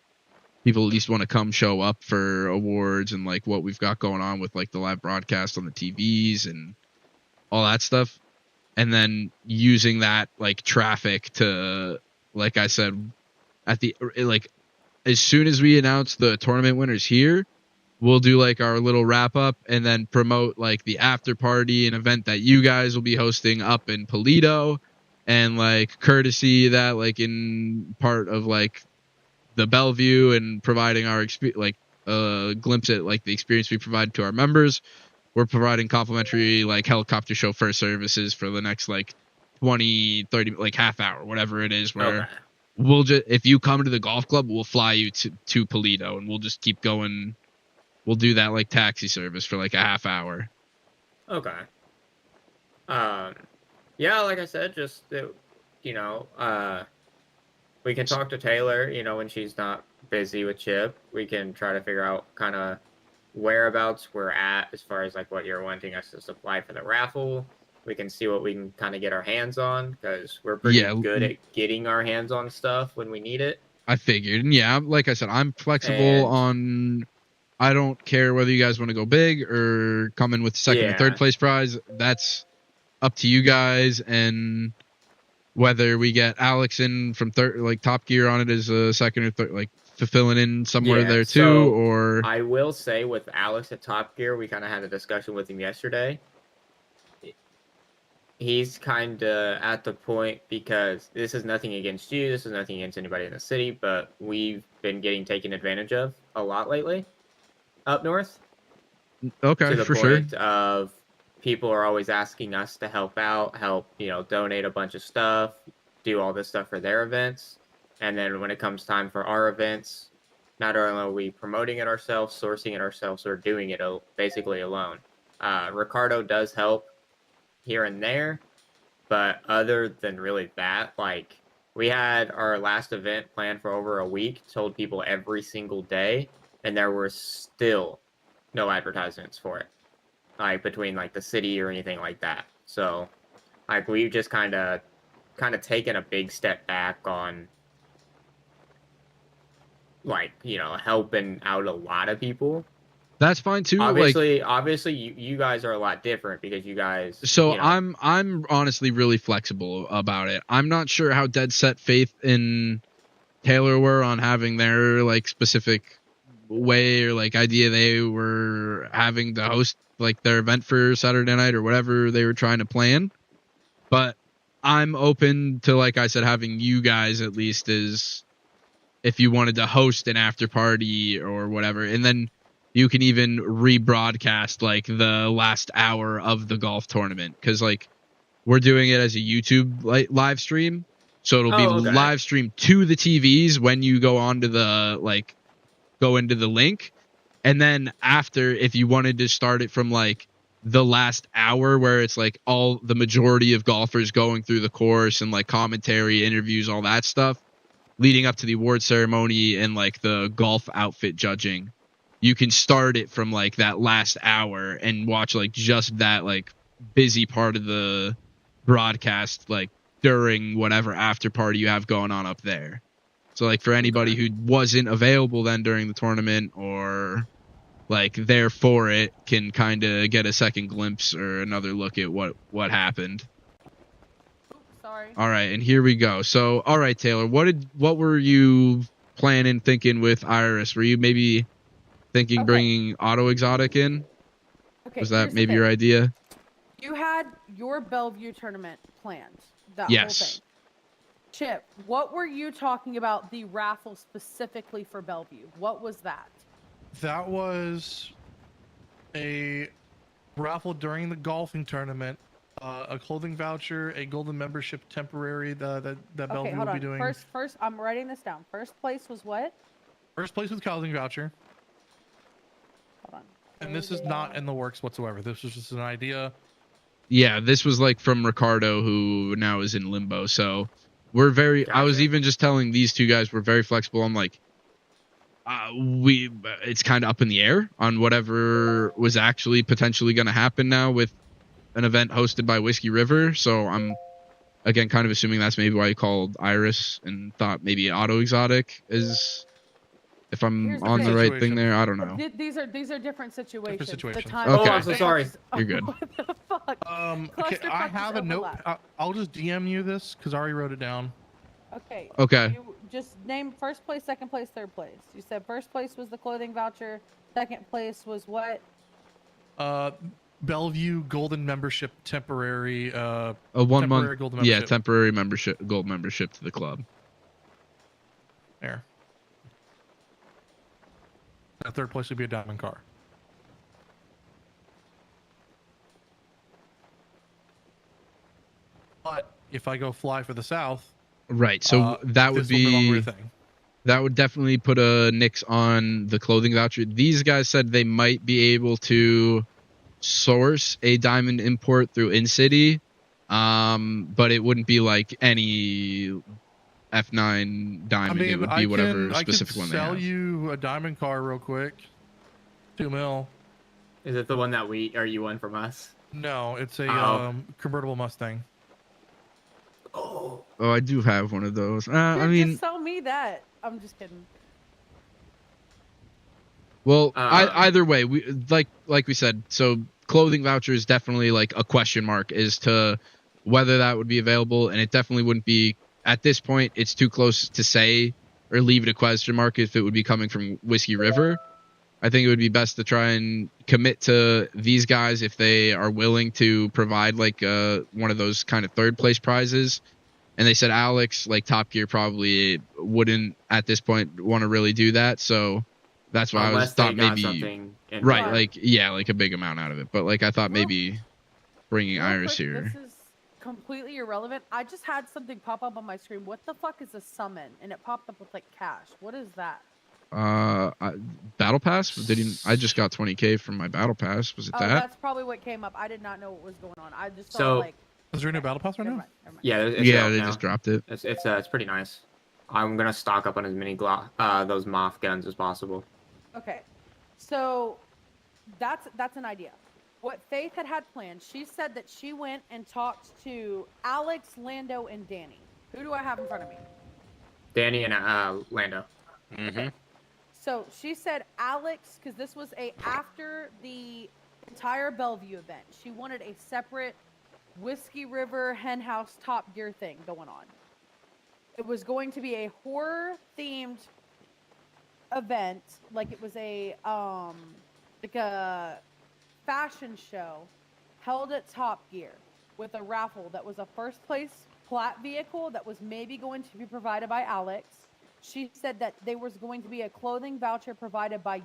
people at least want to come show up for awards, and like what we've got going on with like the live broadcast on the TVs and all that stuff, and then using that like traffic to, like I said, at the like as soon as we announce the tournament winners here, we'll do like our little wrap up and then promote like the after party, an event that you guys will be hosting up in Polito, and like courtesy that like in part of like the Bellevue and providing our like a glimpse at like the experience we provide to our members. We're providing complimentary like helicopter chauffeur services for the next like 20, 30, like half hour, whatever it is, where we'll just, if you come to the golf club, we'll fly you to Polito, and we'll just keep going. We'll do that like taxi service for like a half hour. Okay. Yeah, like I said, just you know, we can talk to Taylor, you know, when she's not busy with Chip. We can try to figure out kind of whereabouts we're at as far as like what you're wanting us to supply for the raffle. We can see what we can kind of get our hands on because we're pretty good at getting our hands on stuff when we need it. I figured. And yeah, like I said, I'm flexible And- on. I don't care whether you guys want to go big or come in with second or third place prize. That's up to you guys. And whether we get Alex in from third, like Top Gear on it as a second or third, like fulfilling in somewhere there too. So or I will say with Alex at Top Gear, we kind of had a discussion with him yesterday. He's kind of at the point, because this is nothing against you, this is nothing against anybody in the city, but we've been getting taken advantage of a lot lately up north. Okay, to the for sure. point of people are always asking us to help out, you know, donate a bunch of stuff, do all this stuff for their events. And then when it comes time for our events, not only are we promoting it ourselves, sourcing it ourselves, or doing it basically alone. Ricardo does help here and there, but other than really that, like, we had our last event planned for over a week, told people every single day, and there were still no advertisements for it, like between like the city or anything like that. So like we've just kind of taken a big step back on, like, you know, helping out a lot of people. That's fine too. Obviously, you guys are a lot different because you guys. So you know, I'm honestly really flexible about it. I'm not sure how dead set Faith and Taylor were on having their like specific way or like idea they were having to host like their event for Saturday night or whatever they were trying to plan. But I'm open to, like I said, having you guys at least as if you wanted to host an after party or whatever, and then you can even rebroadcast like the last hour of the golf tournament, because like we're doing it as a YouTube live stream, so it'll be live streamed to the TVs when you go onto the like go into the link. And then after, if you wanted to start it from like the last hour where it's like all the majority of golfers going through the course and like commentary, interviews, all that stuff leading up to the award ceremony and like the golf outfit judging, you can start it from like that last hour and watch like just that like busy part of the broadcast like during whatever after party you have going on up there. So like for anybody who wasn't available then during the tournament or like there for it can kind of get a second glimpse or another look at what happened. Sorry. All right, and here we go. So, all right, Taylor, what were you planning, thinking with Iris? Were you maybe thinking bringing Auto Exotic in? Okay, was that maybe your idea? You had your Bellevue tournament planned. That Yes. whole thing. Chip, what were you talking about the raffle specifically for Bellevue? What was that? That was a raffle during the golfing tournament, a clothing voucher, a golden membership temporary that Bellevue will be doing. First, I'm writing this down. First place was what? First place was clothing voucher. Hold on. And this is not in the works whatsoever. This was just an idea. Yeah, this was like from Ricardo, who now is in limbo. So we're very. I was even just telling these two guys we're very flexible. I'm like, it's kind of up in the air on whatever was actually potentially going to happen now with an event hosted by Whiskey River. So I'm again kind of assuming that's maybe why you called Iris and thought maybe Auto Exotic is, if I'm on the right thing there. I don't know. These are different situations. Different situations. The time Okay. Oh, I'm so sorry. You're good. What the fuck? Okay, I have a note. I'll just DM you this because I already wrote it down. Okay. Okay. You just name first place, second place, third place. You said first place was the clothing voucher. Second place was what? Bellevue Golden Membership temporary. A 1 month. Temporary Golden Membership. Yeah, temporary membership, gold membership to the club. There. That third place would be a diamond car. But if I go fly for the South, right? So that would this will no longer be a thing. that would definitely put a nix on the clothing voucher. These guys said they might be able to source a diamond import through in-city, But it wouldn't be like any F9 diamond. It would be whatever specific one they have. I could sell you a diamond car real quick. $2 million. Is it the one that you won from us? No, it's a convertible Mustang. Oh, I do have one of those. I Dude, mean, just sell me that. I'm just kidding. well, either way, we like we said. So clothing voucher is definitely like a question mark as to whether that would be available, and it definitely wouldn't be at this point. It's too close to say or leave it a question mark if it would be coming from Whiskey River. I think it would be best to try and commit to these guys if they are willing to provide like one of those kind of third place prizes. And they said Alex, like Top Gear, probably wouldn't at this point want to really do that. So that's why I thought maybe right, like like a big amount out of it. But like I thought maybe bringing Iris here. This is completely irrelevant. I just had something pop up on my screen. What the fuck is a summon? And it popped up with like cash. What is that? Battle Pass? I just got 20K from my Battle Pass. Was it that? That's probably what came up. I did not know what was going on. I just saw like. Is there a new Battle Pass right now? Yeah, they just dropped it. It's pretty nice. I'm gonna stock up on as many those Moth guns as possible. Okay, so that's an idea. What Faith had planned, she said that she went and talked to Alex, Lando, and Danny. Who do I have in front of me? Danny and Lando. Mm-hmm. So she said Alex, because this was after the entire Bellevue event. She wanted a separate Whiskey River Henhouse Top Gear thing going on. It was going to be a horror themed event, like it was a fashion show held at Top Gear with a raffle that was a first place plat vehicle that was maybe going to be provided by Alex. She said that there was going to be a clothing voucher provided by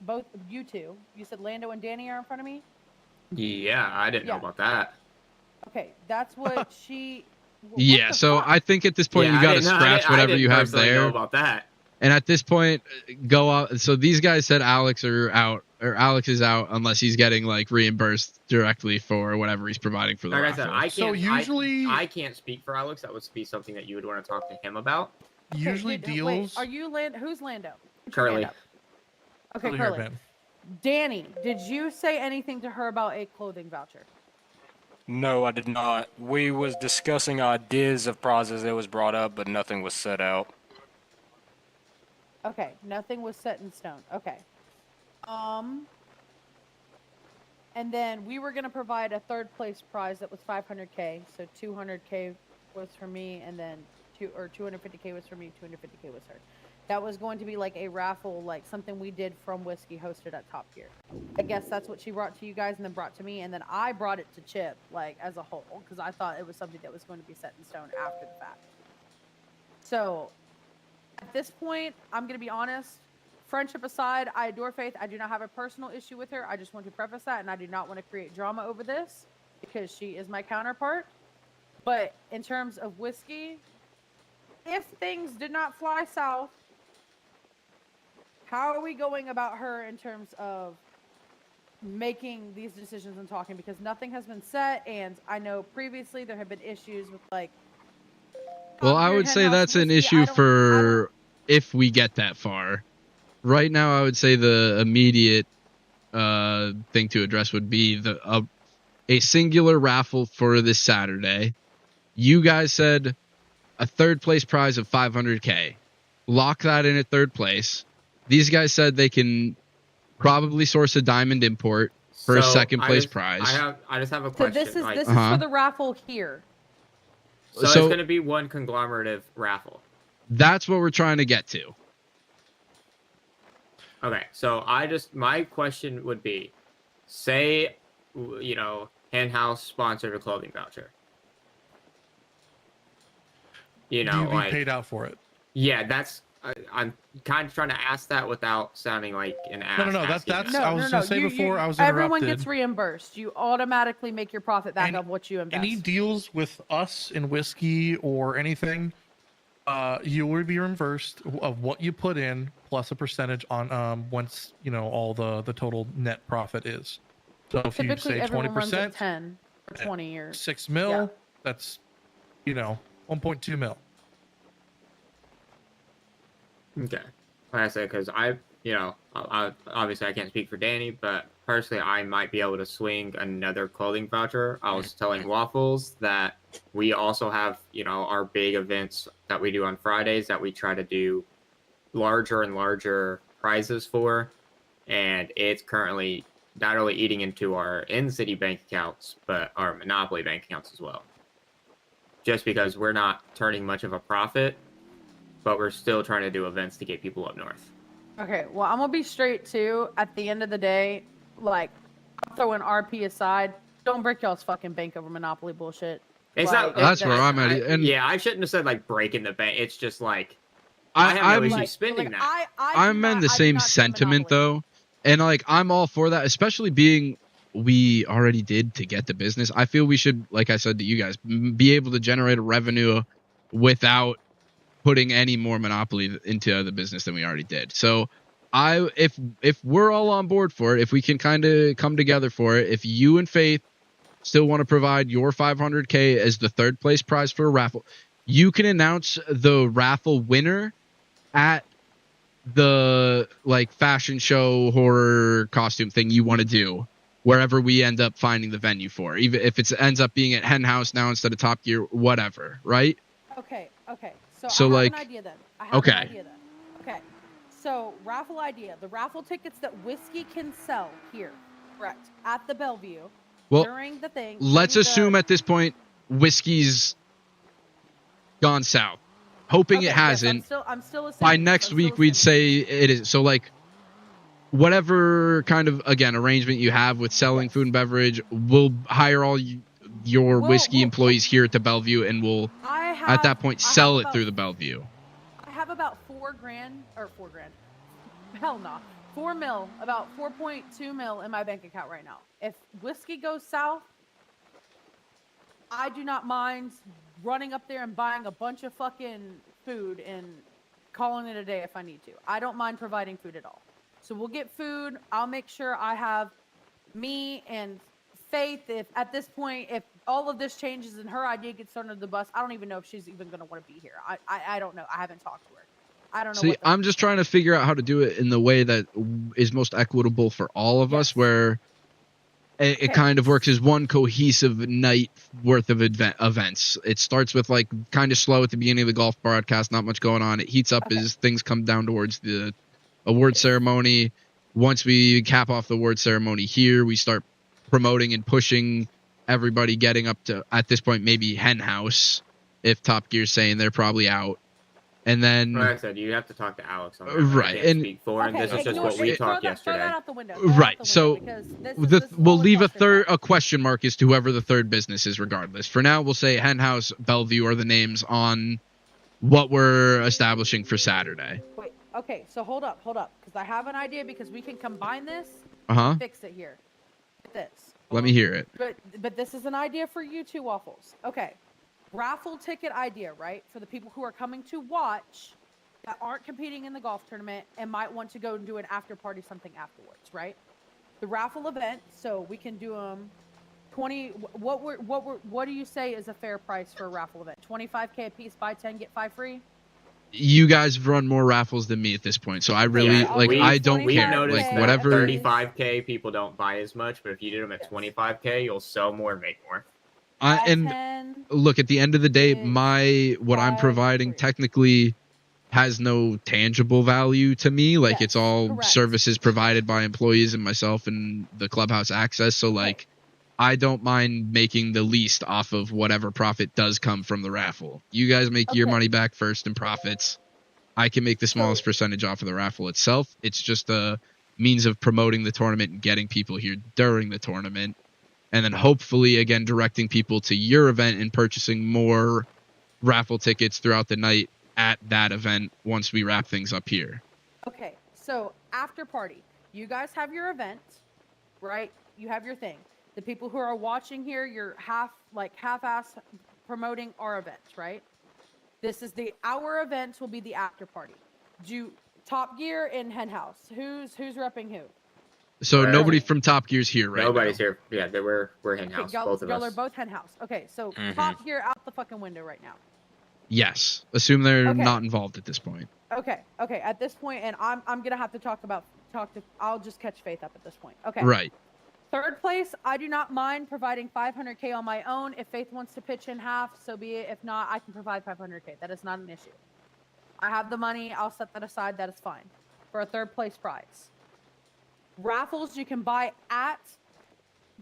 both you two. You said Lando and Danny are in front of me? Yeah, I didn't know about that. Okay, that's what she... Yeah, so I think at this point you got to scratch whatever you have there. Know about that. And at this point, go out. So these guys said Alex are out, or Alex is out unless he's getting like reimbursed directly for whatever he's providing for the raffle. I said, I can't speak for Alex. That would be something that you would want to talk to him about. Usually deals. Wait, are you Who's Lando? Curly. Okay, Curly. Danny, did you say anything to her about a clothing voucher? No, I did not. We was discussing ideas of prizes that was brought up, but nothing was set out. Okay, nothing was set in stone. Okay. And then we were going to provide a third place prize that was 500K. So 200K was for me, and then 250K was for me, 250K was her. That was going to be like a raffle, like something we did from Whiskey hosted at Top Gear. I guess that's what she brought to you guys and then brought to me. And then I brought it to Chip, like as a whole, because I thought it was something that was going to be set in stone after the fact. So at this point, I'm going to be honest. Friendship aside, I adore Faith. I do not have a personal issue with her. I just want to preface that, and I do not want to create drama over this because she is my counterpart. But in terms of Whiskey, if things did not fly south, how are we going about her in terms of making these decisions and talking? Because nothing has been set, and I know previously there have been issues with like. Well, I would say that's an issue for if we get that far. Right now, I would say the immediate thing to address would be a singular raffle for this Saturday. You guys said a third place prize of 500K. Lock that in at third place. These guys said they can probably source a diamond import for a second place prize. I just have a question. So this is for the raffle here. So it's going to be one conglomerative raffle. That's what we're trying to get to. Okay, so my question would be, say, Henhouse sponsored a clothing voucher. Do you be paid out for it? Yeah, I'm kind of trying to ask that without sounding like an ass. No. I was going to say before I was interrupted. Everyone gets reimbursed. You automatically make your profit back of what you invest. Any deals with us in Whiskey or anything, you will be reimbursed of what you put in plus a percentage on once all the total net profit is. So if typically you say 20%, 10 or at 20 years. 6 mil, Yeah. that's 1.2 mil. Okay. Like I said, because I obviously I can't speak for Danny, but personally, I might be able to swing another clothing voucher. I was telling Waffles that we also have, our big events that we do on Fridays that we try to do larger and larger prizes for. And it's currently not only eating into our in-city bank accounts, but our Monopoly bank accounts as well. Just because we're not turning much of a profit, but we're still trying to do events to get people up north. Okay, well, I'm gonna be straight too. At the end of the day, like, I'm throwing RP aside. Don't break y'all's fucking bank over Monopoly bullshit. It's like, not. That's where I'm at. And yeah, I shouldn't have said like breaking the bank. It's just like I have no issue spending that. I'm in the same sentiment though, and like I'm all for that, especially being we already did to get the business. I feel we should, like I said to you guys, be able to generate a revenue without putting any more monopoly into the business than we already did. So if we're all on board for it, if we can kind of come together for it, if you and Faith still want to provide your 500K as the third place prize for a raffle, you can announce the raffle winner at the like fashion show horror costume thing you want to do wherever we end up finding the venue for, even if it ends up being at Hen House now instead of Top Gear, whatever, right? Okay. So I have like an idea then. Okay. So raffle idea. The raffle tickets that Whiskey can sell here, correct, at the Bellevue during the thing. Let's assume at this point Whiskey's gone south. Hoping it hasn't. I'm still by next week we'd say it is. So like whatever kind of, again, arrangement you have with selling food and beverage, we'll hire all your Whiskey employees here at the Bellevue, and we'll at that point sell it through the Bellevue. I have about $4 grand. Hell no. 4 mil, about 4.2 mil in my bank account right now. If Whiskey goes south, I do not mind running up there and buying a bunch of fucking food and calling it a day if I need to. I don't mind providing food at all. So we'll get food. I'll make sure I have me and Faith. If at this point, if all of this changes and her idea gets thrown under the bus, I don't even know if she's even going to want to be here. I don't know. I haven't talked to her. I don't know. See, I'm just trying to figure out how to do it in the way that is most equitable for all of us, where it kind of works as one cohesive night worth of events. It starts with like kind of slow at the beginning of the golf broadcast, not much going on. It heats up as things come down towards the award ceremony. Once we cap off the award ceremony here, we start promoting and pushing everybody, getting up to, at this point, maybe Hen House, if Top Gear's saying they're probably out. And then, like I said, you have to talk to Alex on that. Right, and speak for, and this is just what we talked yesterday. Right, so we'll leave a question mark as to whoever the third business is regardless. For now, we'll say Hen House, Bellevue are the names on what we're establishing for Saturday. Wait, okay, so hold up, because I have an idea, because we can combine this and fix it here. This. Let me hear it. But this is an idea for you two, Waffles. Okay. Raffle ticket idea, right? For the people who are coming to watch that aren't competing in the golf tournament and might want to go and do an after party something afterwards, right? The raffle event, so we can do them 20. What do you say is a fair price for a raffle event? 25K a piece, buy 10 get 5 free. You guys run more raffles than me at this point, so I really I don't care. Like whatever. 35K people don't buy as much, but if you did them at 25K, you'll sell more and make more. And look, at the end of the day, what I'm providing technically has no tangible value to me. Like it's all services provided by employees and myself and the clubhouse access. So like, I don't mind making the least off of whatever profit does come from the raffle. You guys make your money back first in profits. I can make the smallest percentage off of the raffle itself. It's just a means of promoting the tournament and getting people here during the tournament. And then hopefully, again, directing people to your event and purchasing more raffle tickets throughout the night at that event once we wrap things up here. Okay, so after party, you guys have your event, right? You have your thing. The people who are watching here, you're half-ass promoting our events, right? This is our event will be the after party. Do Top Gear and Hen House. Who's repping who? So Where- nobody from Top Gear's here right Nobody's now. here. Yeah, we're hen house, both of y'all us. are both hen house. Okay, so Mhm. Top Gear out the fucking window right now. Yes. Assume they're Okay. not involved at this point. Okay. At this point, and I'm gonna have to talk to. I'll just catch Faith up at this point. Okay. Right. Third place, I do not mind providing 500K on my own. If Faith wants to pitch in half, so be it. If not, I can provide 500K. That is not an issue. I have the money. I'll set that aside. That is fine for a third place prize. Raffles you can buy at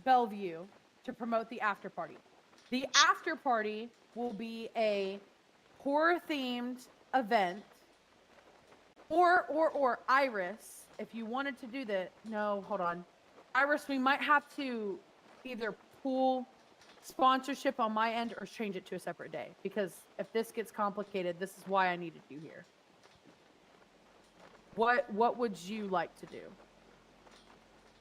Bellevue to promote the after party. The after party will be a horror themed event, or Iris, if you wanted to do that. No, hold on. Iris, we might have to either pull sponsorship on my end or change it to a separate day, because if this gets complicated, this is why I needed you here. What would you like to do?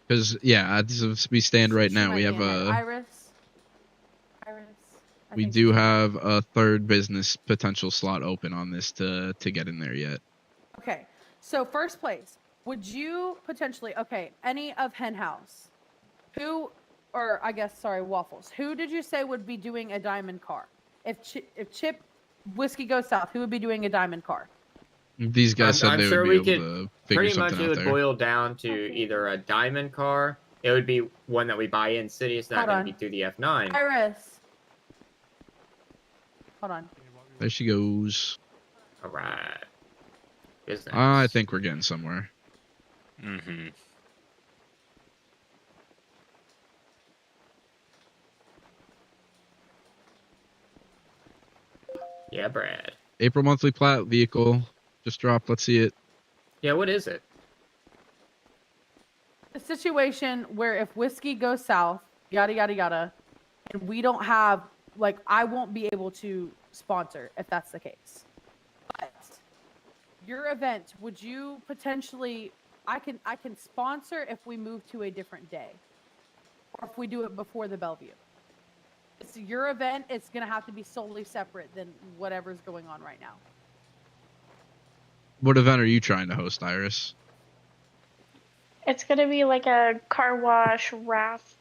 Because as we stand right She now, might we be have in a Iris. I we think do she's in. have a third business potential slot open on this to get in there yet. Okay, so first place, would you potentially, any of Hen House, Waffles, who did you say would be doing a diamond car? If Chip Whiskey goes south, who would be doing a diamond car? These guys said they sure would be we able could- to figure Pretty something much it out would there. boil down to either a diamond car. It would be one that we buy in city. It's not Hold going on. to be through the F9. Iris. Hold on. There she goes. All right. Business. I think we're getting somewhere. Mm-hmm. Yeah, Brad. April monthly plat vehicle just dropped. Let's see it. Yeah, what is it? A situation where if Whiskey goes south, yada yada yada, and we don't have, I won't be able to sponsor if that's the case. But your event, would you potentially? I can sponsor if we move to a different day, or if we do it before the Bellevue. It's your event. It's gonna have to be solely separate than whatever's going on right now. What event are you trying to host, Iris? It's gonna be like a car wash,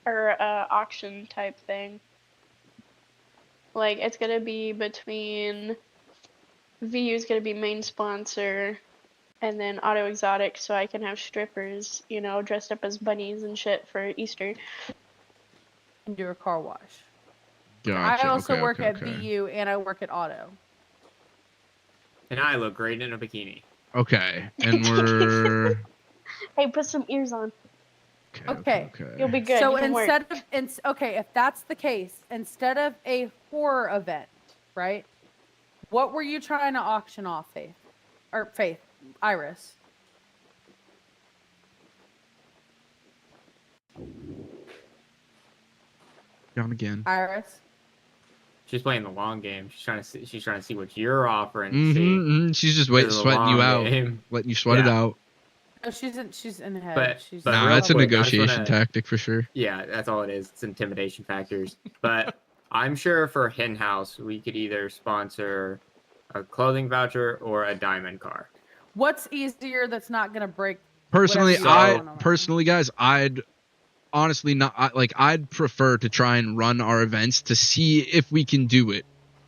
auction type thing. Like, it's gonna be between VU's gonna be main sponsor, and then Auto Exotic, so I can have strippers, dressed up as bunnies and shit for Easter. And do a car wash. Gotcha. I also okay, work okay, at okay. VU and I work at Auto. And I look great in a bikini. Okay, and we're Hey, put some ears on. Okay. You'll be good. So You can work. if that's the case, instead of a horror event, right? What were you trying to auction off, Iris? Gone again. Iris. She's playing the long game. She's trying to see what you're offering. She's just sweating you out, letting you sweat it out. No, she's in the head. But Nah, real that's a quick, I just negotiation wanna- tactic for sure. Yeah, that's all it is. It's intimidation factors. But I'm sure for Hen House, we could either sponsor a clothing voucher or a diamond car. What's easier that's not gonna break? Personally, whatever guys, I'd honestly not I'd prefer to try and run our events to see if we can do it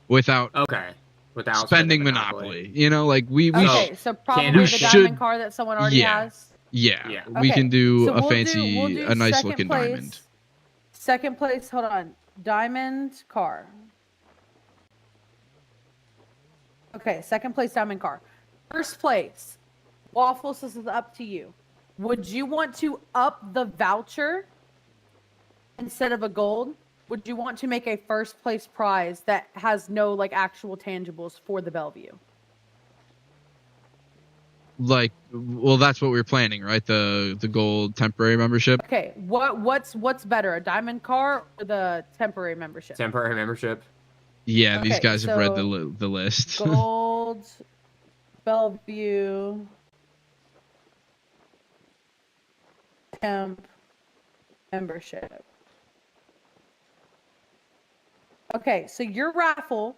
without spending Monopoly. Okay, so probably the diamond car that someone already has. Yeah, we can do a fancy, a nice looking diamond. Second place, hold on, diamond car. Okay, second place, diamond car. First place, Waffles, this is up to you. Would you want to up the voucher instead of a gold? Would you want to make a first place prize that has no actual tangibles for the Bellevue? Well, that's what we're planning, right? The gold temporary membership. Okay, what's better, a diamond car or the temporary membership? Temporary membership. Yeah, these Okay, guys have read so the list. Gold, Bellevue, temp membership. Okay, so your raffle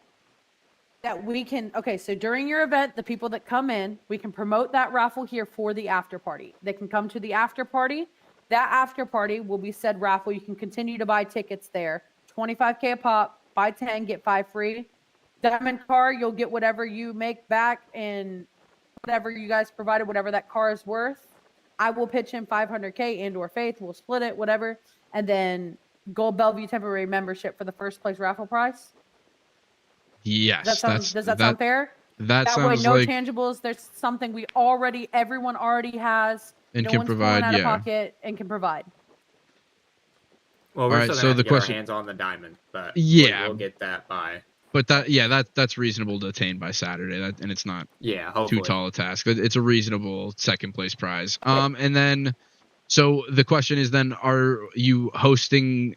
that we can, so during your event, the people that come in, we can promote that raffle here for the after party. They can come to the after party That after party will be said raffle. You can continue to buy tickets there. 25K a pop. Buy 10, get 5 free. Diamond car, you'll get whatever you make back and whatever you guys provided, whatever that car is worth. I will pitch in 500K and or Faith. We'll split it, whatever. And then Gold Bellevue temporary membership for the first place raffle prize. Yes, does that sound fair? That That way, sounds no like tangibles. There's something everyone already has. and no can one's provide. pulling out of Yeah. pocket and can provide. Well, we're Alright, still so gonna have the to get question- our hands on the diamond, but Yeah. we'll get that by. But that's reasonable to attain by Saturday. And it's not hopefully. too tall a task. It's a reasonable second place prize. And then, so the question is then, are you hosting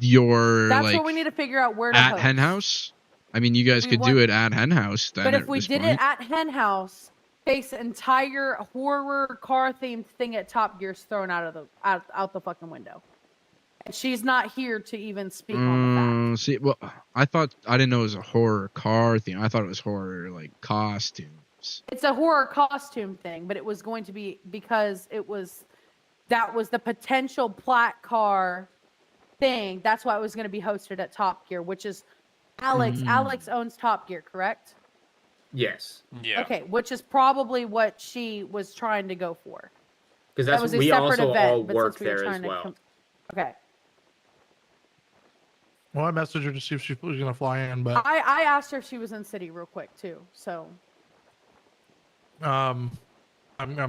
your That's like what we need to figure out where to at host. Hen House? I mean, you guys We could want- do it at Hen House. Then But if at we this did point. it at Hen House, face entire horror car themed thing at Top Gear's thrown out the fucking window. And she's not here to even speak on the fact. See, well, I didn't know it was a horror car thing. I thought it was horror like costumes. It's a horror costume thing, but it was going to be because that was the potential plat car thing. That's why it was going to be hosted at Top Gear, which is Alex. Alex owns Top Gear, correct? Yes. Yeah. Okay, which is probably what she was trying to go for. Because That that's was a we separate also event, all but work since we were there as trying to well. Okay. Well, I messaged her to see if she was gonna fly in, but I asked her if she was in city real quick too. So I'm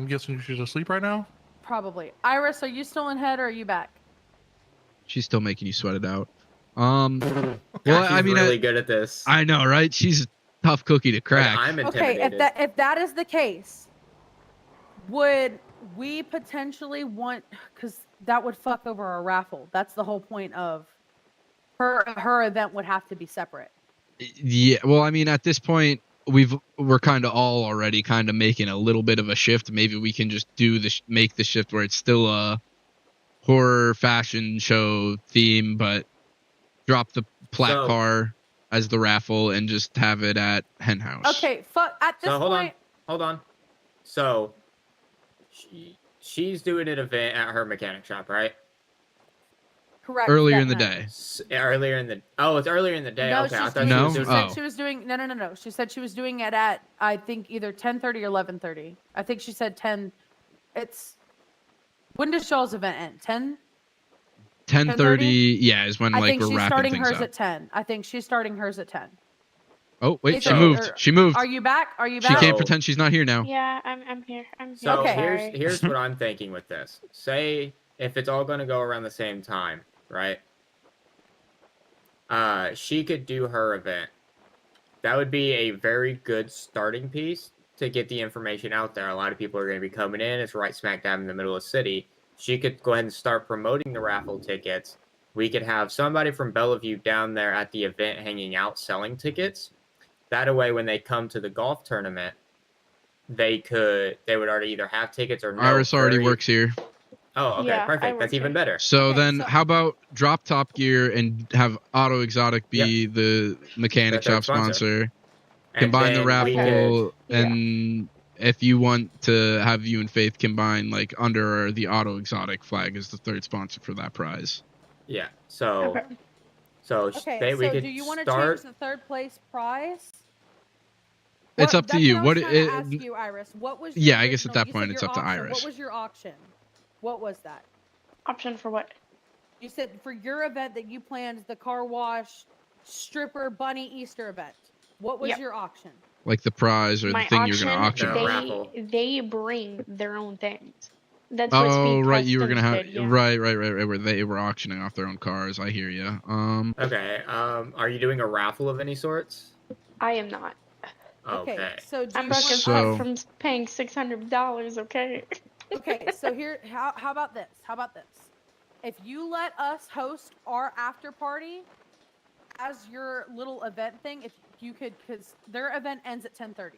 guessing she's asleep right now. probably. Iris, are you still in head or are you back? She's still making you sweat it out. Well, God, I she's mean, really good at this. I know, right? She's a tough cookie to Like, crack. I'm Okay, intimidated. if that is the case, would we potentially want, because that would fuck over our raffle. That's the whole point of her event would have to be separate. Yeah, well, I mean, at this point, we're kind of all already kind of making a little bit of a shift. Maybe we can just make the shift where it's still a horror fashion show theme, but drop the plat car as the raffle and just have it at Hen House. Okay, at this So hold point, on. So she's doing an event at her mechanic shop, right? correct. Earlier that in the night. day. It's earlier in the day. No, Okay, I she's thought No? she she was said Oh. she was doing no. She said she was doing it at I think either 10:30 or 11:30. I think she said 10. When does Shaw's event end? 10? 10:30, yeah, is when I like think we're she's wrapping starting things hers up. at 10. I think she's starting hers at 10. Oh wait, she So- moved. She moved. Are you back? Are you She back? can't pretend she's not here now. Yeah, I'm here. I'm here. So Okay. here's what I'm thinking with this. Say if it's all going to go around the same time, right? She could do her event. That would be a very good starting piece to get the information out there. A lot of people are going to be coming in. It's right smack dab in the middle of the city. She could go ahead and start promoting the raffle tickets. We could have somebody from Bellevue down there at the event hanging out selling tickets. That way, when they come to the golf tournament, they would already either have tickets or no. Iris already very- works here. Oh, okay, Yeah, I perfect. work That's even here. better. So Okay, then, so- how about drop Top Gear and have Auto Exotic be the mechanic The third shop sponsor? And Combine the then we raffle, Yeah. and if you want to have you and Faith combine, like under the Auto Exotic flag as the third sponsor for that prize. Yeah. So Okay. Okay, we so could do you want to start. change the third place prize? It's up to That's you. What I What was trying to it- ask you, Iris. What was Yeah, your I guess at original- that you point said it's your up to auction. Iris. What was your auction? What was that? Option for what? You said for your event that you planned, the car wash stripper bunny Easter event. What was Yep. your auction? Like the prize or the My thing auction, you're gonna auction No. off. raffle. they bring their own things. That's what Oh, Speed right, you were gonna Customs have did, yeah. right, where they were auctioning off their own cars. I hear you. Okay. Are you doing a raffle of any sorts? I am not. Okay. So do I'm you broke want as So- fuck from paying $600. Okay. Okay, so here, how about this? How about this? If you let us host our after party as your little event thing, if you could, because their event ends at 10:30.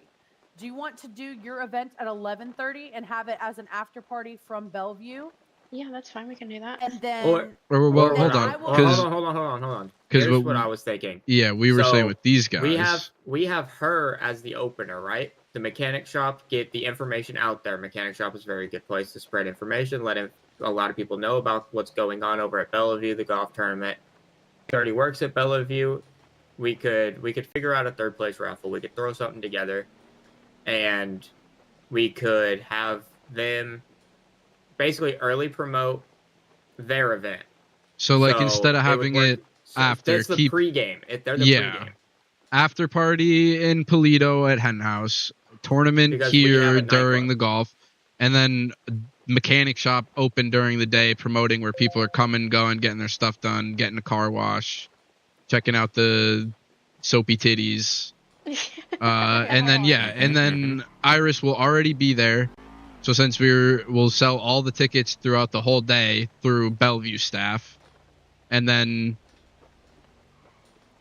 Do you want to do your event at 11:30 and have it as an after party from Bellevue? Yeah, that's fine. We can do that. And then well, Or hold I on, will- because hold on. 'cause Here's what- what I was thinking. yeah, we were saying So, with these guys. We have her as the opener, right? The mechanic shop, get the information out there. Mechanic shop is a very good place to spread information. a lot of people know about what's going on over at Bellevue, the golf tournament. He already works at Bellevue. We could figure out a third place raffle. We could throw something together, and we could have them basically early promote their event. So like instead of having it after, that's the keep pregame. They're the yeah. pregame. After party in Polito at Hen House, tournament Because we have here a during nightclub. the golf, and then mechanic shop open during the day, promoting where people are coming, going, getting their stuff done, getting a car wash, checking out the soapy titties. And then Iris will already be there. So since we'll sell all the tickets throughout the whole day through Bellevue staff, and then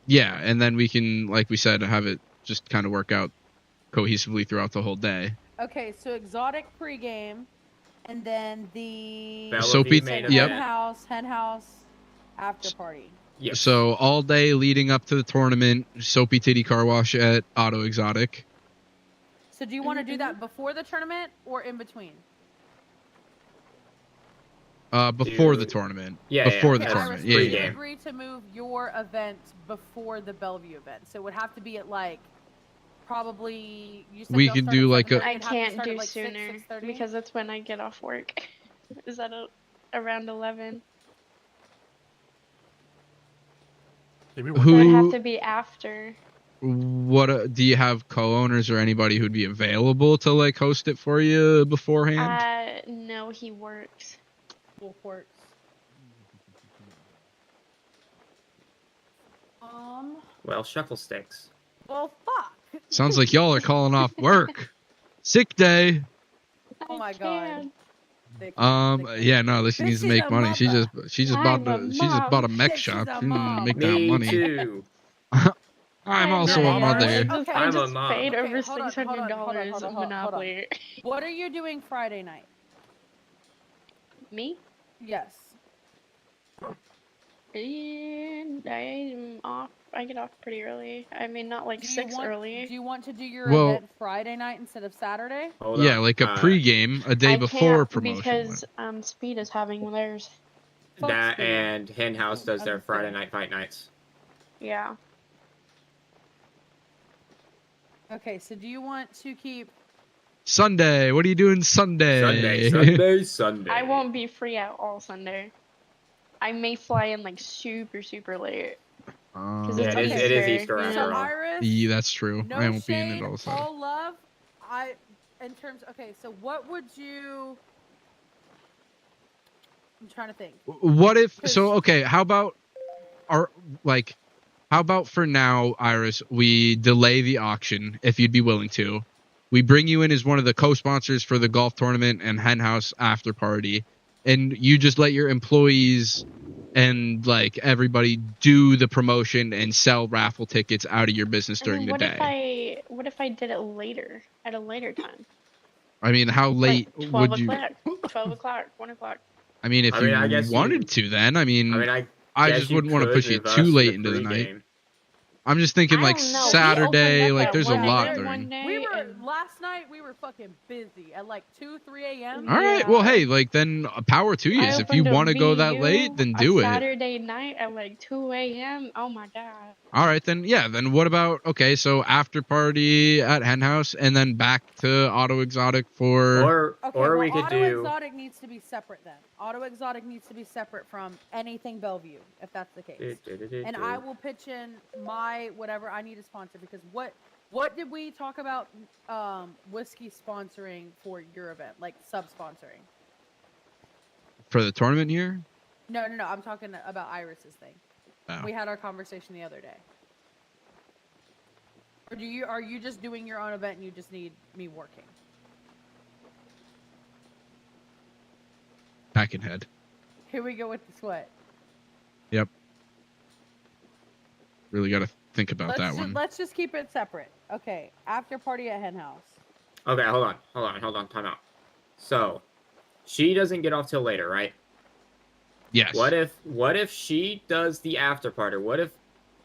we can, like we said, have it just kind of work out cohesively throughout the whole day. Okay, so exotic pregame, and then the Soapy, hen house after party. Yep. So all day leading up to the tournament, soapy titty car wash at Auto Exotic. So do you want to do that before the tournament or in between? Before the tournament. Before the tournament. Iris, Yeah. would you agree to move your event before the Bellevue event? So it would have to be at like probably. You said We they'll could start do at like 7:30, a. I it'd have to can't start do at, like, 6, sooner 6:30? because that's when I get off work. Is that around 11? It would have to be after. What do you have co-owners or anybody who'd be available to like host it for you beforehand? No, he works. Wolf works. Well, shuffle sticks. Well, fuck. Sounds like y'all are calling off work. Sick day. Oh my god. Yeah, no, this needs to make money. She just bought a mech shop. She didn't make that money. Too. I'm also a mother. Okay, I'm a just mom. paid over hold on, $600 on Monopoly. hold on. What are you doing Friday night? Me? Yes. And I'm off. I get off pretty early. I mean, not like 6 early. Do you want to do your Well- event Friday night instead of Saturday? Yeah, like a pregame a day I before can't promotion. because Speed is having theirs. That and Hen House does their Friday night fight nights. Yeah. Okay, so do you want to keep Sunday. What are you doing Sunday? Sunday. I won't be free out all Sunday. I may fly in like super late. Yeah, it is Easter So after all. Iris, Yeah, that's true. no I won't be in shade, it all Sunday. all love. So what would you? I'm trying to think. What if how about how about for now, Iris, we delay the auction if you'd be willing to. We bring you in as one of the co-sponsors for the golf tournament and Hen House after party, and you just let your employees and like everybody do the promotion and sell raffle tickets out of your business during the day. What if I did it later, at a later time? I mean, how late like would you? 12 o'clock, 1 o'clock. I mean, if I guess you wanted to, then I guess just you wouldn't want to could push you reverse too the late into the night. pregame. I'm just thinking like don't know. We Saturday, opened up like at there's a 1 lot a.m. during. one day We were and- last night. We were fucking busy at like 2, 3 a.m. All right, well, hey, like then power to you. I If you opened a want to go that VU late, then do a it. Saturday night at like 2 a.m. Oh my god. All right, then yeah. Then what about so after party at Hen House and then back to Auto Exotic for. Or we could Auto do. Exotic needs to be separate then. Auto Exotic needs to be separate from anything Bellevue, if that's the case. And I will pitch in my whatever I need to sponsor because what did we talk about whiskey sponsoring for your event, like sub-sponsoring? For the tournament here? No. I'm talking about Iris's thing. Oh. We had our conversation the other day. Or are you just doing your own event and you just need me working? Back in head. Here we go with the sweat. Yep. Really got to think about that one. Let's just keep it separate. Okay, after party at Hen House. Okay, hold on, time out. So, she doesn't get off till later, right? Yes. What if she does the after party? What if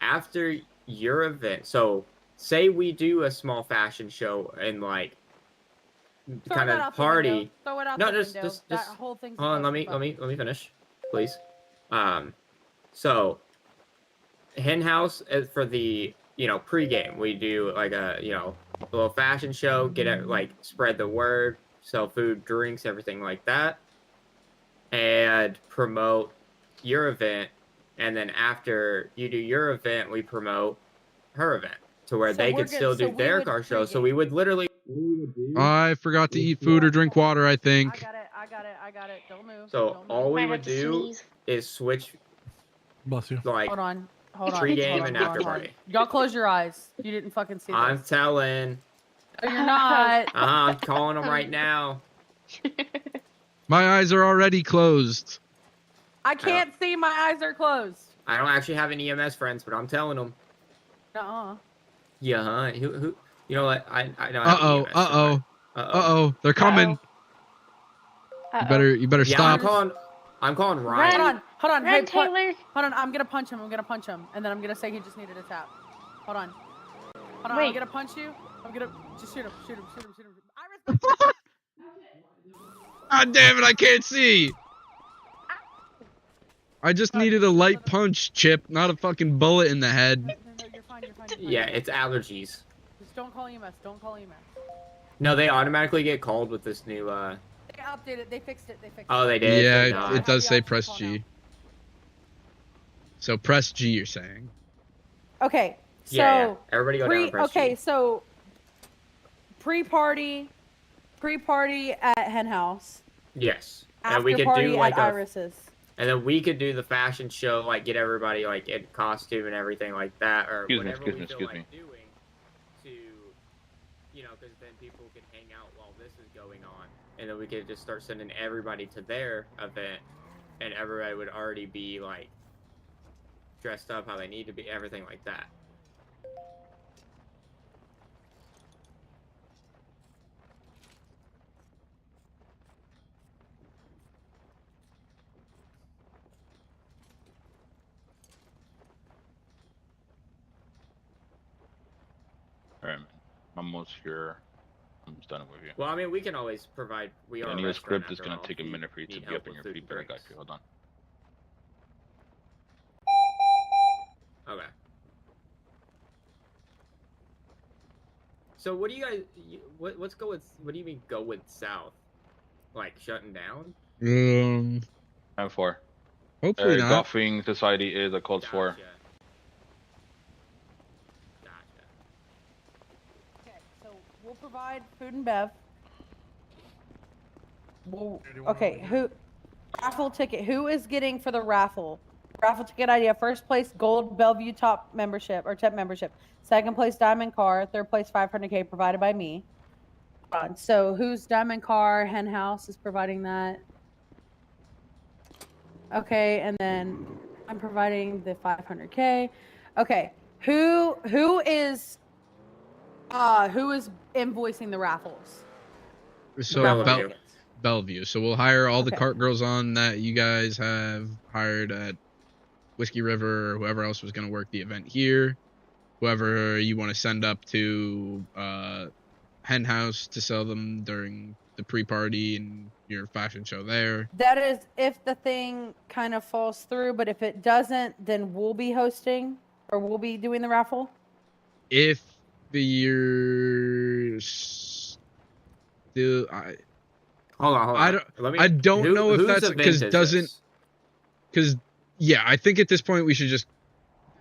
after your event? So, say we do a small fashion show in like Throw kind that of out the party. window. Throw it out No, the just window. just That whole thing's hold on. a Let clusterfuck. me finish, please. So hen house for the pregame. We do like a a little fashion show. Get it like spread the word, sell food, drinks, everything like that, and promote your event. And then after you do your event, we promote her event to where So they we're could good- still so do we their would car show. So pregame. we would literally. I forgot to eat food or drink water, I think. I got it. Don't move. So Don't move. all we Might would have to do sneeze. is switch Bless you. like Hold on. pregame and after hold on. party. Y'all close your eyes. You didn't fucking see I'm this. telling. No, you're not. I'm calling them right now. My eyes are already closed. I can't see. My eyes are closed. I don't actually have any EMS friends, but I'm telling them. Uh-uh. Yeah, huh? Who? You know what? I don't have Uh-oh, any EMS. uh-oh. Uh-oh. Uh-oh, they're coming. You better Yeah, stop. I'm calling Ryan. Hold on. Run, Hey, Taylor. hold on. I'm gonna punch him. And then I'm gonna say he just needed a tap. Hold on. I'm Wait. gonna punch you. I'm gonna just shoot him. God damn it, I can't see. I just needed a light punch, Chip, not a fucking bullet in the head. No, you're fine. Yeah, it's allergies. Just don't call EMS. No, they automatically get called with this new. They updated. They fixed it. Oh, they did. Yeah, Thank God. it does say press G. So press G, you're saying. Okay. So Yeah. Everybody go down and press G. so pre-party at Hen House. Yes. After And we could party do like at Iris's. And then we could do the fashion show, like get everybody like in costume and everything like that, or whatever we feel like doing to, because then people can hang out while this is going on, and then we could just start sending everybody to their event, and everybody would already be like dressed up how they need to be, everything like that. Alright, man. I'm almost here. I'm just done with you. Well, I mean, we can always provide. We are. And a your restaurant script is after gonna all. take a If you minute for you to need get help up on with your food feet, and but I got drinks. you. Hold on. Okay. So what do you guys? Let's go with. What do you mean go with South? Like shutting down? I'm for. Hopefully not. Golfing Society is a code for. Okay, so we'll provide food and bev. Okay, who raffle ticket? Who is getting for the raffle? Raffle ticket idea: first place gold Bellevue top membership or tip membership. Second place diamond car. Third place 500K provided by me. So who's diamond car? Hen House is providing that. Okay, and then I'm providing the 500K. Okay, who is invoicing the raffles? So Bellevue. So we'll hire all the cart girls on that you guys have hired at Whiskey River or whoever else was going to work the event here. Whoever you want to send up to Hen House to sell them during the pre-party and your fashion show there. That is if the thing kind of falls through, but if it doesn't, then we'll be hosting or we'll be doing the raffle. If the year's still, Hold on. I don't know if that's because I think at this point we should just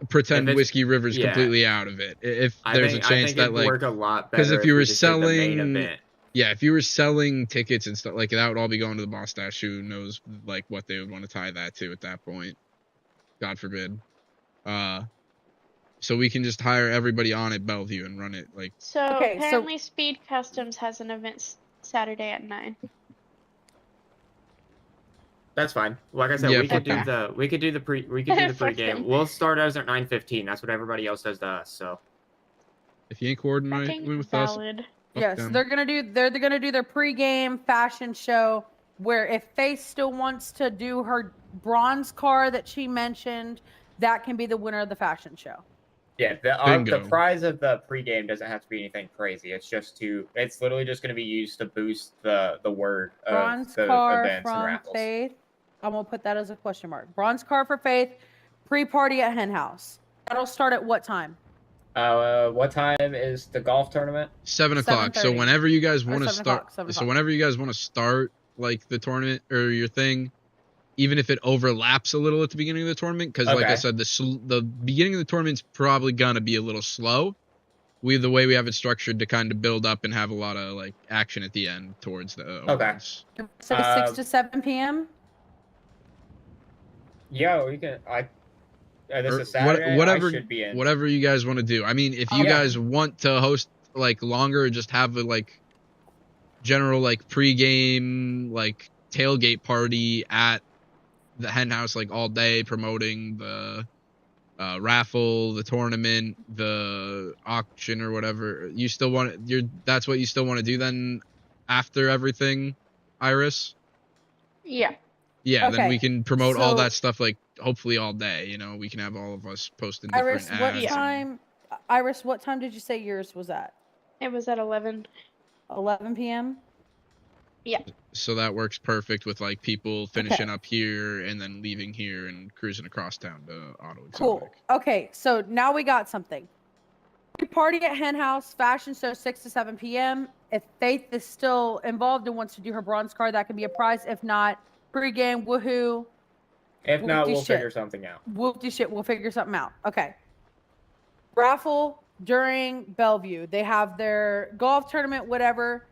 pretend Whiskey River's completely out of it. If there's a chance that like, work a lot better because if you were just did the main selling, event. if you were selling tickets and stuff like that would all be going to the Boss Dash. Who knows like what they would want to tie that to at that point? God forbid. So we can just hire everybody on at Bellevue and run it like. So apparently, Speed Customs has an event Saturday at 9. That's fine. Like I said, we could do the pregame. We'll start ours at 9:15. That's what everybody else does to us. So if you ain't coordinating with us, yes, they're gonna do their pregame fashion show. Where if Faith still wants to do her bronze car that she mentioned, that can be the winner of the fashion show. Yeah, the Bingo. prize of the pregame doesn't have to be anything crazy. It's literally just going to be used to boost the word of Bronze the car events and from raffles. Faith. I'm gonna put that as a question mark. Bronze car for Faith. Pre-party at Hen House. That'll start at what time? What time is the golf tournament? 7 o'clock. So 7:30. whenever you guys Or want to 7 start, o'clock, 7 so o'clock. whenever you guys want to start like the tournament or your thing, even if it overlaps a little at the beginning of the tournament, because like I Okay. said, the beginning of the tournament's probably gonna be a little slow. The way we have it structured to kind of build up and have a lot of like action at the end towards the awards. So 6 to 7 p.m. Yeah, we can. This Or is Saturday. whatever, I should be in. whatever you guys want to do. I mean, if you Yeah. guys want to host like longer, or just have a like general like pregame like tailgate party at the Hen House like all day, promoting the raffle, the tournament, the auction, or whatever. You still want that's what you still want to do then after everything, Iris? Yeah. Yeah, then we Okay, can promote all so- that stuff like hopefully all day. You know, we can have all of us posting different Iris, ads. what and- time? Iris, what time did you say yours was at? It was at 11. 11 p.m. Yeah. So that works perfect with like people finishing up here and then leaving here and cruising across town to Auto Exotic. Cool. Okay, so now we got something. We party at Hen House, fashion show 6 to 7 p.m. If Faith is still involved and wants to do her bronze card, that can be a prize. If not, pregame, woohoo. If not, whoop-de we'll shit. figure something out. Whoop-de shit, we'll figure something out. Okay. Raffle during Bellevue. They have their golf tournament, whatever.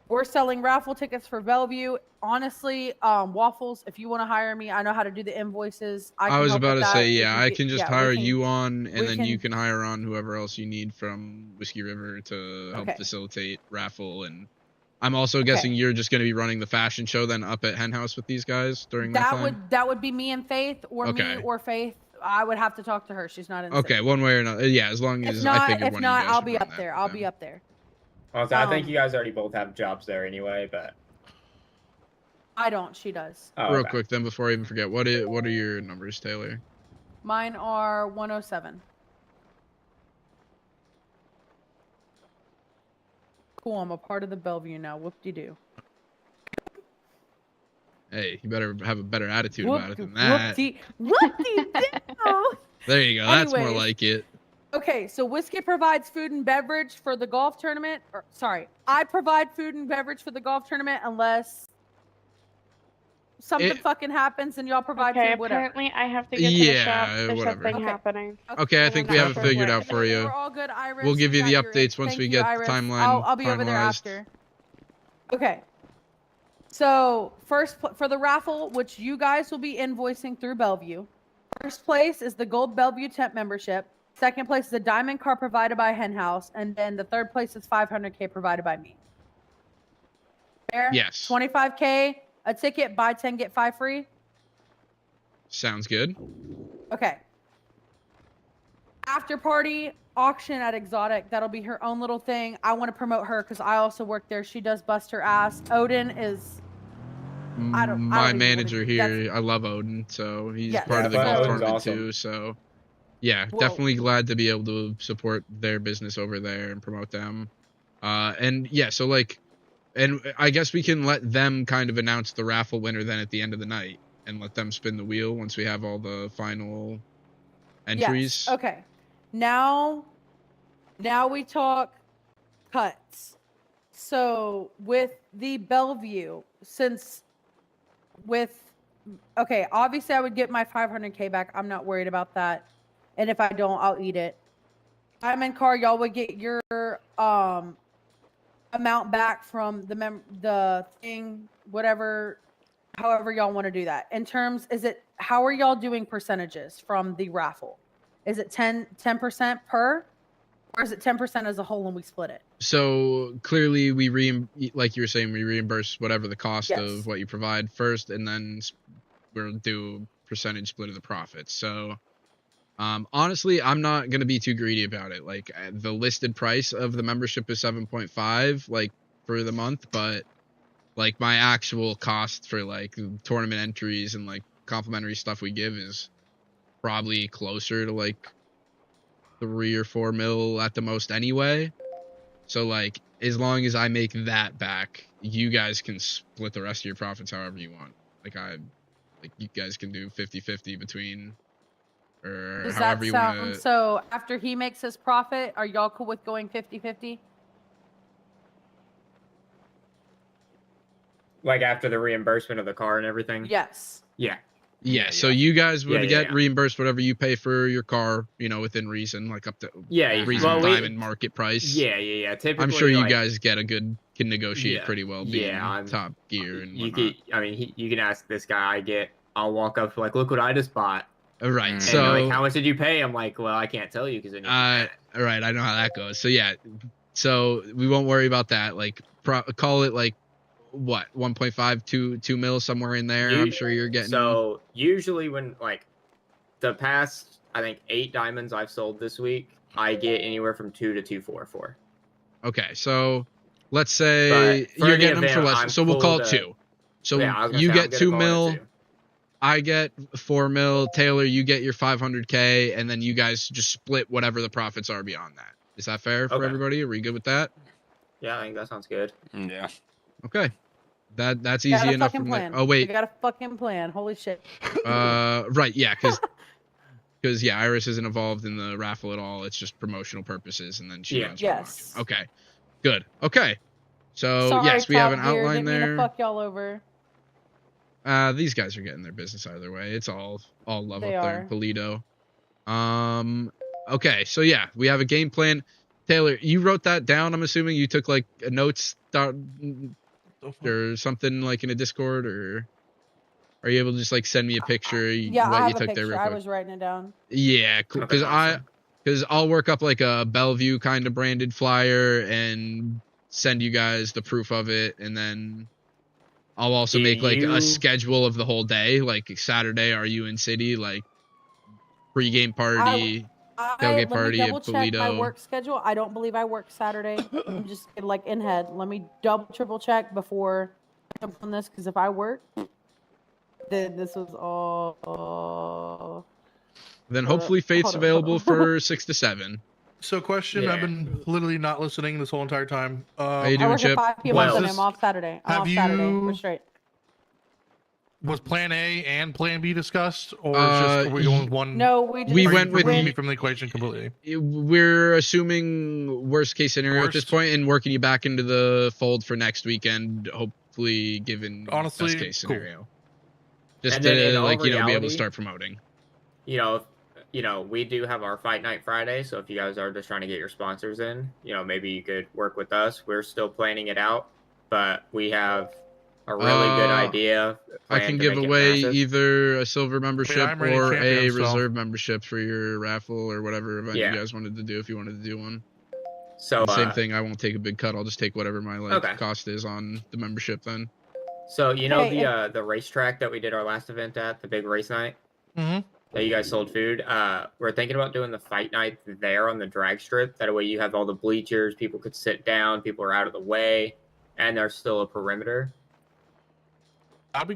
We're selling raffle tickets for Bellevue. Honestly, Waffles, if you want to hire me, I know how to do the invoices. I can was help about with to that. say, We yeah, I can just we hire can- you on, and we then you can hire on whoever else you need from Whiskey River to help Okay. facilitate raffle. And I'm also guessing you're just going to be running the fashion show then up at Hen House with these guys during that time? That would be me and Faith, or Okay. me or Faith. I would have to talk to her. She's not in. the Okay, city. one way or another. Yeah, as long If as not, I figured if one not, of you guys I'll would be run up that there. with I'll them. be up there. Also, I think Um, you guys already both have jobs there anyway, but. I don't. She does. Oh, Real quick then, before I even forget, what are your numbers, Taylor? Mine are 107. Cool. I'm a part of the Bellevue now. Whoop-de-doo. Hey, you better have a better attitude about it than that. Whoop-de-doo. There you go. That's more Anyways. like it. Okay, so Whiskey provides food and beverage for the golf tournament. Or, sorry, I provide food and beverage for the golf tournament unless something fucking happens and y'all provide Okay, food, whatever. apparently I have to get to the shop. Yeah, There's whatever. something happening. Okay, I think we have it sure figured what. out for you. We're all good, Iris. We'll give you got the your- updates once thank we you, get Iris. the timeline I'll be over there finalized. after. Okay. So for the raffle, which you guys will be invoicing through Bellevue. First place is the Gold Bellevue Tent membership. Second place is a diamond car provided by Hen House, and then the third place is $500K provided by me. Fair? Yes. 25K, a ticket, buy 10 get 5 free. Sounds good. Okay. After party auction at Exotic. That'll be her own little thing. I want to promote her because I also work there. She does bust her ass. Odin is. I don't My even manager wanna- here, I love Odin, so he's Yes. part of the Yeah, golf Odin's tournament awesome. too. So, yeah, Well- definitely glad to be able to support their business over there and promote them. And yeah, so like, and I guess we can let them kind of announce the raffle winner then at the end of the night and let them spin the wheel once we have all the final entries. Yes. Okay. Now we talk cuts. So with the Bellevue, okay, obviously I would get my 500K back. I'm not worried about that. And if I don't, I'll eat it. Diamond car, y'all would get your amount back from the thing, whatever, however y'all want to do that. In terms, how are y'all doing percentages from the raffle? Is it 10% per, or is it 10% as a whole and we split it? So clearly like you were saying, we reimburse whatever the cost Yes. of what you provide first, and then we'll do percentage split of the profits. So honestly, I'm not going to be too greedy about it. Like the listed price of the membership is 7.5 like for the month, but like my actual cost for like tournament entries and like complimentary stuff we give is probably closer to like 3 or 4 mil at the most anyway. So like, as long as I make that back, you guys can split the rest of your profits however you want. Like you guys can do 50-50 between, or Does however that you sound want to. so? After he makes his profit, are y'all cool with going 50-50? Like after the reimbursement of the car and everything? Yes. Yeah. Yeah, so you guys would get yeah. reimbursed whatever you pay for your car, within reason, like up to reason time market price. Yeah. Typically, I'm sure you like, guys can negotiate pretty well being Top Gear and whatnot. You can ask this guy. I'll walk up like, look what I just bought. Right. And So like, how much did you pay? I'm like, well, I can't tell you because right, I know how that goes. So yeah, so we won't worry about that. Like, call it like what 1.5 2 mil somewhere in there. I'm sure you're getting. So usually when like the past, I think 8 diamonds I've sold this week, I get anywhere from 2 to 244. Okay, so let's say you're getting them for less. So we'll call it 2. So you get 2 mil. I get 4 mil. Taylor, you get your 500K, and then you guys just split whatever the profits are beyond that. Is that fair for everybody? Are we good with that? Yeah, I think that sounds good. Yeah. Okay. That's easy enough from there. Oh wait. We got a fucking plan. Holy shit. Right, yeah, because Iris isn't involved in the raffle at all. It's just promotional purposes, and then she runs her Yes. market. Okay. Good. Okay. So Sorry, yes, we have an Top Gear, outline didn't mean there. to fuck y'all over. These guys are getting their business either way. It's all love They up there are. in Polito. Okay, so yeah, we have a game plan. Taylor, you wrote that down. I'm assuming you took like a notes or something like in a Discord, or are you able to just like send me a picture Yeah, what I you have a took there picture. real I quick? was writing it down. Yeah, cool. Okay, Because I'll work up like a Bellevue kind of branded flyer and send you guys the proof of it, and then I'll also make like a schedule of the whole day. Like Saturday, are you in city? Like pregame party, tailgate party Let me at double check my Polito. work schedule. I don't believe I work Saturday. I'm just like in head. Let me triple check before I jump on this, because if I work, then this was all. Then hopefully Faith's hold on. available for 6 to 7. So question, I've been literally not listening this whole entire time. How you I doing, work Chip? at 5 p.m. on Sunday. I'm off Saturday. I'm off Saturday. We're straight. Was Plan A and Plan B discussed, or are we going with one? No, we went with me from the equation completely. We're assuming worst case scenario at this point and working you back into the fold for next weekend, hopefully given Honestly, best case cool. scenario. Just And then in to all be able to reality, start promoting. We do have our Fight Night Friday, so if you guys are just trying to get your sponsors in, maybe you could work with us. We're still planning it out, but we have a really good idea. I can give away either a silver membership I'm ready to or a champion, so- reserve membership for your raffle or whatever event Yeah. you guys wanted to do if you wanted to do one. So And same thing, I won't take a big cut. I'll just take whatever my Okay. cost is on the membership then. So Hey, the racetrack that we did our last event at, the big race night Mm-hmm. that you guys sold food. We're thinking about doing the fight night there on the drag strip. That way you have all the bleachers, people could sit down, people are out of the way, and there's still a perimeter. That'd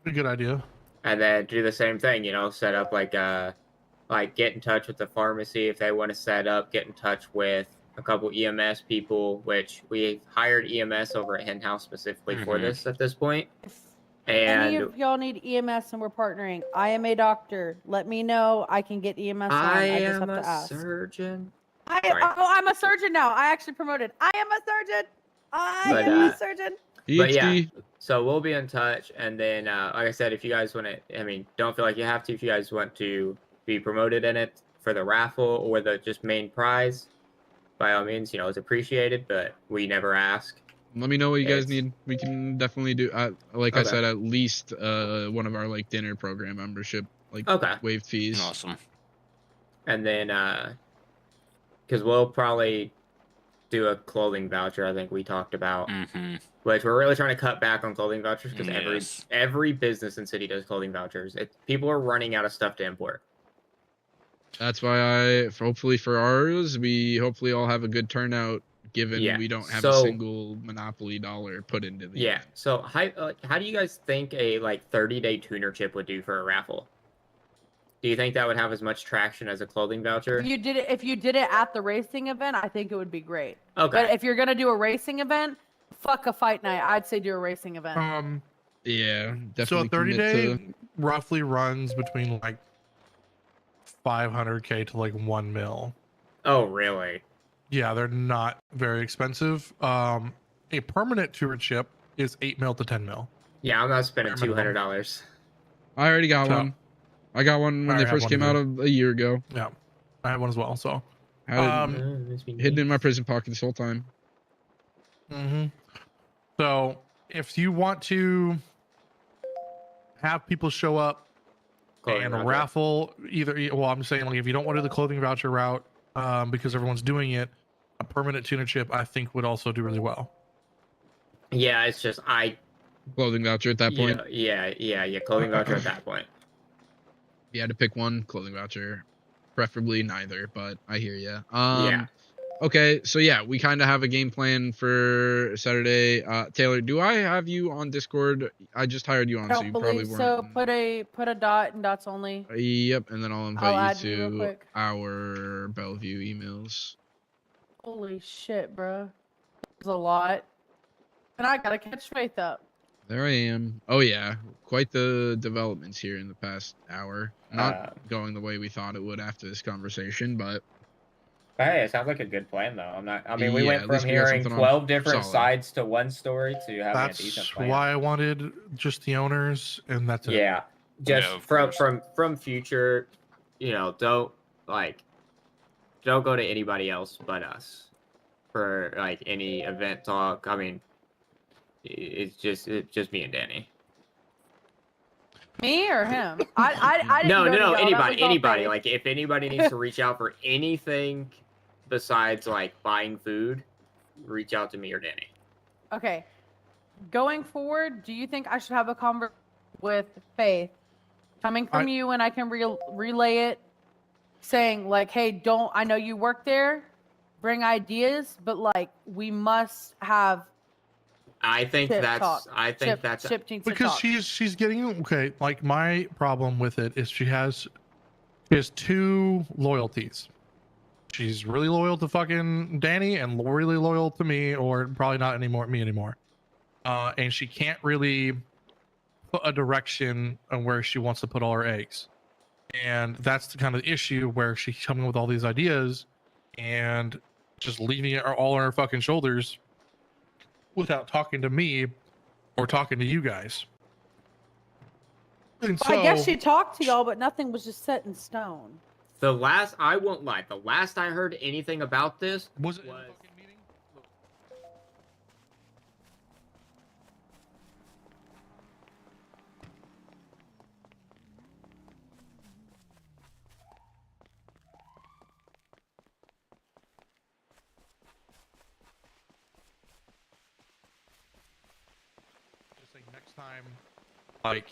be a good idea. And then do the same thing, set up like get in touch with the pharmacy if they want to set up, get in touch with a couple EMS people, which we hired EMS over at Hen House specifically for this at this point. Any And of y'all need EMS and we're partnering. I am a doctor. Let me know. I can get EMS on. I I just am have a to ask. surgeon. I'm a surgeon now. I actually promoted. I am a surgeon. I am a surgeon. But yeah, so we'll be in touch. And then, like I said, if you guys want to, don't feel like you have to. If you guys want to be promoted in it for the raffle or the just main prize, by all means, it's appreciated, but we never ask. Let me know what you guys need. We can definitely do. Like I Okay. said, at least one of our dinner program membership, waived fees. Awesome. And then, because we'll probably do a clothing voucher. I think we talked about, which we're really trying to cut back on clothing vouchers because Yes. every business in city does clothing vouchers. People are running out of stuff to import. That's why hopefully for ours, we hopefully all have a good turnout, given we don't have a single monopoly dollar put into the Yeah. So how do you guys think a 30-day tuner chip would do for a raffle? Do you think that would have as much traction as a clothing voucher? If you did it at the racing event, I think it would be great. Okay. But if you're gonna do a racing event, fuck a fight night. I'd say do a racing event. Yeah, definitely. So a 30-day commit roughly runs between like 500K to like 1 mil. Oh, really? Yeah, they're not very expensive. A permanent tour chip is 8 mil to 10 mil. Yeah, I'm not spending Bare minimum. $200. I already got So- one. I got one when I they have first one came out too. a year ago. Yeah, I have one as well. So, Had it hidden in my prison pocket this whole time. So if you want to have people show up Clothing and a voucher. raffle, well, I'm saying like if you don't want to do the clothing voucher route, because everyone's doing it, a permanent tuna chip I think would also do really well. Yeah, it's just Clothing voucher at that point. Yeah, clothing voucher at that point. If you had to pick one, clothing voucher. Preferably neither, but I hear you. Yeah. Okay, so yeah, we kind of have a game plan for Saturday. Taylor, do I have you on Discord? I just hired you on, I so don't you probably believe weren't. so. Put a dot and dots only. Yep, and then I'll I'll invite add you you real to quick. our Bellevue emails. Holy shit, bro. There's a lot. And I gotta catch Faith up. There I am. Oh yeah, quite the developments here in the past hour. Not going the way we thought it would after this conversation, but Hey, it sounds like a good plan, though. I mean, we Yeah, went at from least we got hearing something on 12 different solid. sides to one story to having a decent That's plan. why I wanted just the owners, and that's it. Yeah, just Yeah, of from future, don't go to anybody else but us for like any event talk. I mean, it's just me and Danny. Me or him? I didn't No, go to y'all. That anybody, was all anybody. Faith. Like if anybody needs to reach out for anything besides like buying food, reach out to me or Danny. Okay. Going forward, do you think I should have a conversation with Faith coming from you and I can relay it saying like, hey, I know you work there, bring ideas, but like we must have I think chip that's talk. I think that's chip team to Because talk. she's getting okay. Like my problem with it is she has two loyalties. She's really loyal to fucking Danny and really loyal to me, or probably not anymore me anymore. And she can't really put a direction on where she wants to put all her eggs. And that's the kind of issue where she's coming with all these ideas and just leaving it all on her fucking shoulders without talking to me or talking to you guys. And I guess she talked to y'all, but nothing was just set in stone. I won't lie. The last I heard anything about this was it in the fucking meeting? Just like next time, like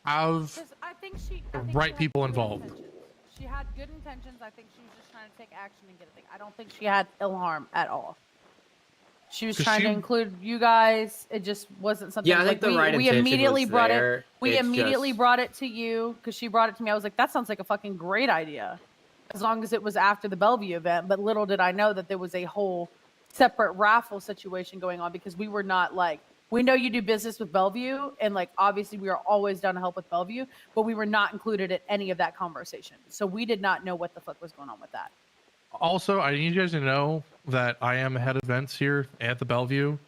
have 'Cause I think she right had people good involved. intentions. She had good intentions. I think she was just trying to take action and get a thing. I don't think she had ill harm at all. She was 'Cause trying to she- include you guys. It just wasn't something. Yeah, I think like, the right we intention immediately was brought there. it. We It's immediately just- brought it to you because she brought it to me. I was like, that sounds like a fucking great idea, as long as it was after the Bellevue event. But little did I know that there was a whole separate raffle situation going on because we were not like. We know you do business with Bellevue, and like obviously we are always down to help with Bellevue, but we were not included in any of that conversation. So we did not know what the fuck was going on with that. Also, I need you guys to know that I am head of events here at the Bellevue.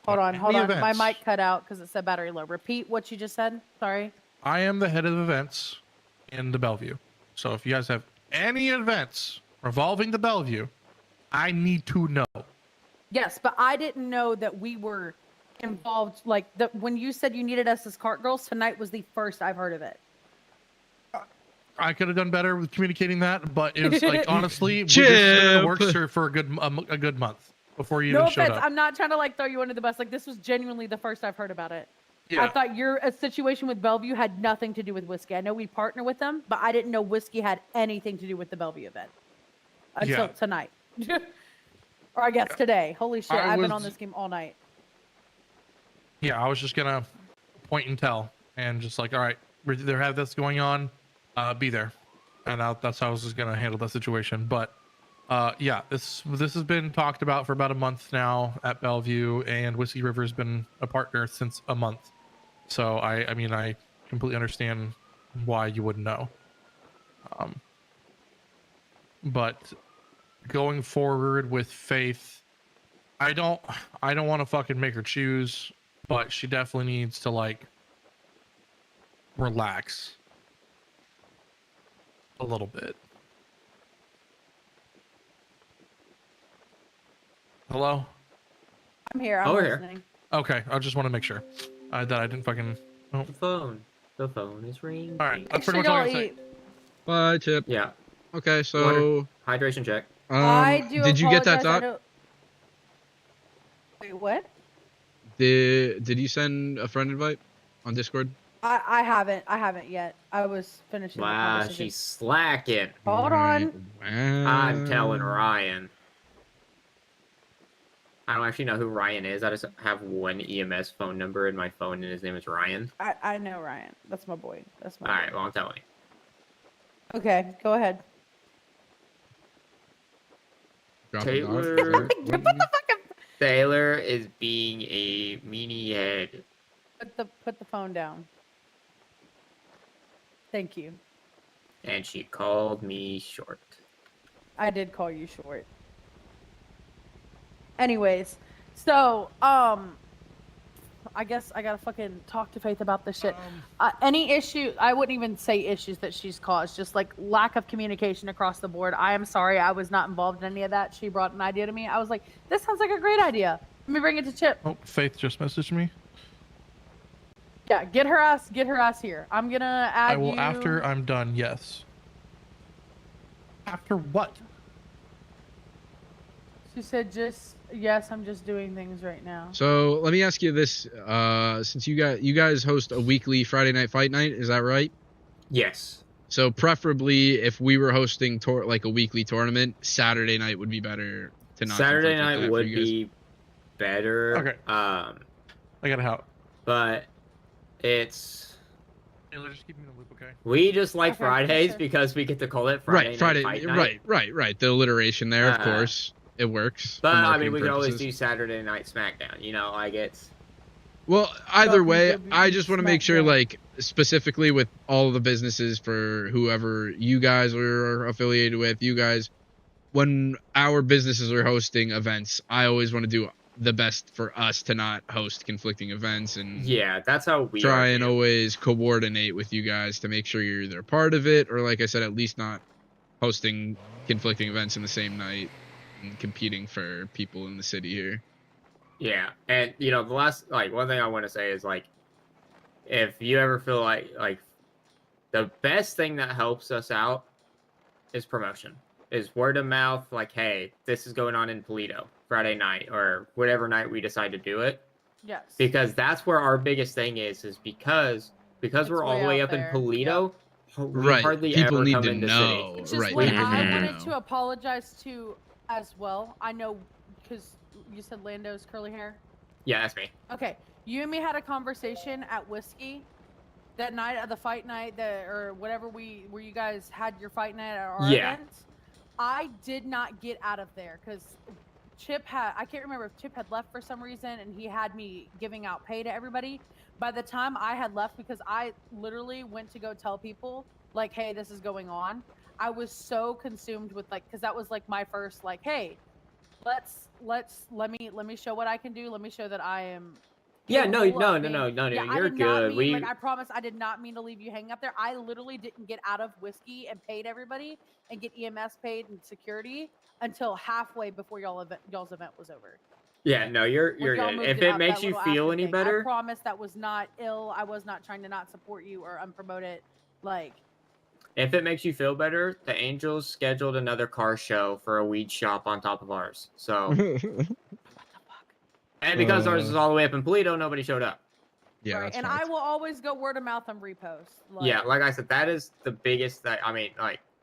Hold on. Any My events. mic cut out because it said battery low. Repeat what you just said. Sorry. I am the head of events in the Bellevue. So if you guys have any events revolving the Bellevue, I need to know. Yes, but I didn't know that we were involved. Like when you said you needed us as cart girls, tonight was the first I've heard of it. I could have done better with communicating that, but it was like honestly, we just Chip. in the works for a good month before you No even showed offense, up. I'm not trying to like throw you under the bus. Like this was genuinely the first I've heard about it. Yeah. I thought your situation with Bellevue had nothing to do with whiskey. I know we partner with them, but I didn't know whiskey had anything to do with the Bellevue event until tonight, or I guess today. Holy shit! I've been on this game all night. Yeah, I was just gonna point and tell, and just like, all right, they have this going on. be there, and that's how I was just gonna handle that situation. But yeah, this has been talked about for about a month now at Bellevue, and Whiskey River has been a partner since a month. So I mean, I completely understand why you wouldn't know. But going forward with Faith, I don't want to fucking make her choose, but she definitely needs to like relax a little bit. Hello? I'm here. I'm listening. Okay, I just want to make sure that I didn't fucking. Oh. The phone is ringing. All right, that's pretty much all I gotta say. Bye, Chip. Yeah. Okay, so hydration check. I do. Did you get that apologize, I doc? don't- Wait, what? Did you send a friend invite on Discord? I haven't yet. I was finishing. the Wow, conversation. she's slacking. Hold on. I'm telling Ryan. I don't actually know who Ryan is. I just have one EMS phone number in my phone, and his name is Ryan. I know Ryan. That's my boy. That's my. All right, well, I'm telling you. Okay, go ahead. Taylor, Taylor is being a meanie head. Put the phone down. Thank you. And she called me short. I did call you short. Anyways, so I guess I gotta fucking talk to Faith about this shit. Any issue, I wouldn't even say issues that she's caused, just like lack of communication across the board. I am sorry, I was not involved in any of that. She brought an idea to me. I was like, this sounds like a great idea. Let me bring it to Chip. Oh, Faith just messaged me. Yeah, get her ass here. I'm gonna add I will you. after I'm done. Yes. After what? She said just yes. I'm just doing things right now. So let me ask you this: since you guys host a weekly Friday night fight night, is that right? Yes. So preferably, if we were hosting like a weekly tournament, Saturday night would be better to not. Saturday conflict with night that for would you guys. be better. Okay. I gotta help. But it's. Taylor, just keep me in the loop, okay? We just like Okay, Fridays sure. because we get to call it Friday. Right, Friday. Night Fight Night. Right. The alliteration there, of course, it works. But for I mean, marketing we could always purposes. do Saturday Night SmackDown. You know, like it's. Well, either way, WWE I just want to make sure, SmackDown. like, specifically with all of the businesses for whoever you guys are affiliated with, you guys, when our businesses are hosting events, I always want to do the best for us to not host conflicting events and Yeah, that's how we try are, and too. always coordinate with you guys to make sure you're either a part of it or, like I said, at least not hosting conflicting events in the same night and competing for people in the city here. Yeah, and you know, the last one thing I want to say is if you ever feel like the best thing that helps us out is promotion, is word of mouth. Like, hey, this is going on in Toledo Friday night or whatever night we decide to do it. Yes. Because that's where our biggest thing is because we're all the way up in Toledo. We Right, hardly people ever need come to into know. city. Which is Right, what people I need to wanted know. to apologize to as well. I know because you said Lando's curly hair. Yeah, that's me. Okay, you and me had a conversation at Whiskey that night of the fight night, or whatever where you guys had your fight night at our Yeah. event. I did not get out of there because Chip I can't remember if Chip had left for some reason, and he had me giving out pay to everybody. By the time I had left, because I literally went to go tell people like, hey, this is going on. I was so consumed with because that was like my first hey, let me show what I can do. Let me show that I am. Yeah, no, capable of being- no, Yeah, I you're did not good. mean, I promise I did not mean to leave you hanging up there. I literally didn't get out of Whiskey and paid everybody and get EMS paid and security until halfway before y'all's event was over. Yeah, no, you're When y'all good. moved If out it that makes you little feel after any thing. better, I promise that was not ill. I was not trying to not support you or unpromote it. if it makes you feel better, the Angels scheduled another car show for a weed shop on top of ours. So, and because ours is all the way up in Toledo, nobody showed up. Yeah, right. And I will always go word of mouth and repost. Yeah, like I said, that is the biggest thing. I mean,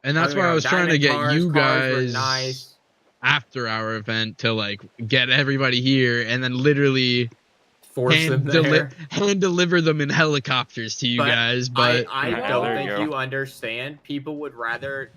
And that's don't why I get me was wrong, trying to diamond get cars, you cars were guys nice. after our event to get everybody here and then literally force them there. hand deliver them in helicopters to you guys. But I Yeah, don't there think you go. you understand. People would rather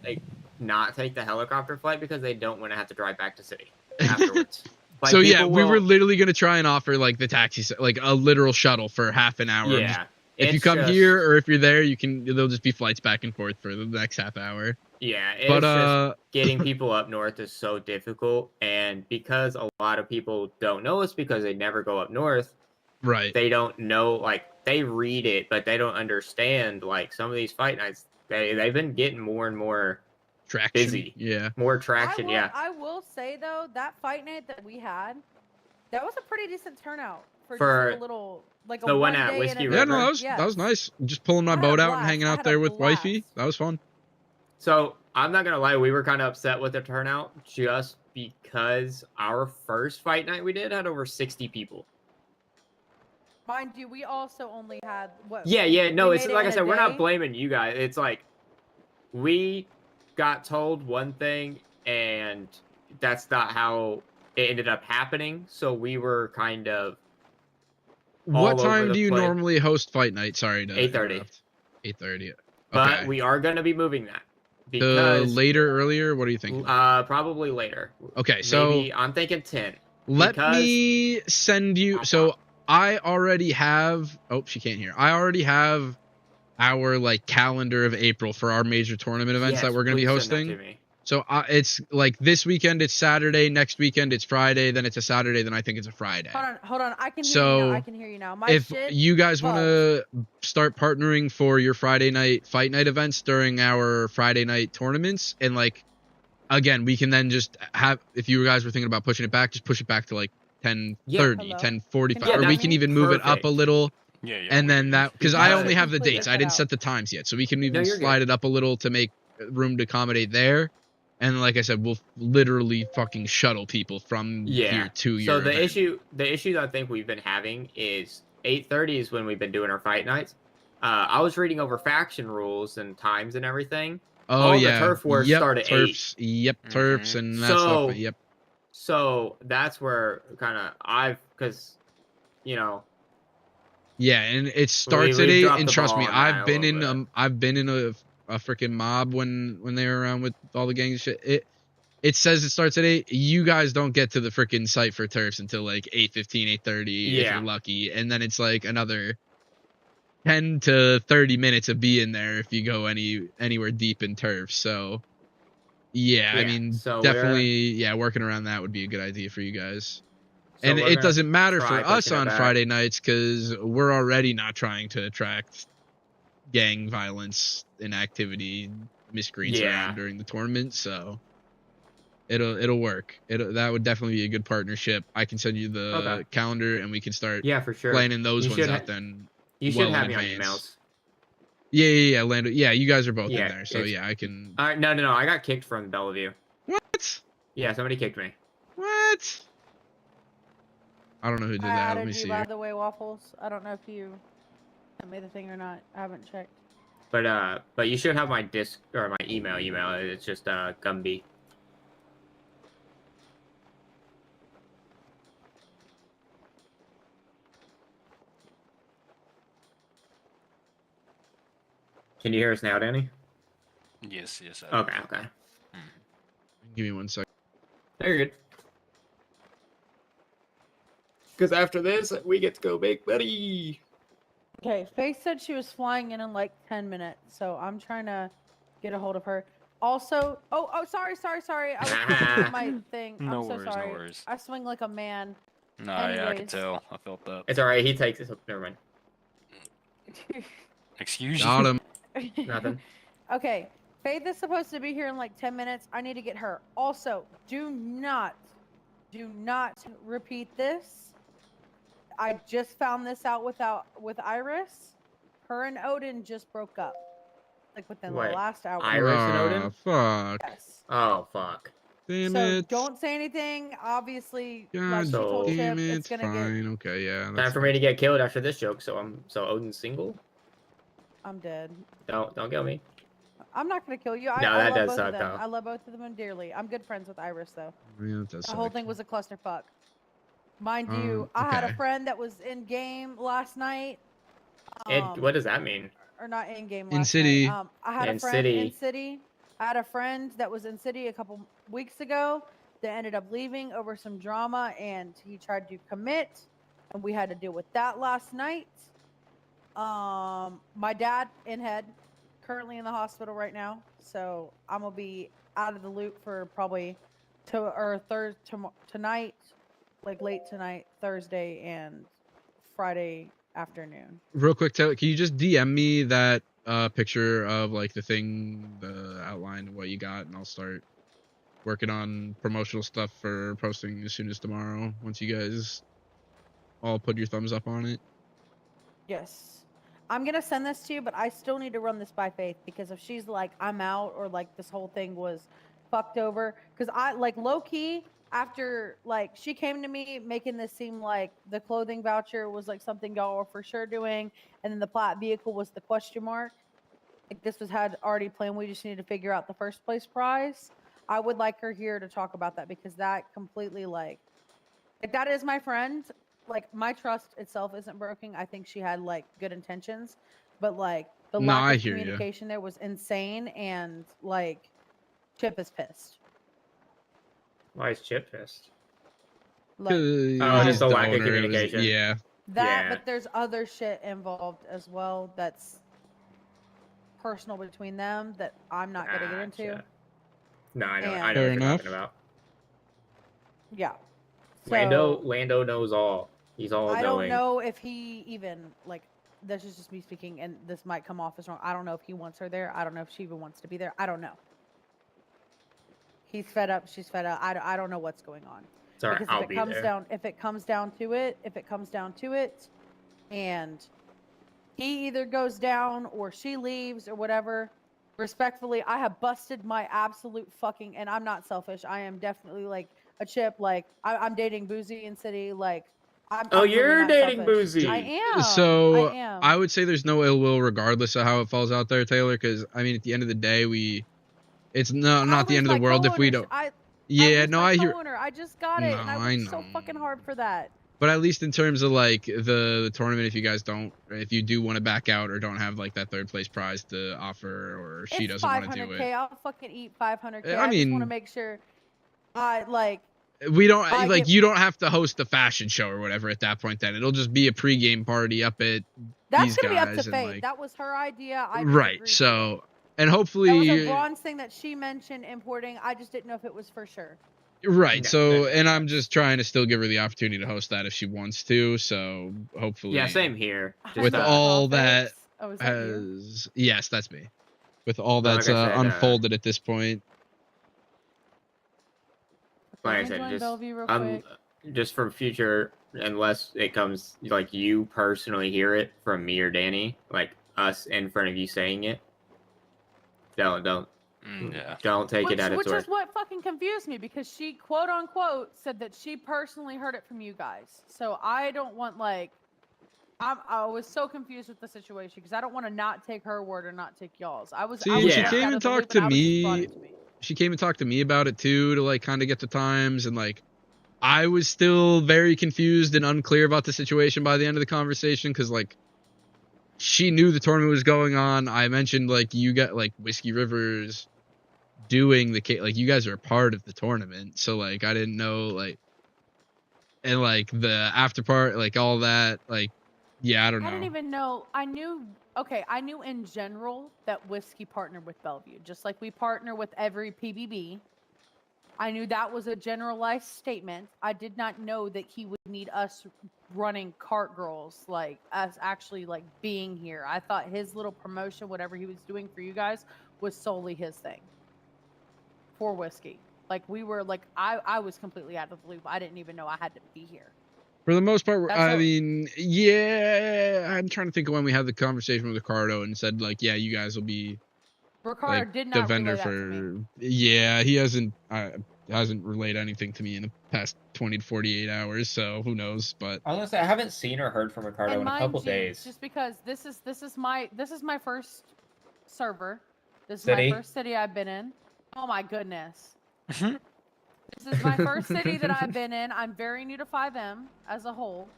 not take the helicopter flight because they don't want to have to drive back to city afterwards. Like, so yeah, we were will- literally gonna try and offer like the taxi, like a literal shuttle for half an hour. Yeah. Just, if you it's come just- here or if you're there, there'll just be flights back and forth for the next half hour. Yeah, it's But just getting people up north is so difficult, and because a lot of people don't know us because they never go up north, right? They don't know, like, they read it, but they don't understand, like, some of these fight nights, they've been getting more and more traction. busy. Yeah. More traction, yeah. I will say though, that fight night that we had, that was a pretty decent turnout for For just a little, like the a one one at day Whiskey and a Yeah, River? no, that was nice. Just pulling my I had a boat out and blast. hanging I out had a there with blast. wifey. That was fun. So, I'm not gonna lie, we were kind of upset with the turnout just because our first fight night we did had over 60 people. Mind you, we also only had what? Yeah, no, we it's made it like I in a said, we're not day? blaming you guys. It's like we got told one thing and that's not how it ended up happening. So we were kind of What all over time the do you place. normally host fight night? Sorry to 8:30. interrupt. 8:30. But Okay. we are going to be moving that The because later, earlier. What are you thinking? probably later. Okay, so Maybe I'm thinking 10. let because- me send you. So I already have. Oh, she can't hear. I already have our like calendar of April for our major tournament events Yes, that we're going to be please send that hosting. to me. So it's like this weekend it's Saturday, next weekend it's Friday, then it's a Saturday, then I think it's a Friday. Hold on. I can hear you So now. I can hear you now. My if shit you guys want buzzed. to start partnering for your Friday night fight night events during our Friday night tournaments, and like again, we can then just have, if you guys were thinking about pushing it back, just push it back to like 10:30, Hello? 10:45, Yeah, or we that's can even move it up perfect. a little. Yeah, And then that, because I only have the Completely dates, I cut didn't out. set the times yet, so we can even you're slide good. it up a little to make room to accommodate there. And like I said, we'll literally fucking shuttle people from here to your So the event. issue that I think we've been having is 8:30 is when we've been doing our fight nights. I was reading over faction rules and times and everything. Oh all yeah, the turf wars yep, start at turfs, 8. yep, turfs and that So- stuff. Yep. So that's where kind of because you know Yeah, and it starts at we've 8. dropped And the trust ball me, on that I've a been little in I've been in a freaking mob when they were around with all the gangs and shit. It says it starts at 8. You guys don't get to the freaking site for turfs until like 8:15, 8:30 if Yeah. you're lucky, and then it's like another 10 to 30 minutes of being there if you go anywhere deep in turfs. So yeah, I Yeah, mean so definitely working around that would be a good idea for you guys. So And we're it gonna doesn't matter for try us pushing it on back. Friday nights because we're already not trying to attract gang violence and activity, miscreants Yeah. around during the tournament. So it'll work. That would definitely be a good partnership. I can send you the Okay. calendar and we can start Yeah, for sure. planning those You ones should out ha- then. You should well in have me on advance. emails. Yeah, Lando. Yeah, you guys are both in Yeah, there. So it's- yeah, I can. No. I got kicked from Bellevue. What? Yeah, somebody kicked me. What? I don't know who did I that. Let added me you, see. by the way, Waffles. I don't know if you sent me the thing or not. I haven't checked. But you should have my disc or my email. It's just Gumby. Can you hear us now, Danny? Yes. Okay. Give me 1 second. No, you're good. Because after this, we get to go big buddy. Okay, Faith said she was flying in like 10 minutes, so I'm trying to get a hold of her. Also, sorry. I was looking at my thing. No I'm so worries, no sorry. worries. I swing like a man. Nah, yeah, I can Anyways. tell. I felt that. It's alright. He takes it. Never mind. Excuse you. Got him. Nothing. Okay, Faith is supposed to be here in like 10 minutes. I need to get her. Also, do not repeat this. I just found this out with Iris. Her and Odin just broke up. Like within Wait, the last hour. Iris and Odin? Fuck. Yes. Oh, fuck. Damn So it. don't say anything. Obviously, God like she told damn Chip, it. it's gonna Fine. Okay, yeah. Time that's for me to get killed after this joke. So Odin's single. I'm dead. Don't kill me. I'm not gonna kill you. I No, that love does both suck, of them. though. I love both of them dearly. I'm good friends with Iris though. Yeah, it does The whole suck. thing was a clusterfuck. Mind you, I had a Okay. friend that was in game last night. What does that mean? Or not in game In last city. night. I had a In friend in city. city. I had a friend that was in city a couple weeks ago that ended up leaving over some drama, and he tried to commit, and we had to deal with that last night. My dad in head, currently in the hospital right now, so I'm gonna be out of the loop for probably tonight, like late tonight, Thursday and Friday afternoon. Real quick, Taylor, can you just DM me that picture of like the thing, the outline of what you got, and I'll start working on promotional stuff for posting as soon as tomorrow. Once you guys all put your thumbs up on it. Yes. I'm gonna send this to you, but I still need to run this by Faith, because if she's like, I'm out, or like this whole thing was fucked over, because I like low key after like she came to me making this seem like the clothing voucher was like something y'all were for sure doing, and then the plat vehicle was the question mark. Like this was had already planned. We just needed to figure out the first place prize. I would like her here to talk about that, because that completely like that is my friend. Like my trust itself isn't broken. I think she had like good intentions, but like the No, lack I of hear ya. communication there was insane, and like Chip is pissed. Why is Chip pissed? Like Oh, just the lack of owner, communication. Yeah. that, Yeah. but there's other shit involved as well that's personal between them that I'm not gonna get into. Gotcha. No, I know And- what Fair you're enough. talking about. Yeah. Lando knows all. He's all I knowing. don't know if he even like. This is just me speaking, and this might come off as wrong. I don't know if he wants her there. I don't know if she even wants to be there. I don't know. He's fed up. She's fed up. I don't know what's going on. It's all right, Because I'll if be it comes there. down, if it comes down to it, and he either goes down or she leaves or whatever. Respectfully, I have busted my absolute fucking, and I'm not selfish. I am definitely like a Chip. Like I'm dating Boozy in City. Like I'm really you're not dating selfish. Boozy. I am. So I am. I would say there's no ill will regardless of how it falls out there, Taylor, because I mean at the end of the day it's not the end of the world if we don't. Yeah, no, I hear. Co-owner. I just got No, it, and I I worked so know. fucking hard for that. But at least in terms of like the tournament, if you do want to back out or don't have like that third place prize to offer, or she It's doesn't want to do 500K. it, I'll fucking eat 500K. I I just want mean- to make sure. I like. we don't I like get- you don't have to host a fashion show or whatever at that point. Then it'll just be a pregame party up at That's these gonna be up guys to and Faith. like That was her idea. I right. disagreed. So and That was hopefully a bronze thing that she mentioned importing. I just didn't know if it was for sure. right. No, So that- and I'm just trying to still give her the opportunity to host that if she wants to. So hopefully, Yeah, same here. Just, with all that Oh, is that you? has yes, that's me. With all Well, that's like I said, unfolded at this point. like I Let me said, join just Bellevue real quick. just from future, unless it comes like you personally hear it from me or Danny, like us in front of you saying it. Don't take it at its Which word. is what fucking confused me, because she quote unquote said that she personally heard it from you guys. So I don't want like. I was so confused with the situation because I don't want to not take her word or not take y'all's. I was. See, I was she just came out and of the loop, talked to and I was just brought me. it to me. She came and talked to me about it too, to like kind of get the times, and like I was still very confused and unclear about the situation by the end of the conversation, because like she knew the tournament was going on. I mentioned like you got like Whiskey Rivers doing the like you guys are a part of the tournament, so like I didn't know like, and like the after part, like all that, like yeah, I don't know. I didn't even know. I knew. Okay, I knew in general that Whiskey partnered with Bellevue, just like we partner with every PBB. I knew that was a generalized statement. I did not know that he would need us running cart girls, like us actually like being here. I thought his little promotion, whatever he was doing for you guys, was solely his thing for Whiskey. Like we were like I was completely out of the loop. I didn't even know I had to be here. For the most part, That's I all. mean, yeah, I'm trying to think of when we had the conversation with Ricardo and said like, yeah, you guys will be Ricardo like did the not vendor relay that to me. yeah, he hasn't relayed anything to me in the past 20 to 48 hours, so who knows, but I was gonna say I haven't seen or heard from Ricardo And in a mind couple you, days. just because this is my first server. This is City? my first city I've been in. Oh my goodness. This This is my first city that I've been in. I'm very new to 5M as a whole.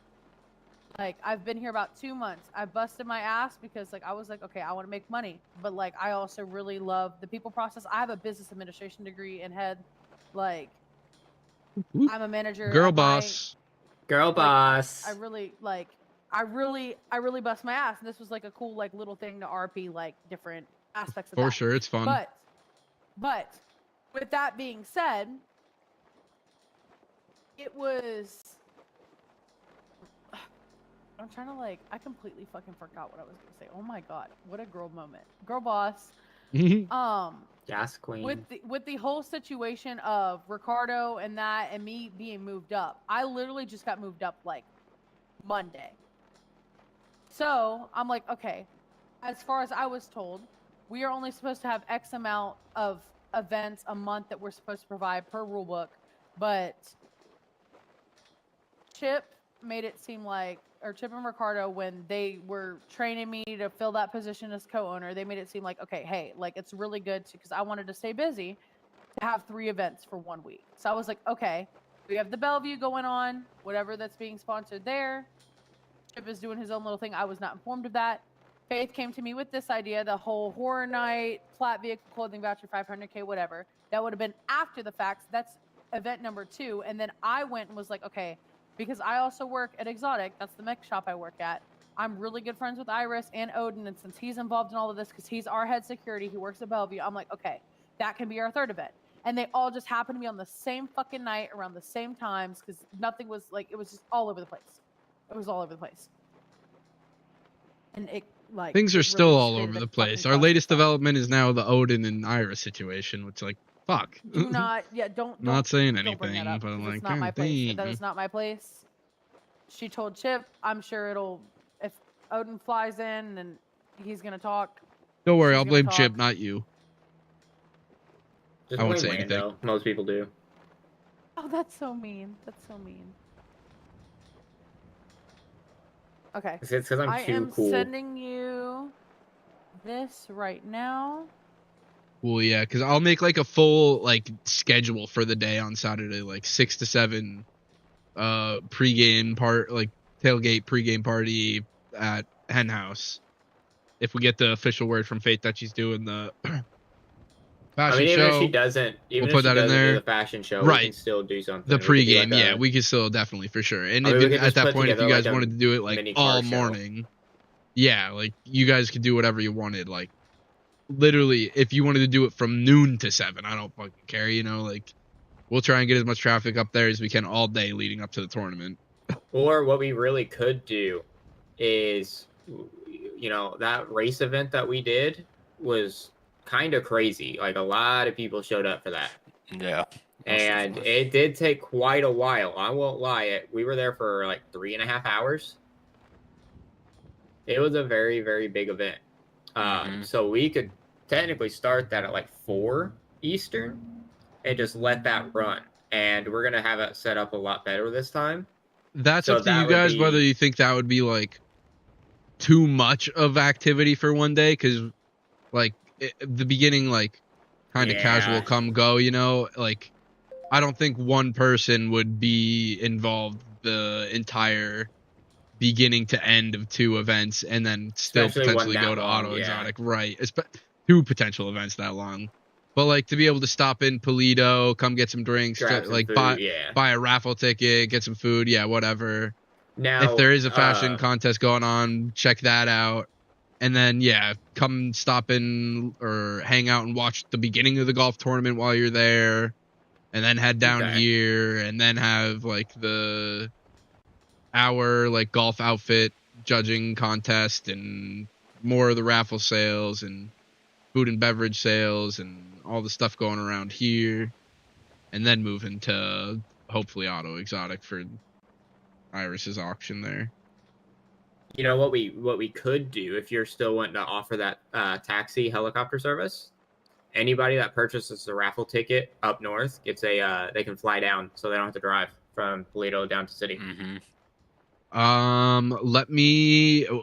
Like, I've been here about 2 months. I busted my ass because, like, I was like, okay, I want to make money. But, like, I also really love the people process. I have a business administration degree in head. Like, I'm a manager. Girl at boss. Girl boss. I really bust my ass. And this was, like, a cool, like, little thing to RP, like, different aspects of that. For sure, it's fun. But, with that being said, it was... I'm trying to, like, I completely fucking forgot what I was gonna say. Oh my god, what a girl moment. Girl boss. Gas queen. With the whole situation of Ricardo and that and me being moved up, I literally just got moved up like Monday. So I'm like, okay, as far as I was told, we are only supposed to have X amount of events a month that we're supposed to provide per rule book, but Chip made it seem like, or Chip and Ricardo, when they were training me to fill that position as co-owner, they made it seem like, okay, hey, like, it's really good because I wanted to stay busy to have 3 events for 1 week. So I was like, okay, we have the Bellevue going on, whatever that's being sponsored there. Chip is doing his own little thing. I was not informed of that. Faith came to me with this idea, the whole horror night, flat vehicle clothing voucher, 500K, whatever. That would have been after the fact. That's event number 2. And then I went and was like, okay, because I also work at Exotic, that's the mech shop I work at. I'm really good friends with Iris and Odin, and since he's involved in all of this, because he's our head security, he works at Bellevue, I'm like, okay, that can be our 3rd event. And they all just happened to be on the same fucking night, around the same times, because nothing was, like, it was just all over the place. It was all over the place. And it, like... Things are really still all created over a the place. fucking Our latest clusterfuck. development is now the Odin and Iris situation, which, like, fuck. Do not, yeah, don't Not saying don't bring that anything, up, but 'cause like, it's not my God place. dang. That is not my place. She told Chip, I'm sure it'll, if Odin flies in and he's gonna talk. Don't worry, she's I'll gonna blame talk. Chip, not you. Just I won't blame say anything. Lando. Most people do. Oh, that's so mean. That's so mean. Okay. It's because I'm I too am cool. sending you this right now. Well, yeah, because I'll make like a full like schedule for the day on Saturday, like 6 to 7, pregame part, like tailgate pregame party at Hen House. If we get the official word from Faith that she's doing the fashion I mean, even show, if she doesn't, even we'll if put she that in doesn't do there. the fashion show, Right. we can still do something. The We could do, pregame, like, yeah, we could still definitely for sure. And I mean, we even could at just that put point, if you together, guys like, a wanted to do it mini like car all show. morning, yeah, like you guys could do whatever you wanted. Like literally, if you wanted to do it from noon to 7, I don't fucking care. You know, like we'll try and get as much traffic up there as we can all day leading up to the tournament. Or what we really could do is, you know, that race event that we did was kind of crazy. Like, a lot of people showed up for that. Yeah. And it did take quite a while. I won't lie. We were there for like 3.5 hours. It was a very, very big event. So we could technically start that at like 4 Eastern and just let that run. And we're going to have it set up a lot better this time. That's So up to that you would guys be- whether you think that would be like too much of activity for one day, because like the beginning, like kind of Yeah. casual come go, you know, like I don't think one person would be involved the entire beginning to end of 2 events and then still Especially one potentially that go to long, auto yeah. exotic, right? 2 potential events that long. But like to be able to stop in Polito, come get some drinks, Grab some like food, yeah. buy a raffle ticket, get some food, yeah, whatever. Now, If there is a fashion contest going on, check that out. And then yeah, come stop in or hang out and watch the beginning of the golf tournament while you're there. And then head down Okay. here and then have like the hour like golf outfit judging contest and more of the raffle sales and food and beverage sales and all the stuff going around here, and then move into hopefully auto exotic for Iris's auction there. You know what we could do if you're still wanting to offer that taxi helicopter service? Anybody that purchases the raffle ticket up north gets a they can fly down, so they don't have to drive from Polito down to city. Mm-hmm.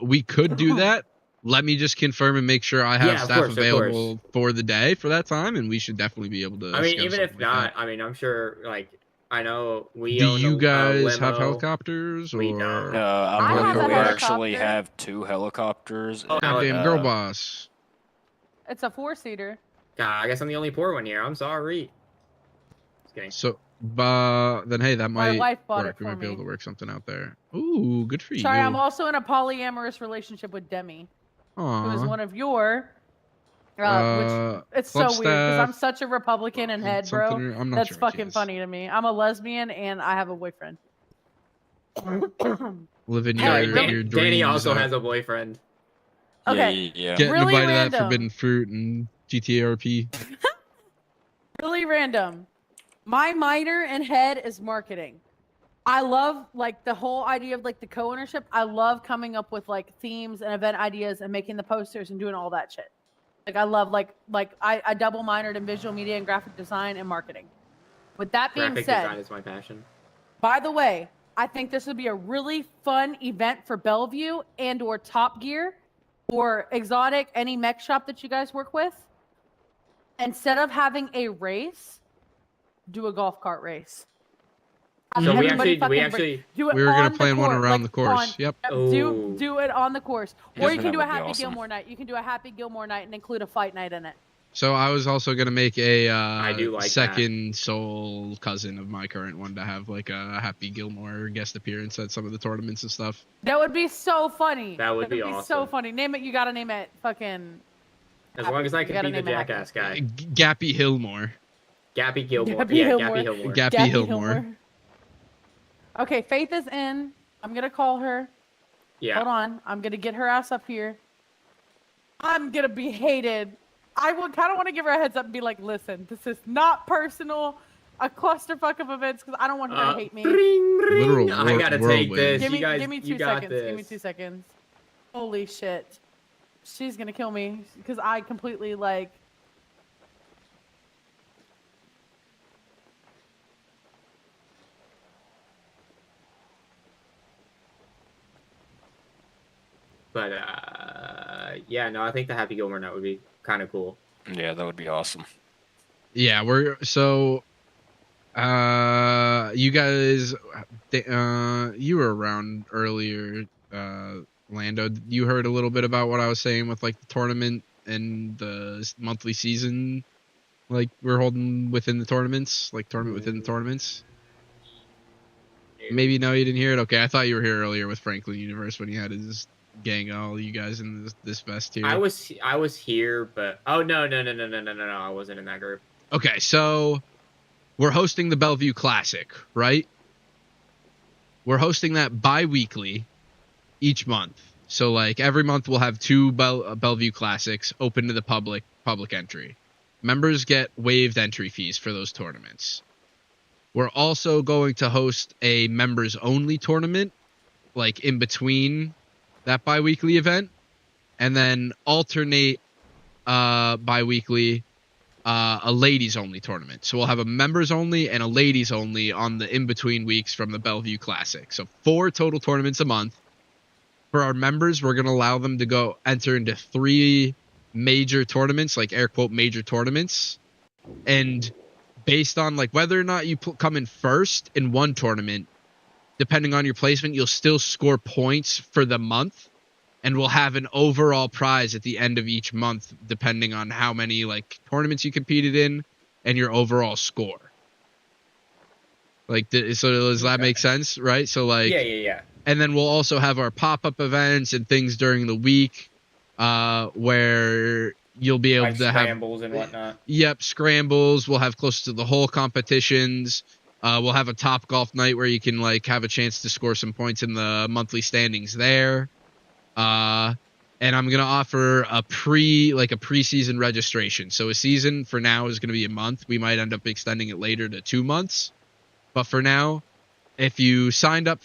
We could do that. let me just confirm and make sure I have Yeah, of staff course, of available for the day for that time, and we should definitely be able to. I mean, schedule even something if like not, that. I mean, I'm sure. Like, I know we Do own you a guys have limo. helicopters We or? don't. I I have believe a we actually helicopter. have 2 helicopters. Oh, and, Goddamn girl boss. It's a 4-seater. God, I guess I'm the only poor one here. I'm sorry. Just kidding. So, then hey, that My might wife bought work. it We for might be able me. to work something out there. Ooh, good for Sorry, you. I'm also in a polyamorous relationship with Demi, who is Aw. one of your. Which it's club so weird because I'm staff, such a Republican and head, bro. something. I'm not That's sure what she fucking is. funny to me. I'm a lesbian and I have a boyfriend. Living Hey, your, really- your Danny dreams also out. has a boifriend. Okay. Yeah. Getting Really a bite of that random. forbidden fruit and GTRP. Really random. My minor and head is marketing. I love like the whole idea of like the co-ownership. I love coming up with like themes and event ideas and making the posters and doing all that shit. Like I love like I double minored in visual media and graphic design and marketing. With that being Graphic said, design is my passion. by the way, I think this would be a really fun event for Bellevue and or Top Gear or Exotic, any mech shop that you guys work with. Instead of having a race, do a golf cart race. Have So we everybody actually, fucking do it We were gonna on the plan one court, around like, the course. Yep. Ooh. Do it on the course, Yes, or you can that do a would be Happy awesome. Gilmore night. You can do a Happy Gilmore night and include a fight night in it. So I was also gonna make a I do like second soul cousin of my current one to have like a Happy Gilmore guest appearance at some of the tournaments and stuff. That would be so funny. That would That'd be so awesome. funny. Name it. You gotta name it. Fucking. As long as I You can gotta be the name it Happy. jackass guy. Gappy Hillmore. Gappy Gilmore. Gappy Yeah, Gilmore. Gappy Gilmore. Gappy Hillmore. Okay, Faith is in. I'm gonna call her. Yeah. Hold on. I'm gonna get her ass up here. I'm gonna be hated. I would kind of want to give her a heads up and be like, listen, this is not personal. A clusterfuck of events because I don't want her to hate me. Ring, ring. Literal I gotta take whirlwind. this. Give me, you guys, give me 2 you got seconds. this. Give me 2 seconds. Holy shit. She's gonna kill me because I completely like. But yeah, no, I think the Happy Gilmore night would be kind of cool. Yeah, that would be awesome. Yeah, we're so. You guys, you were around earlier, Lando. You heard a little bit about what I was saying with like the tournament and the monthly season, like we're holding within the tournaments, like tournament within the tournaments. Maybe no, you didn't hear it. Okay, I thought you were here earlier with Franklin Universe when he had his gang, all you guys in this vest here. I was here, but oh no, I wasn't in that group. Okay, so we're hosting the Bellevue Classic, right? We're hosting that bi-weekly each month. So like every month we'll have 2 Bellevue Classics open to the public entry. Members get waived entry fees for those tournaments. We're also going to host a members only tournament like in between that bi-weekly event, and then alternate bi-weekly a ladies only tournament. So we'll have a members only and a ladies only on the in-between weeks from the Bellevue Classic. So 4 total tournaments a month. For our members, we're going to allow them to go enter into 3 major tournaments, like air quote major tournaments. And based on like whether or not you come in first in one tournament, depending on your placement, you'll still score points for the month. And we'll have an overall prize at the end of each month, depending on how many like tournaments you competed in and your overall score. Like, so does that make sense, right? So like, Yeah. And then we'll also have our pop-up events and things during the week, where you'll be able Like to have scrambles and whatnot. Yep, scrambles. We'll have close to the whole competitions. We'll have a top golf night where you can like have a chance to score some points in the monthly standings there. And I'm gonna offer a preseason registration. So a season for now is gonna be a month. We might end up extending it later to 2 months, but for now, if you signed up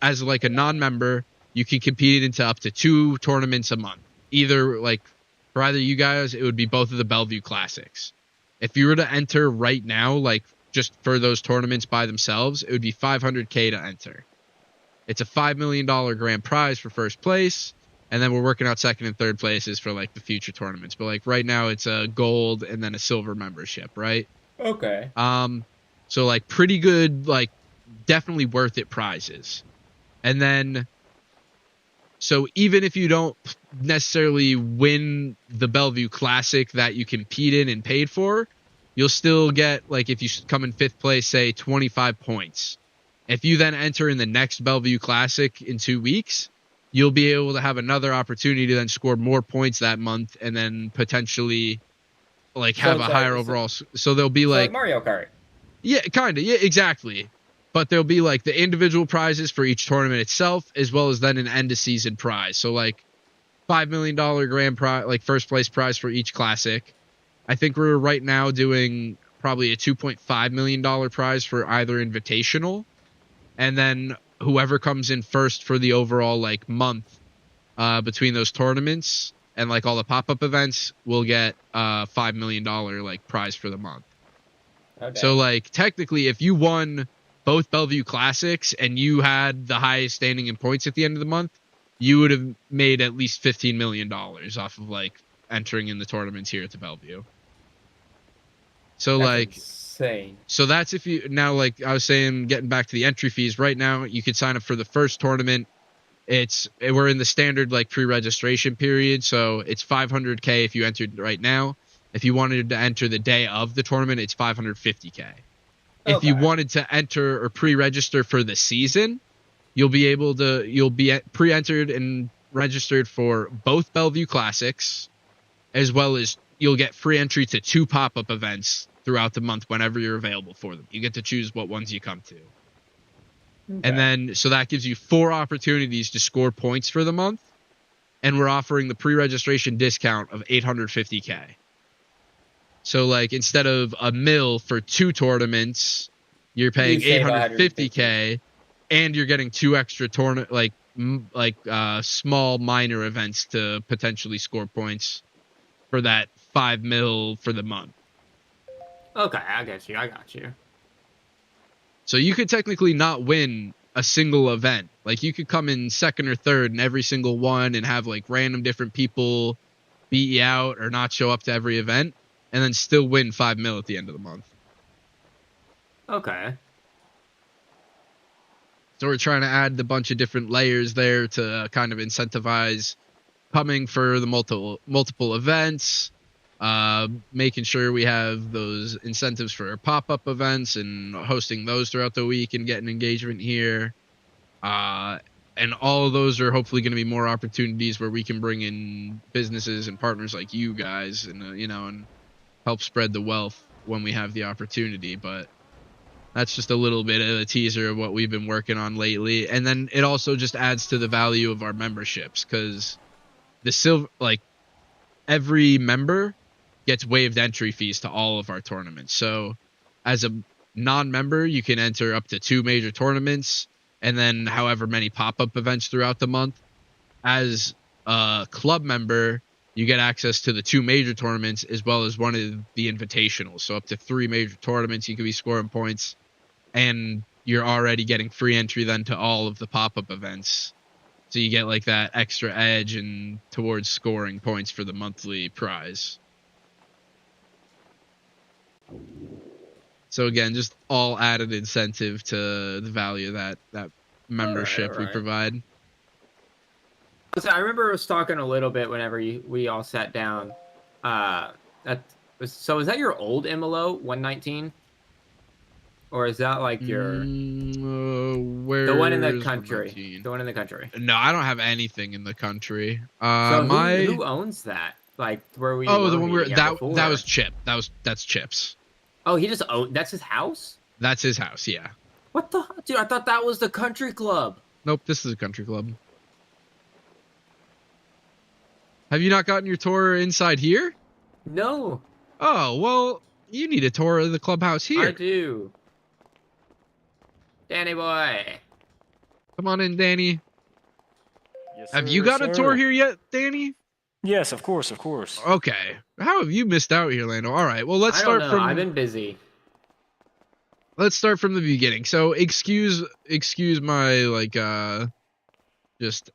as like a non-member, you can compete into up to 2 tournaments a month. Either like for either you guys, it would be both of the Bellevue Classics. If you were to enter right now, like just for those tournaments by themselves, it would be $500K to enter. It's a $5 million grand prize for first place. and then we're working out second and third places for like the future tournaments. But like right now, it's a gold and then a silver membership, right? Okay. So like pretty good, like definitely worth it prizes, and then. So even if you don't necessarily win the Bellevue Classic that you compete in and paid for, you'll still get, like, if you come in 5th place, say 25 points. If you then enter in the next Bellevue Classic in 2 weeks, you'll be able to have another opportunity to then score more points that month and then potentially like have a higher overall. So there'll be like Mario Kart. Yeah, kind of. Yeah, exactly. But there'll be like the individual prizes for each tournament itself, as well as then an end of season prize. So like $5 million grand prize, like first place prize for each classic. I think we're right now doing probably a $2.5 million prize for either invitational, and then whoever comes in first for the overall like month between those tournaments and like all the pop-up events will get $5 million like prize for the month. Okay. So like technically, if you won both Bellevue Classics and you had the highest standing in points at the end of the month, you would have made at least $15 million off of like entering in the tournaments here at the Bellevue. So That's like insane. So that's if you now, like I was saying, getting back to the entry fees. Right now, you could sign up for the first tournament. We're in the standard like pre-registration period, so it's $500K if you entered right now. If you wanted to enter the day of the tournament, it's $550K. If you wanted to enter or pre-register for the season, you'll be pre-entered and registered for both Bellevue Classics, as well as you'll get free entry to 2 pop-up events throughout the month whenever you're available for them. You get to choose what ones you come to. Okay. And then, so that gives you 4 opportunities to score points for the month, and we're offering the pre-registration discount of $850K. So like instead of $1 million for 2 tournaments, you're paying $850K, and you're getting 2 extra small minor events to potentially score points for that $5 million for the month. Okay, I got you. So you could technically not win a single event. Like you could come in second or third in every single one and have like random different people beat you out or not show up to every event, and then still win $5 million at the end of the month. Okay. So we're trying to add a bunch of different layers there to kind of incentivize coming for the multiple events, making sure we have those incentives for pop-up events and hosting those throughout the week and getting engagement here. And all of those are hopefully going to be more opportunities where we can bring in businesses and partners like you guys and, and help spread the wealth when we have the opportunity. But that's just a little bit of a teaser of what we've been working on lately. And then it also just adds to the value of our memberships, because every member gets waived entry fees to all of our tournaments. So as a non-member, you can enter up to 2 major tournaments and then however many pop-up events throughout the month. As a club member, you get access to the 2 major tournaments as well as one of the invitationals. So up to 3 major tournaments, you can be scoring points, and you're already getting free entry then to all of the pop-up events. So you get like that extra edge and towards scoring points for the monthly prize. So again, just all added incentive to the value of that membership we provide. So I remember us talking a little bit whenever we all sat down. So is that your old MLO 119? Or is that like your the one in the country? The one in the country. No, I don't have anything in the country. So who owns that? Like where we? Oh, the one that was Chip. That's Chip's. Oh, he just that's his house? That's his house, yeah. What the dude? I thought that was the country club. Nope, this is a country club. Have you not gotten your tour inside here? No. Oh, well, you need a tour of the clubhouse here. I do. Danny boy. Come on in, Danny. Yes, have you got a tour here yet, Danny? Yes, of course. Okay. How have you missed out here, Lando? All right. Well, let's start from. I've been busy. Let's start from the beginning. So, excuse my just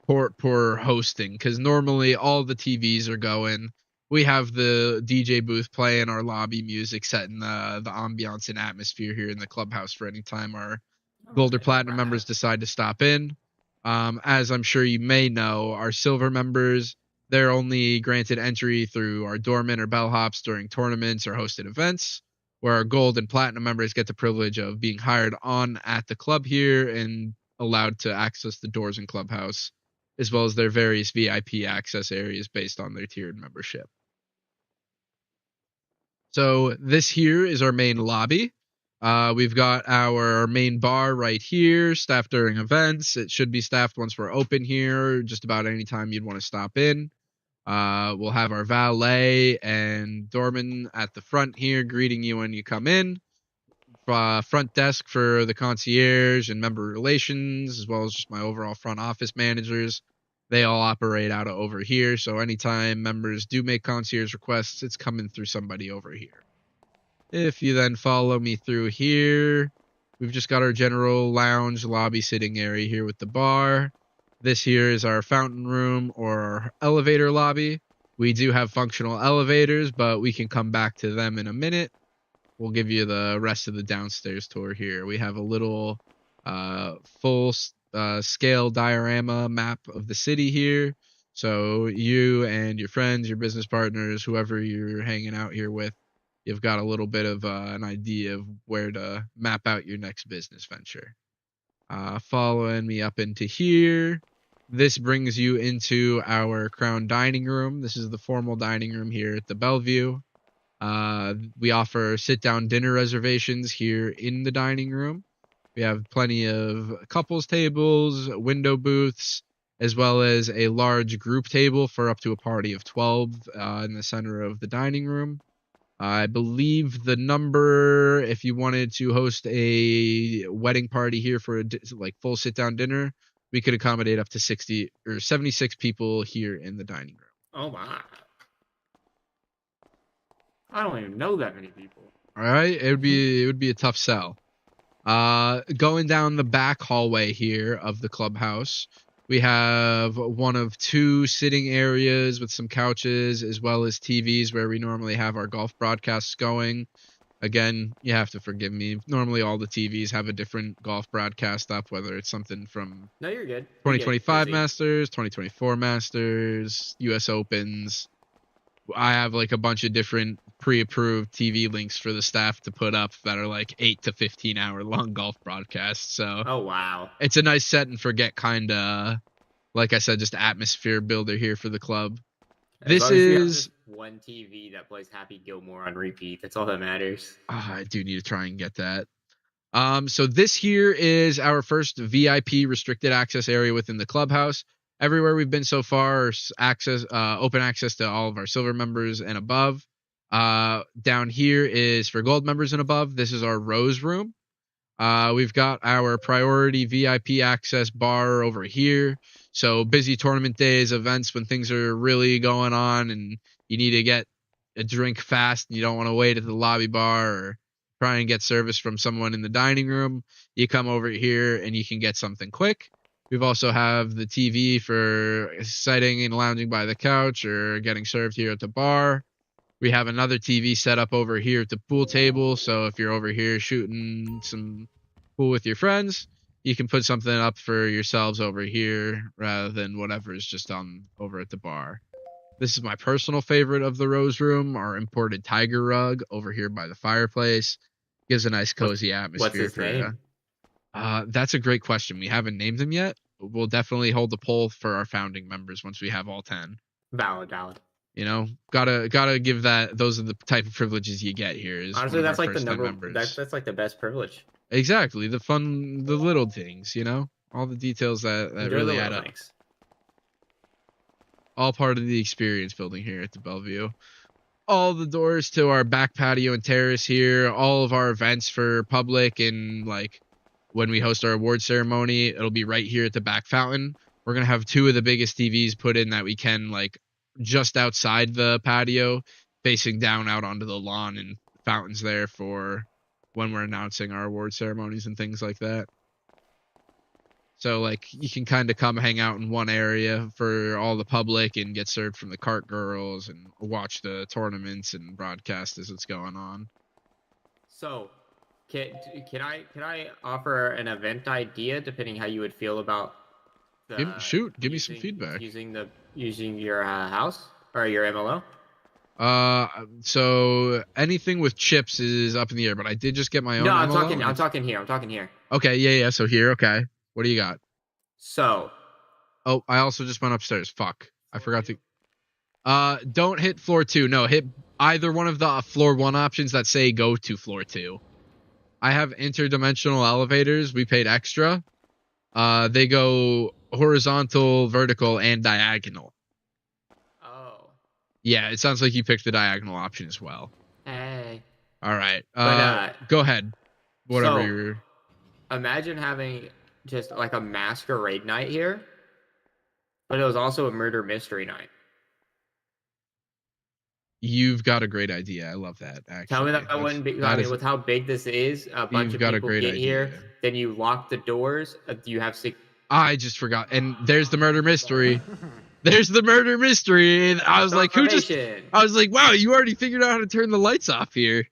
poor hosting, because normally all the TVs are going. We have the DJ booth playing our lobby music, setting the ambiance and atmosphere here in the clubhouse for any time our gold or platinum members decide to stop in. As I'm sure you may know, our silver members, they're only granted entry through our doorman or bellhops during tournaments or hosted events, where our gold and platinum members get the privilege of being hired on at the club here and allowed to access the doors and clubhouse, as well as their various VIP access areas based on their tiered membership. So this here is our main lobby. We've got our main bar right here, staffed during events. It should be staffed once we're open here, just about any time you'd want to stop in. We'll have our valet and doorman at the front here greeting you when you come in. Front desk for the concierge and member relations, as well as just my overall front office managers. They all operate out of over here, so anytime members do make concierge requests, it's coming through somebody over here. If you then follow me through here, we've just got our general lounge lobby sitting area here with the bar. This here is our fountain room or our elevator lobby. We do have functional elevators, but we can come back to them in a minute. We'll give you the rest of the downstairs tour here. We have a little full scale diorama map of the city here. So you and your friends, your business partners, whoever you're hanging out here with, you've got a little bit of an idea of where to map out your next business venture. Following me up into here, this brings you into our Crown Dining Room. This is the formal dining room here at the Bellevue. We offer sit-down dinner reservations here in the dining room. We have plenty of couples tables, window booths, as well as a large group table for up to a party of 12 in the center of the dining room. I believe the number, if you wanted to host a wedding party here for a full sit-down dinner, we could accommodate up to 60 or 76 people here in the dining room. Oh my. I don't even know that many people. All right, it would be a tough sell. Going down the back hallway here of the clubhouse, we have one of two sitting areas with some couches as well as TVs where we normally have our golf broadcasts going. Again, you have to forgive me. Normally all the TVs have a different golf broadcast up, whether it's something from No, you're good. 2025 Masters, 2024 Masters, US Opens. I have a bunch of different pre-approved TV links for the staff to put up that are 8 to 15 hour long golf broadcasts. So oh wow, it's a nice set and forget kind of, like I said, just atmosphere builder here for the club. This is one TV that plays Happy Gilmore on repeat. That's all that matters. I do need to try and get that. So this here is our first VIP restricted access area within the clubhouse. Everywhere we've been so far, open access to all of our silver members and above. Down here is for gold members and above. This is our rose room. We've got our priority VIP access bar over here. So busy tournament days, events when things are really going on and you need to get a drink fast and you don't want to wait at the lobby bar or try and get service from someone in the dining room, you come over here and you can get something quick. We've also have the TV for sitting and lounging by the couch or getting served here at the bar. We have another TV set up over here at the pool table. So if you're over here shooting some pool with your friends, you can put something up for yourselves over here rather than whatever is just on over at the bar. This is my personal favorite of the Rose Room, our imported tiger rug over here by the fireplace. Gives a nice cozy atmosphere. What's his name? That's a great question. We haven't named him yet. We'll definitely hold the poll for our founding members once we have all 10. Valid. You know, gotta give that. Those are the type of privileges you get here. Is honestly, that's like the number. Members. That's like the best privilege. Exactly, the little things. You know, all the details that really add up. All part of the experience building here at the Bellevue. All the doors to our back patio and terrace here. All of our events for public and when we host our award ceremony, it'll be right here at the back fountain. We're going to have two of the biggest TVs put in that we can, just outside the patio, facing down out onto the lawn, and fountains there for when we're announcing our award ceremonies and things like that. So like you can kind of come hang out in one area for all the public and get served from the cart girls and watch the tournaments and broadcast as it's going on. So, can I offer an event idea depending how you would feel about Give me some feedback. Using your house or your MLO? So anything with chips is up in the air, but I did just get my own. No, I'm talking here. Okay, yeah. So here, okay. What do you got? So. Oh, I also just went upstairs. Fuck, I forgot to. Don't hit floor 2. No, hit either one of the floor 1 options that say go to floor 2. I have interdimensional elevators. We paid extra. They go horizontal, vertical, and diagonal. Oh. Yeah, it sounds like you picked the diagonal option as well. Hey. All right. Go ahead. Whatever you're. Imagine having just like a masquerade night here, but it was also a murder mystery night. You've got a great idea. I love that. Actually, tell me that wouldn't be. I mean, with how big this is, a bunch of people get here. Then you lock the doors. You have I just forgot. And there's the murder mystery. There's the murder mystery. And I was like, who just? I was like, wow, you already figured out how to turn the lights off here.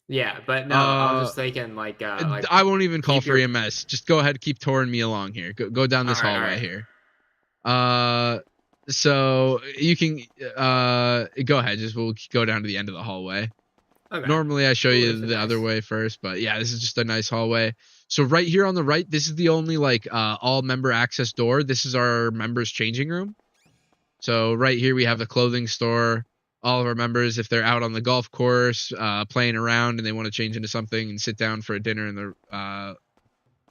Yeah, but no, I was just thinking like I won't even call for EMS. Just go ahead, keep touring me along here. Go down this hallway here. So you can go ahead. Just we'll go down to the end of the hallway. Okay. Normally I show you the other way first, but yeah, this is just a nice hallway. So right here on the right, this is the only like all member access door. This is our members changing room. So right here we have the clothing store. All of our members, if they're out on the golf course playing around and they want to change into something and sit down for a dinner in the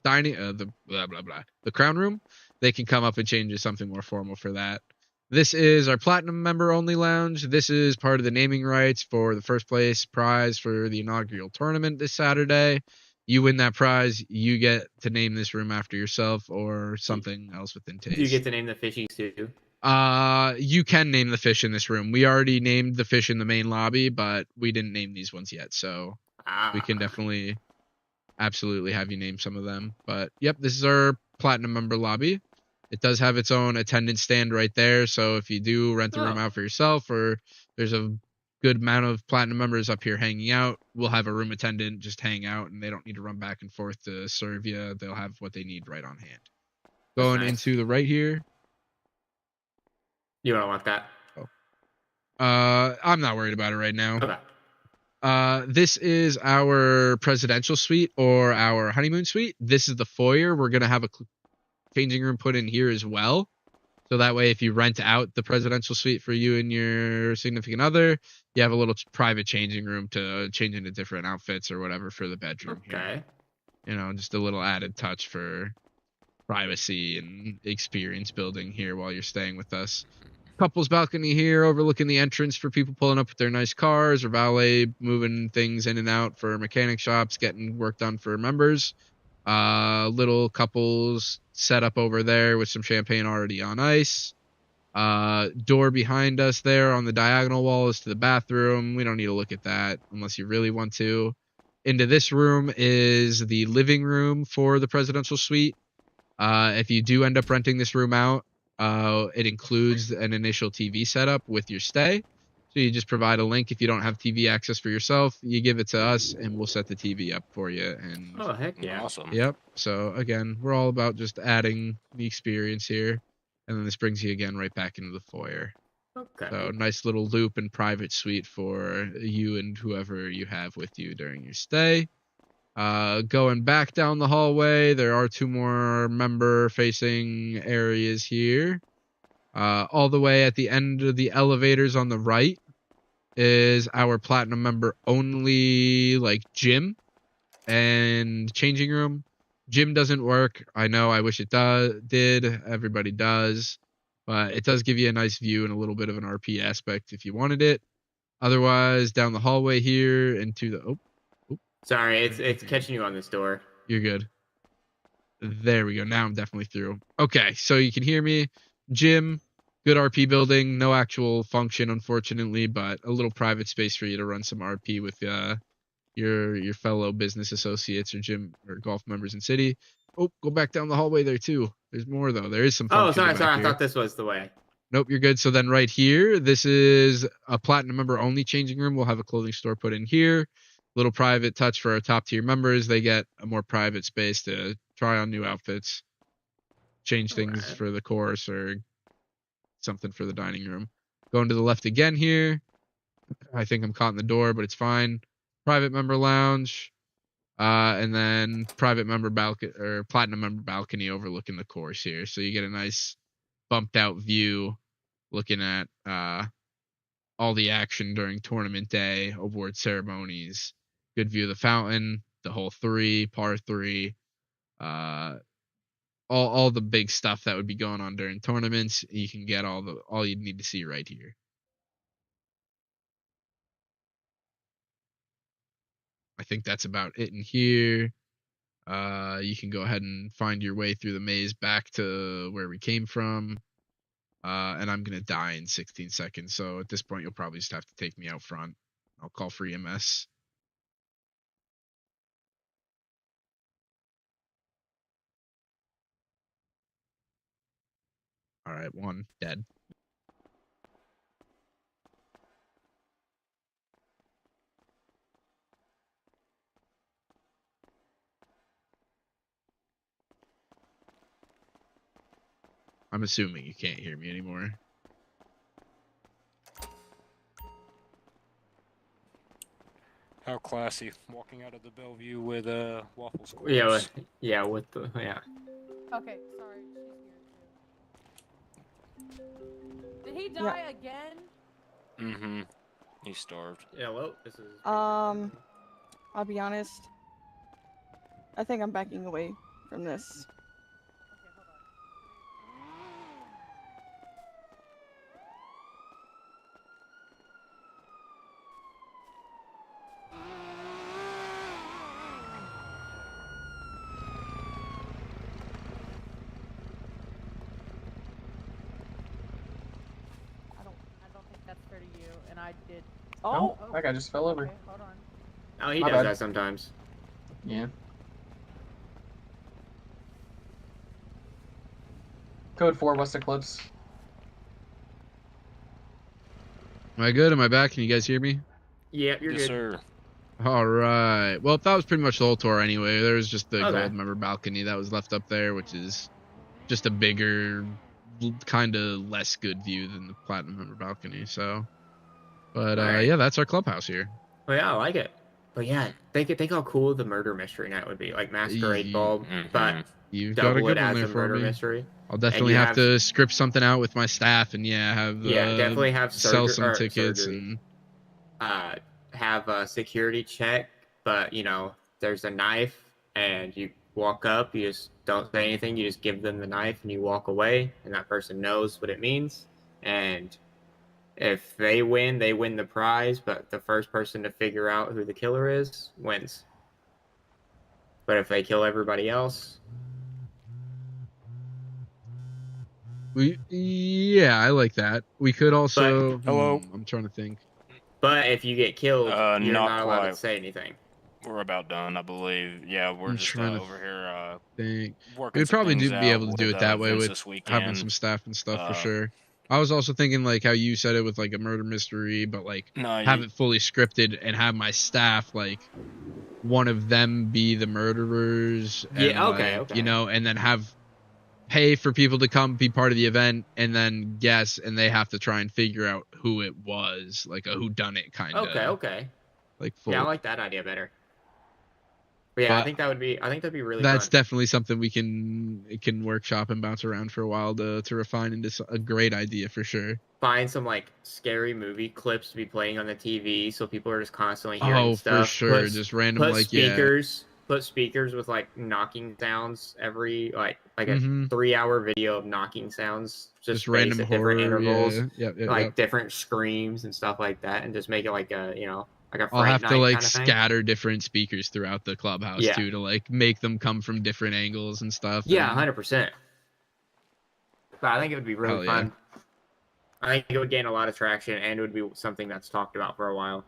the crown room, they can come up and change to something more formal for that. This is our platinum member only lounge. This is part of the naming rights for the first place prize for the inaugural tournament this Saturday. You win that prize, you get to name this room after yourself or something else within taste. Do you get to name the fishies too? You can name the fish in this room. We already named the fish in the main lobby, but we didn't name these ones yet, so we can definitely absolutely have you name some of them. But yep, this is our platinum member lobby. It does have its own attendance stand right there, so if you do rent the room out for yourself or there's a good amount of platinum members up here hanging out, we'll have a room attendant just hang out and they don't need to run back and forth to serve you. They'll have what they need right on hand. Going into the right here. You don't want that? I'm not worried about it right now. Okay. This is our presidential suite or our honeymoon suite. This is the foyer. We're going to have a changing room put in here as well. So that way, if you rent out the presidential suite for you and your significant other, you have a little private changing room to change into different outfits or whatever for the bedroom. Okay. Here. You know, just a little added touch for privacy and experience building here while you're staying with us. Couple's balcony here overlooking the entrance for people pulling up with their nice cars or valet moving things in and out for mechanic shops, getting work done for members. Little couples set up over there with some champagne already on ice. Door behind us there on the diagonal wall is to the bathroom. We don't need to look at that unless you really want to. Into this room is the living room for the presidential suite. If you do end up renting this room out, it includes an initial TV setup with your stay. So you just provide a link. If you don't have TV access for yourself, you give it to us and we'll set the TV up for you. And oh, heck yeah. Awesome. Yep. So again, we're all about just adding the experience here. And then this brings you again right back into the foyer. Okay. So nice little loop and private suite for you and whoever you have with you during your stay. Going back down the hallway, there are 2 more member-facing areas here. All the way at the end of the elevators on the right is our platinum member only like gym and changing room. Gym doesn't work. I know. I wish it did. Everybody does, but it does give you a nice view and a little bit of an RP aspect if you wanted it. Otherwise, down the hallway here into the Sorry, it's catching you on this door. You're good. There we go. Now I'm definitely through. Okay, so you can hear me. Gym, good RP building. No actual function, unfortunately, but a little private space for you to run some RP with your fellow business associates or gym or golf members in city. Oh, go back down the hallway there too. There's more though. There is some. Oh, function sorry. back I here. thought this was the way. Nope, you're good. So then right here, this is a platinum member only changing room. We'll have a clothing store put in here. Little private touch for our top tier members. They get a more private space to try on new outfits, change things Alright. for the course or something for the dining room. Going to the left again here. I think I'm caught in the door, but it's fine. Private member lounge. And then private member balcony or platinum member balcony overlooking the course here. So you get a nice bumped out view looking at all the action during tournament day, award ceremonies, good view of the fountain, the whole par 3, all the big stuff that would be going on during tournaments. You can get all you need to see right here. I think that's about it in here. You can go ahead and find your way through the maze back to where we came from. And I'm gonna die in 16 seconds. So at this point, you'll probably just have to take me out front. I'll call for EMS. All right, 1 dead. I'm assuming you can't hear me anymore. How classy. Walking out of the Bellevue with waffle squares. With the Okay, sorry. She's here too. Did he die again? Mm-hmm. He's starved. Yeah, well, this is... I'll be honest. I think I'm backing away from this. I don't think that's fair to you, and I did. Oh, that guy just fell over. Okay, hold on. Oh, he My does bad. that sometimes. Yeah. Code 4, West Eclipse. Am I good? Am I back? Can you guys hear me? Yeah, you're Yes, good. sir. All right. Well, that was pretty much the whole tour anyway. There was just the Okay. gold member balcony that was left up there, which is just a bigger, kind of less good view than the platinum member balcony. So, but Alright. yeah, that's our clubhouse here. Well, yeah, I like it. But yeah, think how cool the murder mystery night would be. Like Masquerade Ball, but You've got a double good it one as there a for murder me. mystery. I'll definitely you have have- to script something out with my staff and have definitely have sell surgery- some or tickets surgery. and Have a security check, but there's a knife, and you walk up, you just don't say anything, you just give them the knife, and you walk away, and that person knows what it means. And if they win the prize, but the first person to figure out who the killer is wins. But if they kill everybody else, yeah, I like that. We could also. Hello? I'm trying to think. but if you get killed, you're not not allowed quite. to say anything. We're about done, I believe. Yeah, we're I'm just trying to over here think. working We'd some probably things be out able to do with, it that way Vince with this having weekend. some staff and stuff for Uh, sure. I was also thinking like how you said it with like a murder mystery, but like No, have you- it fully scripted and have my staff like one of them be the murderers. And, Yeah, okay, like, okay. And then have pay for people to come be part of the event and then guess, and they have to try and figure out who it was, like a whodunit kind of. Okay. Like full. Yeah, I like that idea better. But yeah, I But think that'd be really That's fun. definitely something we can workshop and bounce around for a while to refine into a great idea for sure. Find some like scary movie clips to be playing on the TV, so people are just constantly hearing Oh, stuff. for sure. Put- Just random put like speakers. Put speakers with like knocking sounds every like a Mhm. 3-hour video of knocking sounds, just random spaced at different horror, intervals, yeah. Yep, like yep. different screams and stuff like that, and just make it like a like a I'll Fright have Night to like kind of thing. scatter different speakers throughout the clubhouse Yeah. too to like make them come from different angles and stuff. Yeah, and- 100%. But I think it would be really Hell yeah. fun. I think it would gain a lot of traction, and it would be something that's talked about for a while.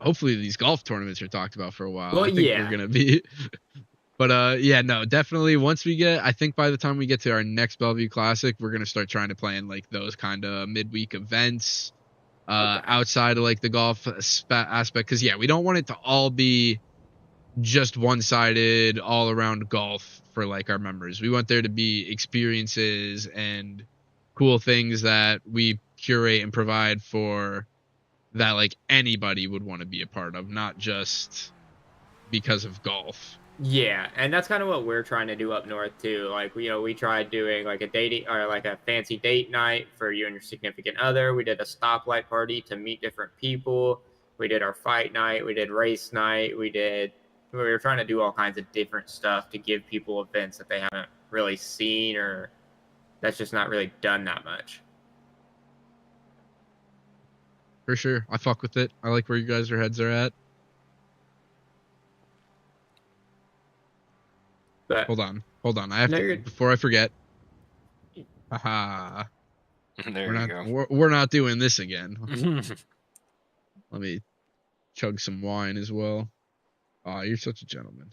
Hopefully these golf tournaments are talked about for a while. Well, I think yeah. we're gonna be. But yeah, no, definitely. Once we get, I think by the time we get to our next Bellevue Classic, we're gonna start trying to plan like those kind of midweek events, outside of like the golf aspect. Because yeah, we don't want it to all be just one-sided, all-around golf for like our members. We want there to be experiences and cool things that we curate and provide for that like anybody would want to be a part of, not just because of golf. Yeah, and that's kind of what we're trying to do up north too. Like, we tried doing like a dating or like a fancy date night for you and your significant other. We did a stoplight party to meet different people. We did our fight night. We did race night. We were trying to do all kinds of different stuff to give people events that they haven't really seen or that's just not really done that much. For sure. I fuck with it. I like where you guys' heads are at. But hold on. I have to, before I forget. Haha. We're not doing this again. Let me chug some wine as well. Aw, you're such a gentleman.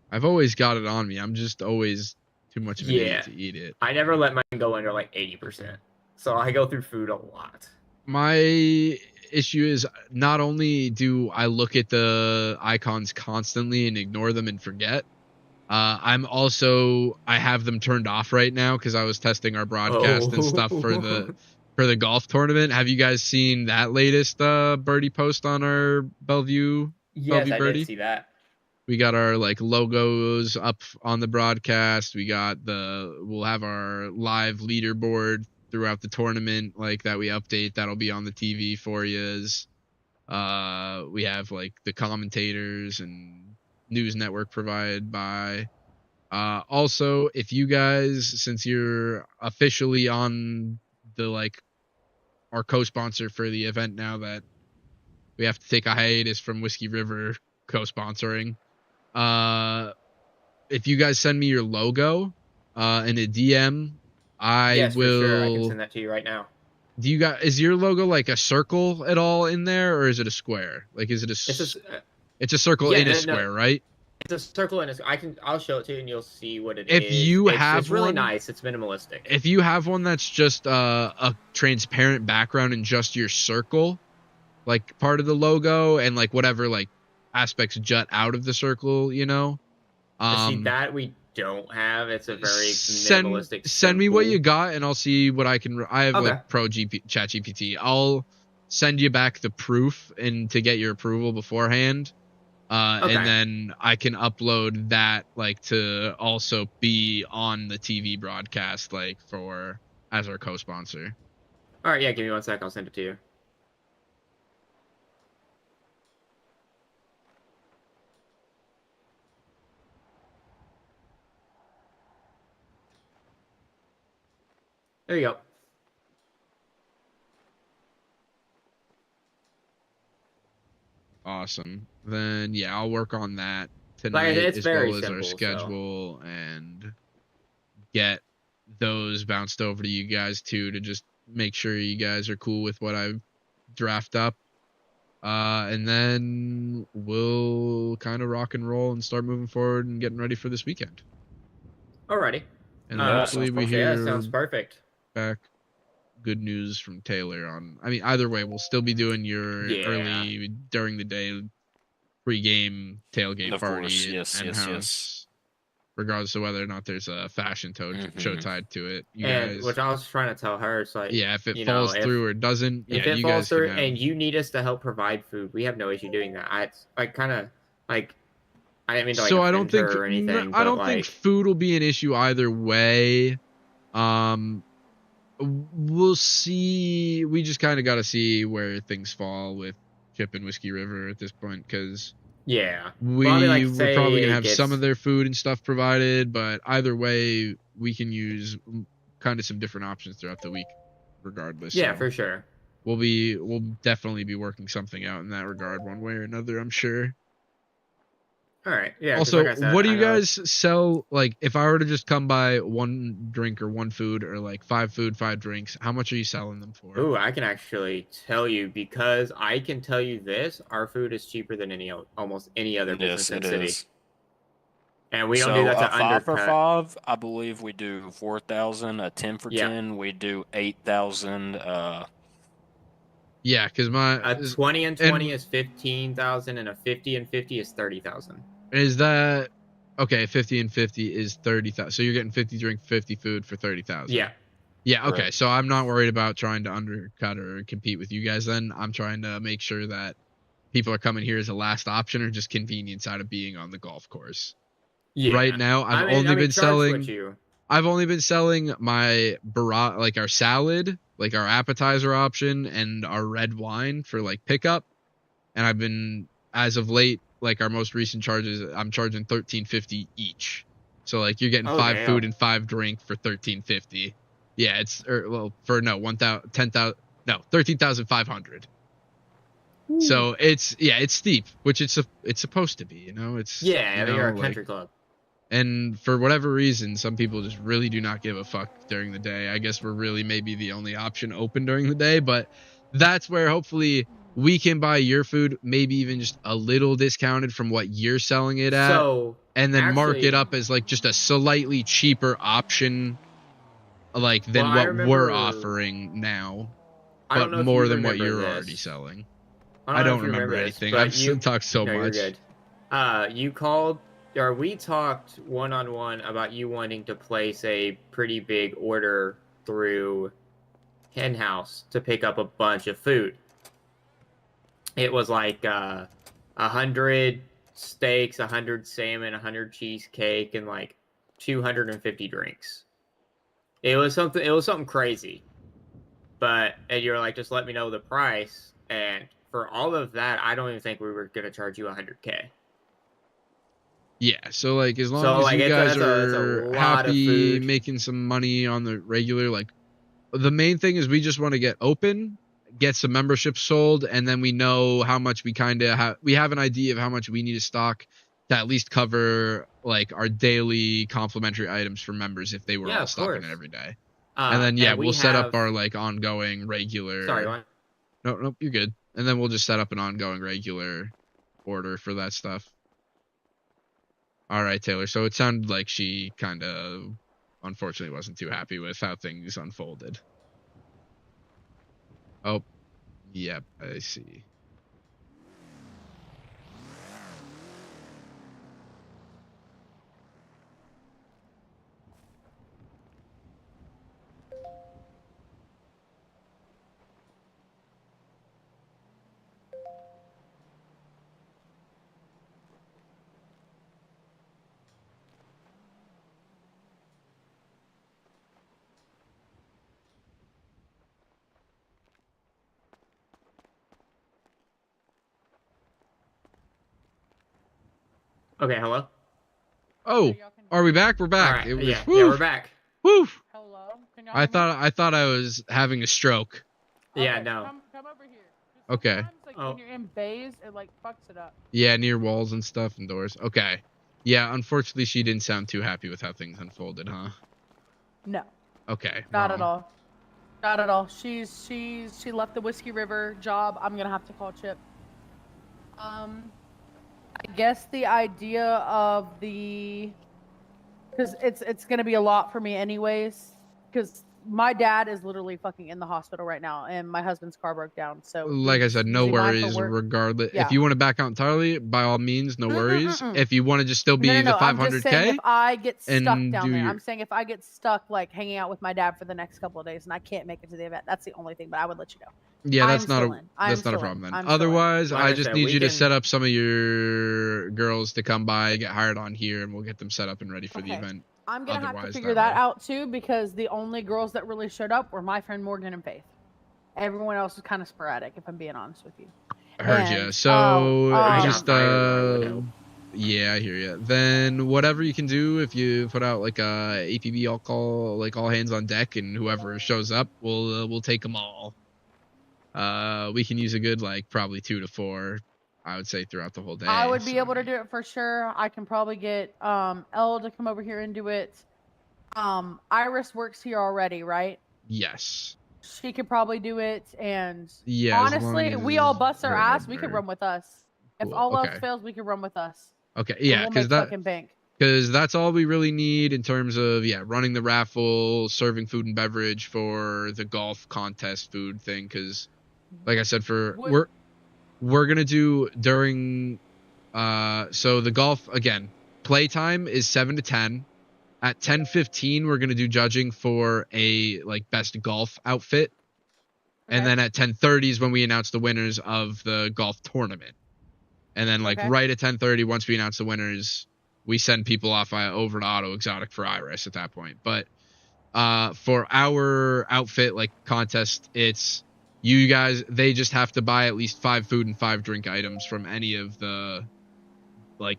I've always got it on me. I'm just always too much of an idiot to eat it. I never let mine go under like 80%. So I go through food a lot. My issue is not only do I look at the icons constantly and ignore them and forget, I have them turned off right now because I was testing our broadcast and stuff for the golf tournament. Have you guys seen that latest birdie post on our Bellevue? Yes, Bellevue I birdie? did see that. We got our like logos up on the broadcast. We'll have our live leaderboard throughout the tournament, like that we update. That'll be on the TV for you. We have like the commentators and news network provided by. Also, if you guys, since you're officially on the like our co-sponsor for the event now that we have to take a hiatus from Whiskey River co-sponsoring, if you guys send me your logo in a DM, Yes, for sure. I can send that to you right now. Is your logo like a circle at all in there, or is it a square? Like, is it it's a circle in a square, right? It's a circle and I'll show it to you and you'll see what it is. If you have it's really one, nice. It's minimalistic. If you have one that's just a transparent background and just your circle, like part of the logo and like whatever like aspects jut out of the circle, see that we don't have. It's a very minimalistic. Send me what you got and I'll see what I can. I have like Pro Chat GPT. I'll send you back the proof and to get your approval beforehand. And then I can upload that like to also be on the TV broadcast, like as our co-sponsor. All right, yeah, give me 1 sec. I'll send it to you. There you go. Awesome. Then yeah, I'll work on that tonight as well as our schedule and get those bounced over to you guys too to just make sure you guys are cool with what I've draft up. And then we'll kind of rock and roll and start moving forward and getting ready for this weekend. Alrighty. And hopefully we hear sounds perfect. Back good news from Taylor on. I mean, either way, we'll still be doing your early during the day pre-game tailgate party in-house, regardless of whether or not there's a fashion show tied to it. Which I was trying to tell her, it's like, if it falls through or doesn't, if it falls through and you need us to help provide food, we have no issue doing that. I didn't mean to like I don't think or anything. I don't think food will be an issue either way. We'll see. We just kind of got to see where things fall with Chip and Whiskey River at this point, because we're probably gonna have some of their food and stuff provided, but either way, we can use kind of some different options throughout the week, regardless. Yeah, for sure. We'll definitely be working something out in that regard, one way or another, I'm sure. All right. Yeah. 'cause Also, like I said, what do I you know- guys sell? Like, if I were to just come buy one drink or one food, or like 5 food, 5 drinks, how much are you selling them for? Ooh, I can actually tell you because I can tell you this: our food is cheaper than almost any other business in the city. And we don't do that to a 5 for undercut. 5, I believe we do 4,000. A 10 for Yeah. 10, we do 8,000. Yeah, because A 20 and 20 is 15,000, and a 50 and 50 is 30,000. Is that okay? 50 and 50 is 30,000. So you're getting 50 drink, 50 food for 30,000. Yeah. Yeah. Okay. Correct. So I'm not worried about trying to undercut or compete with you guys. Then I'm trying to make sure that people are coming here as a last option or just convenience out of being on the golf course. Yeah. Right now, I've only been selling my like our salad, like our appetizer option, and our red wine for like pickup. And I've been, as of late, like our most recent charges, I'm charging $13.50 each. So like you're getting 5 damn. food and 5 drink for $13.50. Yeah, it's $13,500. So it's steep, which it's supposed to be, you know. It's Yeah, you I mean, know, you're a like- country club. And for whatever reason, some people just really do not give a fuck during the day. I guess we're really maybe the only option open during the day, but that's where hopefully we can buy your food, maybe even just a little discounted from what you're selling it at, So, and then mark actually- it up as like just a slightly cheaper option, like than Well, I what we're remember- offering now, I don't but know if more you than what remember you're this. already selling. I I know don't if you remember this, anything. but I've talked so no, you're much. good. You called, or we talked one-on-one about you wanting to place a pretty big order through Hen House to pick up a bunch of food. It was like 100 steaks, 100 salmon, 100 cheesecake, and like 250 drinks. It was something crazy. And you're like, just let me know the price. And for all of that, I don't even think we were gonna charge you 100K. Yeah, so like as long So, as like, you it's guys a are lot of happy food. making some money on the regular, like the main thing is we just want to get open, get some memberships sold, and then we know how much we kind of we have an idea of how much we need to stock to at least cover like our daily complimentary items for members if they were Yeah, all of stocking course. it every day. And then And we we'll set up have- our like ongoing regular. Sorry, what? Nope, you're good. And then we'll just set up an ongoing regular order for that stuff. All right, Taylor. So it sounded like she kind of, unfortunately, wasn't too happy with how things unfolded. Oh, yep, I see. Okay, hello? Oh, are we back? We're back. Alright, It was, yeah, woo, we're back. Woo. Hello? Can y'all I thought I was having a stroke. Yeah, no. Come over here. Okay. Sometimes, like, when you're in bays, it, like, fucks it up. Yeah, near walls and stuff and doors. Okay. Yeah, unfortunately, she didn't sound too happy with how things unfolded, huh? No. Okay. Not well, at all. Not at all. She left the Whiskey River job. I'm gonna have to call Chip. I guess the idea of because it's gonna be a lot for me anyways. Because my dad is literally fucking in the hospital right now, and my husband's car broke down. So Like I said, no busy mindful worries. work. Regardless, Yeah. if you want to back out entirely, by all means, no worries. mm-mm. If you want to just still be No, the I'm just saying 500K, if I get stuck and down do there, your- I'm saying if I get stuck like hanging out with my dad for the next couple of days and I can't make it to the event, that's the only thing. But I would let you know. yeah, that's I'm not still a in. I'm that's not still a problem in. then. I'm still in. Otherwise, Like I I just said, need we you to can- set up some of your girls to come by, get hired on here, and we'll get them set up and ready for the Okay. event. I'm gonna have to Otherwise, figure that that out too because the only girls that really showed up were my friend Morgan and Faith. Everyone else was kind of sporadic, if I'm being honest with you. I heard you. And, So I just got fired, I would help. yeah, I hear you. Then whatever you can do, if you put out like a APB, I'll call like all hands on deck, and whoever shows up, we'll take them all. We can use a good like probably 2 to 4 I would say throughout the whole day. I would be so, able to do it for sure. I can probably get Elle to come over here and do it. Iris works here already, right? Yes. She could probably do it, and Yeah, as long honestly, as we all bust our her ass. We could number. run with us. If Cool, all okay. else fails, we could run with us. Okay, And yeah, we'll because make fucking bank. that's all we really need in terms of running the raffle, serving food and beverage for the golf contest food thing. Because, like I said, we're gonna do during so the golf again. Playtime is 7 to 10. At 10:15, we're gonna do judging for a best golf outfit, and then at 10:30 is when we announce the winners of the golf tournament. And then right at 10:30, once we announce the winners, we send people off over to Auto Exotic for Iris at that point. But for our outfit contest, it's you guys. They just have to buy at least 5 food and 5 drink items from any of the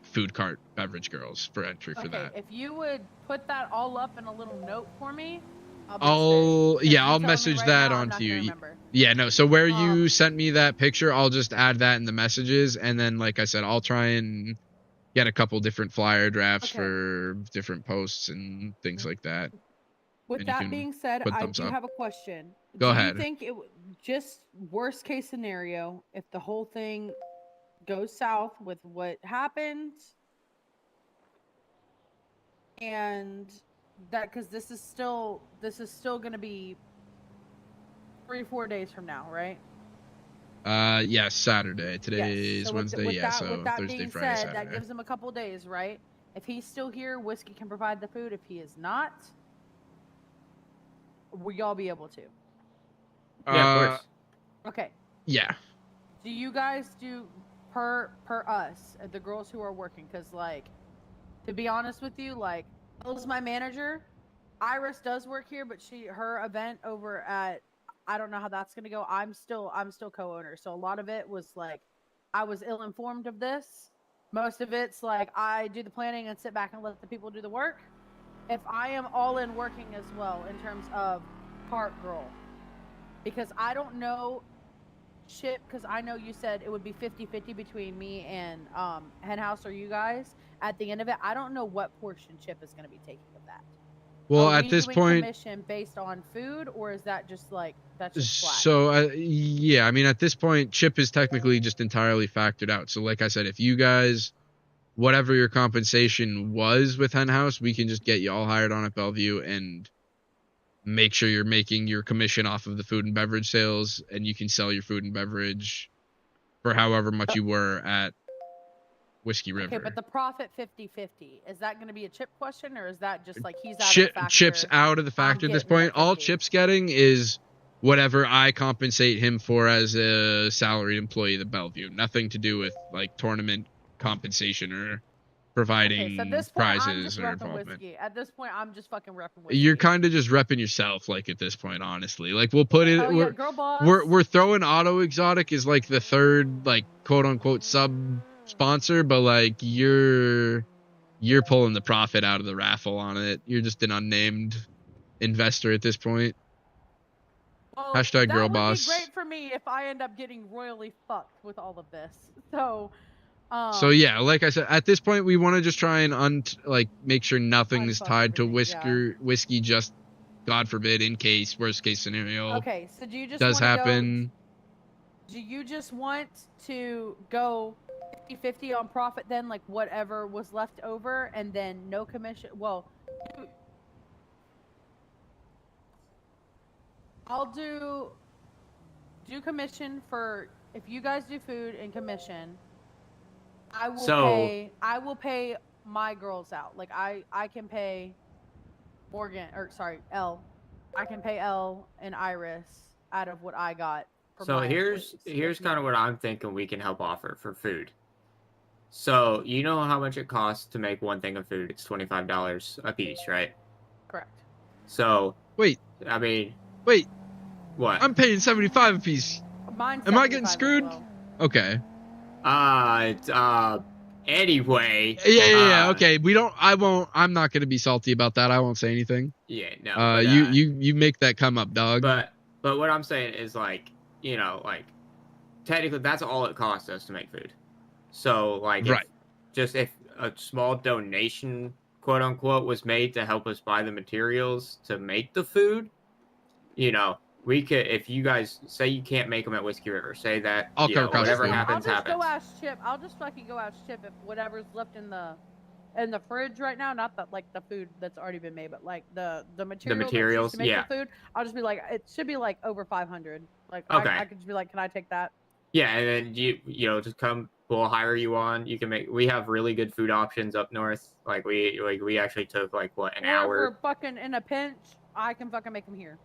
food cart beverage girls for entry for that. If you would put that all up in a little note for me, I'll message that onto you. Yeah, no. So where you sent me that picture, I'll just add that in the messages, and then like I said, I'll try and get a couple different flyer drafts for different posts and things like that. With that being said, I do have a question. Go ahead. Do you think just worst case scenario, if the whole thing goes south with what happened, and that because this is still going to be 3-4 days from now, right? Yeah, Saturday. Today is Wednesday. So Thursday, Friday, Saturday. That gives him a couple days, right? If he's still here, Whiskey can provide the food. If he is not, will y'all be able to? Yeah, of course. Okay. Yeah. Do you guys do per us, the girls who are working? Because to be honest with you, Elle's my manager. Iris does work here, but her event over at, I don't know how that's gonna go. I'm still co-owner, so a lot of it was I was ill-informed of this. Most of it's I do the planning and sit back and let the people do the work. If I am all in working as well in terms of cart girl, because I don't know Chip, because I know you said it would be 50-50 between me and Henhouse or you guys. At the end of it, I don't know what portion Chip is going to be taking of that. Well, at this point, commission based on food, or is that just that's just flat? So yeah, I mean at this point, Chip is technically just entirely factored out. So like I said, if you guys, whatever your compensation was with Henhouse, we can just get you all hired on at Bellevue and make sure you're making your commission off of the food and beverage sales, and you can sell your food and beverage for however much you were at Whiskey River. Okay, but the profit 50-50, is that going to be a Chip question, or is that just he's out of the factor? Chip's out of the factor at this point. All Chip's getting is whatever I compensate him for as a salaried employee at Bellevue. Nothing to do with tournament compensation or providing prizes or involvement. At this point, I'm just fucking repping Whiskey. You're kind of just repping yourself at this point, honestly. We'll put it. Girl boss. We're throwing Auto Exotic as the third quote unquote sub sponsor, but you're pulling the profit out of the raffle on it. You're just an unnamed investor at this point. Well, Hashtag girl boss. That would be great for me if I end up getting royally fucked with all of this. So. So yeah, like I said, at this point we want to just try and make sure nothing is tied to whiskey. Just God forbid, in case worst case scenario. Okay, so do you just does happen? Do you just want to go 50-50 on profit then, whatever was left over, and then no commission? Well, I'll do commission for if you guys do food and commission. I will pay my girls out. I can pay Elle. I can pay Elle and Iris out of what I got. So here's kind of what I'm thinking we can help offer for food. So you know how much it costs to make one thing of food? It's $25 a piece, right? Correct. So wait. I mean, wait. What? I'm paying $75 a piece. Mine's Am I getting screwed? Well. Okay. Anyway. Yeah. Okay. I'm not gonna be salty about that. I won't say anything. Yeah. No. You make that come up, dog. But what I'm saying is technically that's all it costs us to make food. So like, Right. if a small donation, quote unquote, was made to help us buy the materials to make the food, you know, we could. If you guys say you can't make them at Whiskey River, say that I'll cover cost of whatever food. happens, I'll just happens. go ask Chip. I'll just fucking go ask Chip if whatever's left in the fridge right now, not the like the food that's already been made, but like the materials materials, to make yeah. the food. I'll just be like, it should be like over 500. Like Okay. I could just be like, can I take that? Yeah, and then you know, just come. We'll hire you on. You can make. We have really good food options up north. Like we actually took like what, an Or hour. if we're fucking in a pinch, I can fucking make them here.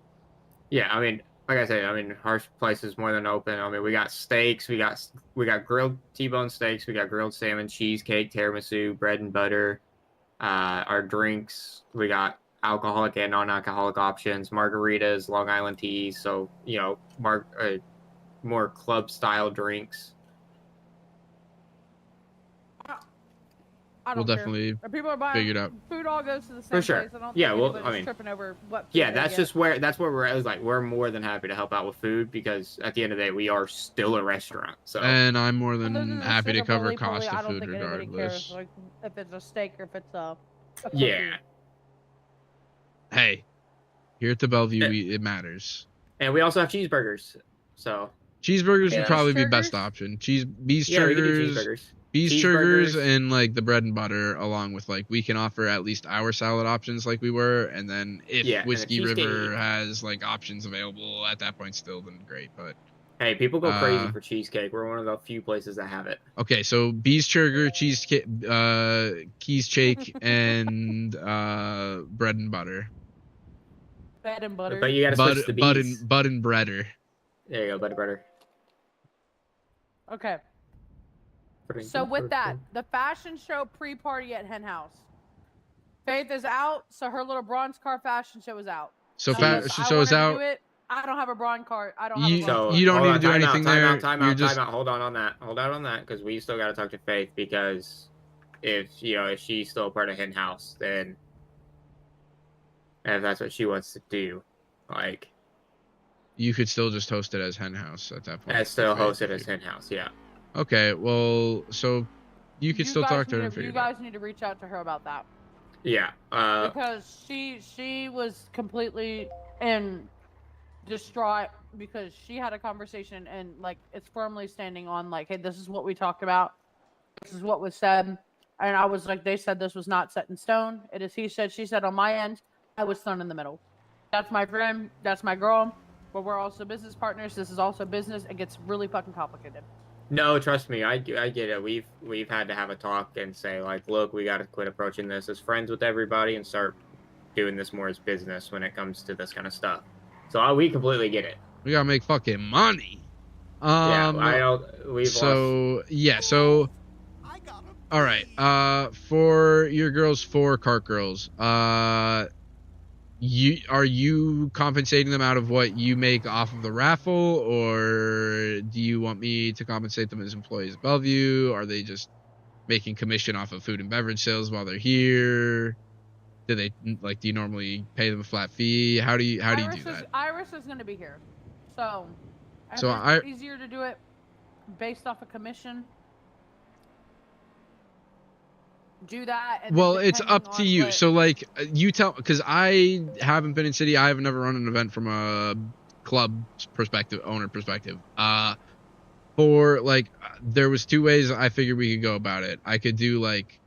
Yeah, I mean, like I said, I mean, our place is more than open. I mean, we got steaks, we got grilled T-bone steaks, we got grilled salmon, cheesecake, tiramisu, bread and butter. Our drinks, we got alcoholic and non-alcoholic options, margaritas, Long Island teas. So you know, more club style drinks. I We'll don't definitely care. If people are buying figure it out. food, all goes to the same For sure. place. I don't Yeah, think well, anybody's I mean, tripping over what. Yeah, food that's they just where we're at. Is like, we're more than happy to help out with food, because at the end of the day, we are still a restaurant. So And I'm more Other than than the happy to shit of cover roly-poly, cost I of don't food think anybody cares, regardless. like if it's a steak or if it's a yeah. cookie. Hey, here at the Bellevue, it matters. And we also have cheeseburgers. So Cheeseburgers would probably be Cheeseburgers? best option. Beef yeah, we can do cheeseburgers, cheeseburgers. beef Cheeseburgers. cheeseburgers, and like the bread and butter, along with like we can offer at least our salad options like we were, and then if Yeah, and the Whiskey cheesecake. River has like options available at that point still, then great. But Hey, people go crazy for cheesecake. We're one of the few places that have it. okay, so cheeseburger, cheesecake, cheesecake, and bread and butter. Bread and butter. But you gotta switch the bees. Bud and breader. There you go, butter butter. Okay. So with that, the fashion show pre-party at Hen House. Faith is out, so her little bronze car fashion show is out. So Unless I so want it's her to out. do it, I don't have a bronze car. I don't have a bronze So car. You don't hold need on, to do anything there. Time You're out. just Hold on on that. Hold out on that, because we still got to talk to Faith, because if she's still a part of Hen House, then and if that's what she wants to do, like, you could still just host it as Hen House at that point. I still host it as Hen House. Yeah. Okay, well, so you could still guys talk to her need and figure You it out. guys need to reach out to her about that. Yeah. Because she was completely distraught, because she had a conversation and like it's firmly standing on like, hey, this is what we talked about. This is what was said. And I was like, they said this was not set in stone. It is he said, she said. On my end, I was thrown in the middle. That's my friend. That's my girl. But we're also business partners. This is also business. It gets really fucking complicated. No, trust me, I get it. We've had to have a talk and say, like, look, we got to quit approaching this as friends with everybody and start doing this more as business when it comes to this kind of stuff. So we completely get it. We gotta make fucking money. Yeah, So all right. For your girls, 4 cart girls, are you compensating them out of what you make off of the raffle, or do you want me to compensate them as employees at Bellevue? Are they just making commission off of food and beverage sales while they're here? Do they do you normally pay them a flat fee? How do you do that? Iris is going to be here, so So it's easier to do it based off a commission. Do that. And well, it's up to you. So like you tell, because I haven't been in city. I have never run an event from a club perspective, owner perspective. For like, there was 2 ways I figured we could go about it. I could do like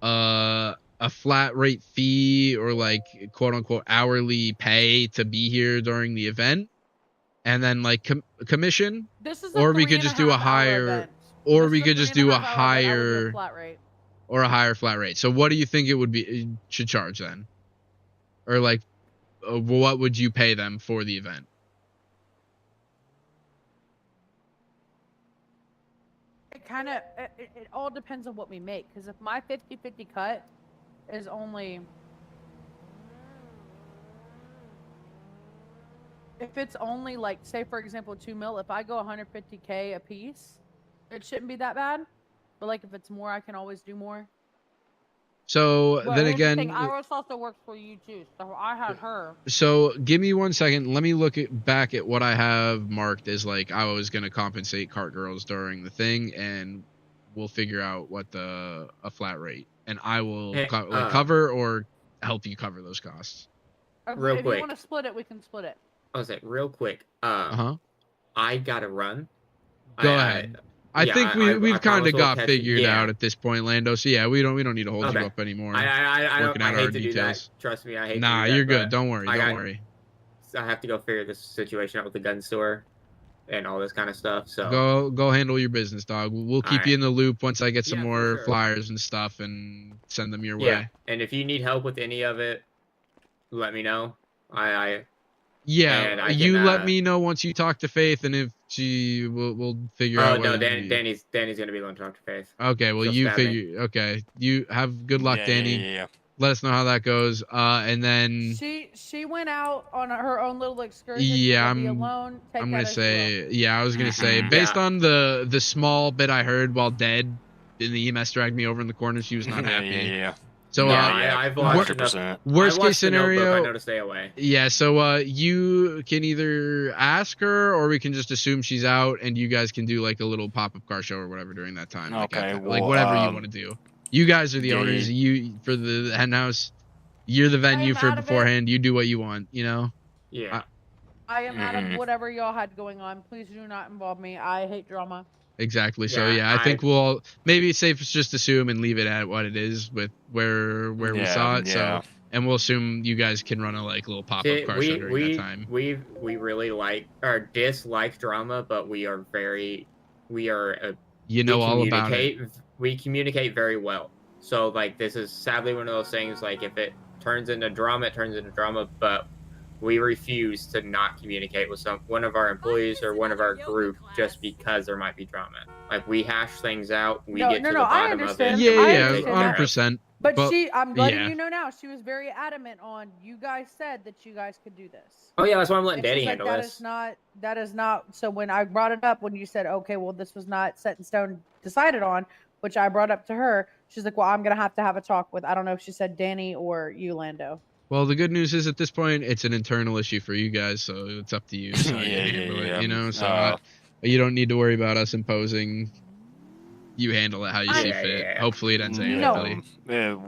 a flat rate fee, or like quote unquote hourly pay to be here during the event, and then like commission. This is or we could just do a higher, or we could just do a higher flat rate. Or a higher flat rate. So what do you think it should charge then? Or like, what would you pay them for the event? It all depends on what we make. Because if my 50-50 cut is only, if it's only like, say for example, 2 mil, if I go 150K a piece, it shouldn't be that bad. But like if it's more, I can always do more. So But then here's the again, thing, Iris also works for you too. So I had her. so give me 1 second. Let me look back at what I have marked as like I was gonna compensate cart girls during the thing, and we'll figure out what a flat rate, and I will Hey, cover or help you cover those costs. Real If quick. you want to split it, we can split it. I was like, real quick. Uh-huh. I gotta run. Go ahead. I think we've kind of got figured out at this point, Lando. So yeah, we don't need to hold you up anymore. I working out hate our to details. do that. Trust me, I hate. Nah, to do that, you're good. but Don't worry. Don't worry. I have to go figure this situation out with the gun store and all this kind of stuff. So Go handle your business, dog. We'll keep you in the loop once I get some Yeah, for more sure. flyers and stuff and send them your yeah. way. And if you need help with any of it, let me know. Yeah, and I you can, let me know once you talk to Faith, and if we'll figure Oh out. no, whether Danny's gonna be the one to talk to Faith. Okay, well She'll you stab me. figure. Okay, you have good luck, Yeah, Danny. yeah. Let us know how that goes. And then She went out on her own little excursion. yeah, to be alone. Take I'm that gonna as say yeah. I was gonna say Mm-hmm. based on the small bit I heard while dead, and the EMS dragged me over in the corner. She was not happy. Yeah. So I've watched enough. worst I watched case scenario, The Notebook, I know to stay away. Yeah, so you can either ask her, or we can just assume she's out, and you guys can do like a little pop-up car show or whatever during that time. Okay, like well, whatever you want to do. You guys are the owners. You for the hen house. You're the venue for beforehand. You do what you want. You know. Yeah. I am out of whatever y'all had going on. Please do not involve me. I hate drama. Exactly. So Yeah, I think we'll maybe it's safe to just assume and leave it at what it is with where we saw it. Yeah. So and we'll assume you guys can run a like little pop-up car show during that time. We really like or dislike drama, but we are all about it. We communicate very well. So like this is sadly one of those things. Like if it turns into drama, it turns into drama. But we refuse to not communicate with one of our employees or one of our group just because there might be drama. Like we hash things out. We get to the bottom of it. Yeah, 100%. But I'm letting you know now. She was very adamant on. You guys said that you guys could do this. Oh yeah, that's why I'm letting And Danny she's handle like, this. That is not. So when I brought it up, when you said, okay, well, this was not set in stone, decided on, which I brought up to her, she's like, well, I'm gonna have to have a talk with. I don't know if she said Danny or you, Lando. Well, the good news is at this point, it's an internal issue for you guys, so it's up to you. So you know, so you don't need to worry about us imposing. You handle it how you see fit. Hopefully, it ends amicably.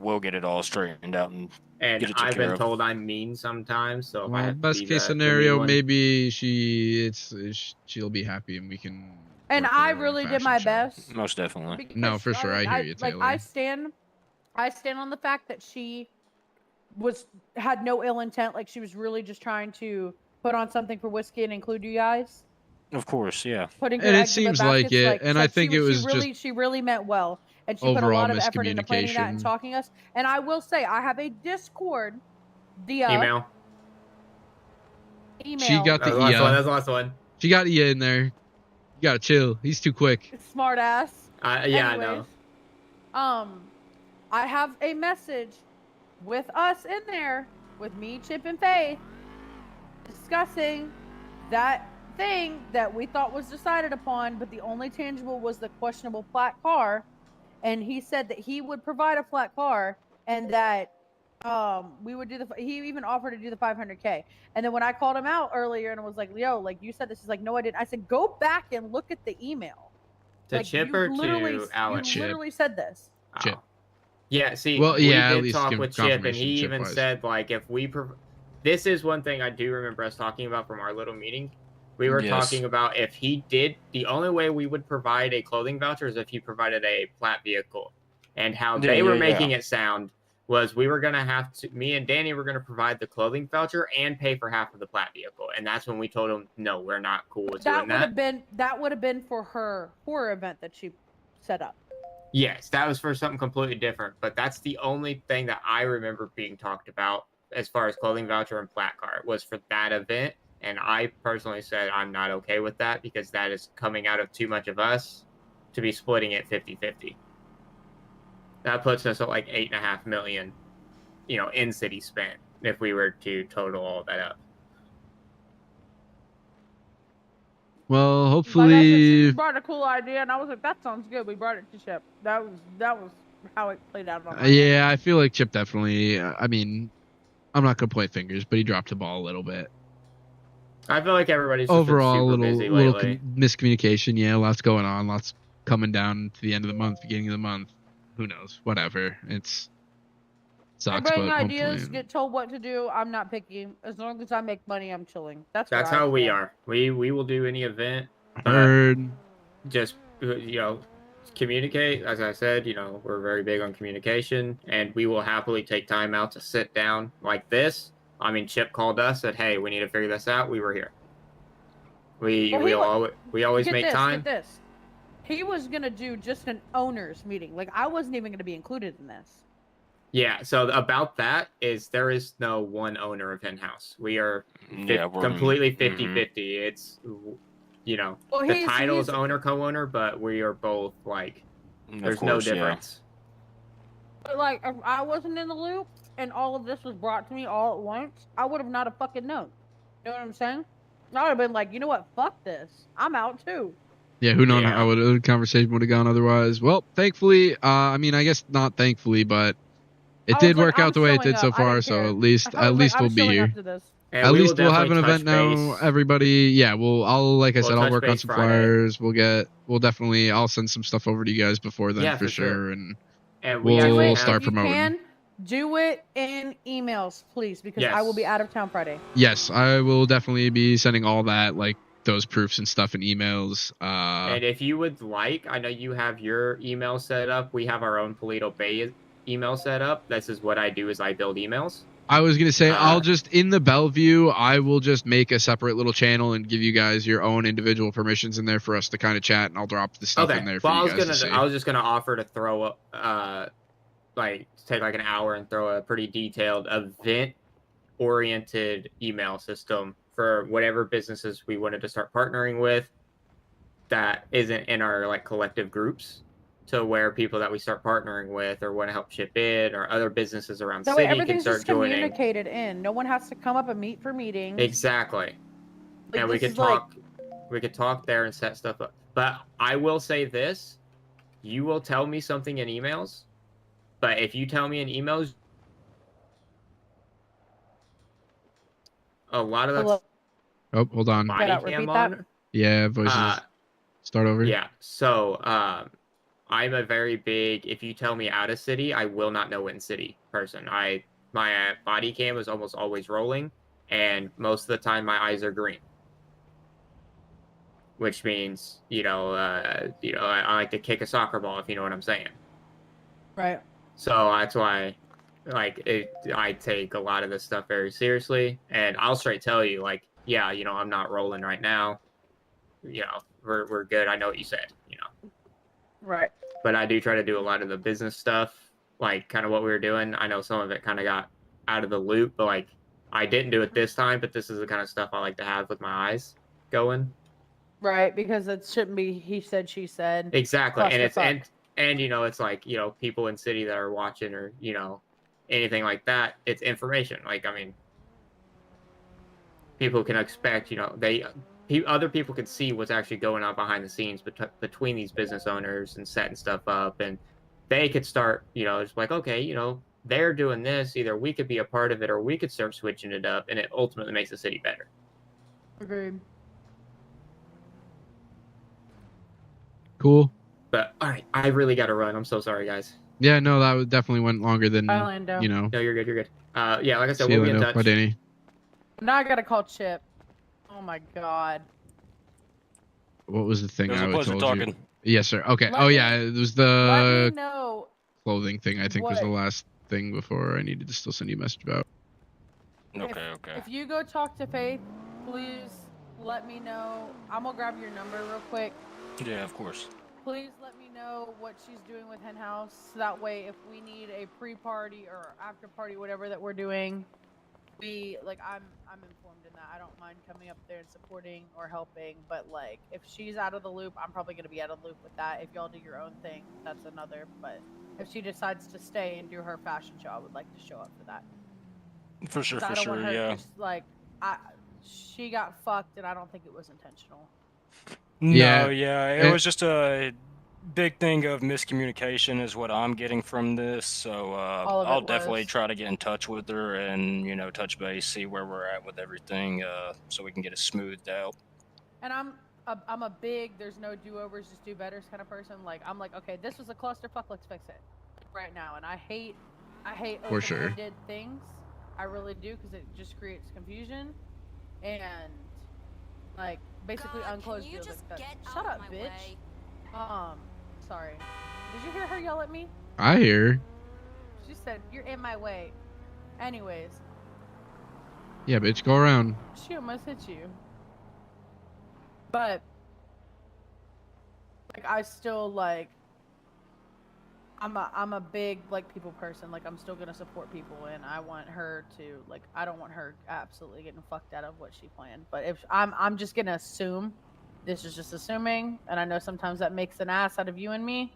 We'll get it all straightened out and get it I've taken care been of. told I'm mean sometimes, so if I Well, have to best be case the scenario, mean one. maybe she'll be happy and we can. And I really did my best. Most definitely. No, for sure. I hear you, Like Taylor. I stand on the fact that she had no ill intent. Like she was really just trying to put on something for whiskey and include you guys. Of course, yeah. Putting her And it eggs in the seems like baskets, it, and I think it was she really meant well, and she put a overall lot of effort into planning that and miscommunication. talking us. And I will say, I have a Discord via email. She got the That's EA. the last one. She got EA in there. You gotta chill. He's too quick. Smart ass. Yeah, I know. I have a message with us in there, with me, Chip, and Faith, discussing that thing that we thought was decided upon, but the only tangible was the questionable flat car. And he said that he would provide a flat car and that we would do he even offered to do the 500K. And then when I called him out earlier and I was like, yo, like you said this, he's like, no, I didn't. I said, go back and look at the email. To Chip or to Alex? You literally said this. Chip. Yeah, see, Well, yeah, at we did least talk give with Chip, and confirmation he Chip even was. said, like, if we... This is one thing I do remember us talking about from our little meeting. We were talking about if he did... The only way we would provide a clothing voucher is if he provided a flat vehicle. And how they were making it sound was we were going to have to... Me and Danny were going to provide the clothing voucher and pay for half of the flat vehicle. And that's when we told him, no, we're not cool with doing that. That would have been for her horror event that she set up. Yes, that was for something completely different, but that's the only thing that I remember being talked about as far as clothing voucher and flat car was for that event. And I personally said I'm not okay with that because that is coming out of too much of us to be splitting it 50-50. That puts us at like $8.5 million, in city spent if we were to total all that up. Well, She hopefully. brought a cool idea, and I was like, that sounds good. We brought it to Chip. That was how it played out. On Yeah, I feel like Chip definitely. I mean, I'm not gonna point fingers, but he dropped the ball a little bit. I feel like everybody's just Overall, been super busy little lately. miscommunication. Yeah, lots going on. Lots coming down to the end of the month, beginning of the month. Who knows? Whatever. I Sucks, bring but ideas, hopefully. get told what to do. I'm not picky. As long as I make money, I'm chilling. That's how we stand. are. We will do any event. Heard. Just communicate. As I said, we're very big on communication, and we will happily take time out to sit down like this. I mean, Chip called us, said, "Hey, we need to figure this out." We were here. We always make time. Get this. He was gonna do just an owners meeting. Like I wasn't even gonna be included in this. Yeah. So about that is there is no one owner of in-house. We are completely 50-50. It's the title is owner co-owner, but we are both like there's no difference. But like if I wasn't in the loop and all of this was brought to me all at once, I would have not have fucking known. You know what I'm saying? I would have been like, you know what? Fuck this. I'm out too. Yeah, who knows how the conversation would have gone otherwise. Well, thankfully, I mean, I guess not thankfully, but it did work out the way it did so far. So at least we'll be here. At least we'll have an event now. Everybody, I'll work on some flyers. I'll send some stuff over to you guys before then for sure, and we'll start promoting. Do it in emails, please, because I will be out of town Friday. Yes, I will definitely be sending all that, like those proofs and stuff in emails. And if you would like, I know you have your email set up. We have our own Polito Bay email set up. This is what I do: is I build emails. I was gonna say I'll just in the Bellevue, I will just make a separate little channel and give you guys your own individual permissions in there for us to kind of chat, and I'll drop the stuff in there for you guys to see. I was just gonna offer to throw up take like an hour and throw a pretty detailed event-oriented email system for whatever businesses we wanted to start partnering with that isn't in our like collective groups, to where people that we start partnering with or want to help ship in or other businesses around the city can start joining. Communicated in. No one has to come up and meet for meetings. Exactly. And we could talk there and set stuff up. But I will say this, you will tell me something in emails. But if you tell me in emails, a lot of that's hold on. Body cam on. Yeah, voices. Start over. Yeah. So I'm a very big, if you tell me out of city, I will not know in city person. My body cam is almost always rolling, and most of the time my eyes are green. Which means, I like to kick a soccer ball, if you know what I'm saying. Right. So that's why, I take a lot of this stuff very seriously, and I'll straight tell you, I'm not rolling right now. We're good. I know what you said, Right. But I do try to do a lot of the business stuff, like kind of what we were doing. I know some of it kind of got out of the loop, but I didn't do it this time. But this is the kind of stuff I like to have with my eyes going. Right, because it shouldn't be he said, she said. Exactly, and it's it's people in city that are watching or anything like that. It's information. People can expect other people can see what's actually going on behind the scenes between these business owners and setting stuff up, and they could start it's like, okay, they're doing this, either we could be a part of it or we could start switching it up, and it ultimately makes the city better. Agreed. Cool. But all right, I really got to run. I'm so sorry, guys. Yeah, no, that definitely went longer than Orlando. No, you're good. You're good. Yeah, like I said, we'll be in touch. Bye, Danny. Now I gotta call Chip. Oh my god. What was the thing I told talking. you? Yes, sir. Okay. It was the clothing thing. I think was the last thing before I needed to still send you a message about. Okay. If you go talk to Faith, please let me know. I'm gonna grab your number real quick. Yeah, of course. Please let me know what she's doing with Hen House. That way, if we need a pre-party or after-party, whatever that we're doing, I'm informed in that. I don't mind coming up there and supporting or helping. But if she's out of the loop, I'm probably gonna be out of the loop with that. If y'all do your own thing, that's another. But if she decides to stay and do her fashion show, I would like to show up for that. For sure, yeah. She got fucked, and I don't think it was intentional. No, it was just a big thing of miscommunication is what I'm getting from this. So I'll definitely try to get in touch with her and touch base, see where we're at with everything, so we can get it smoothed out. And I'm a big there's no do-overs, just do betters kind of person. Like I'm like, okay, this was a clusterfuck, let's fix it right now. And I hate For sure. open-ended things. I really do, because it just creates confusion and like basically unclosed deals like that. Shut up, bitch. way. Sorry. Did you hear her yell at me? I hear. She said, "You're in my way." Anyways, Yeah, bitch, go around. she almost hit you. But like I still like I'm a big like people person. Like I'm still gonna support people, and I want her to like I don't want her absolutely getting fucked out of what she planned. But if I'm just gonna assume, this is just assuming, and I know sometimes that makes an ass out of you and me.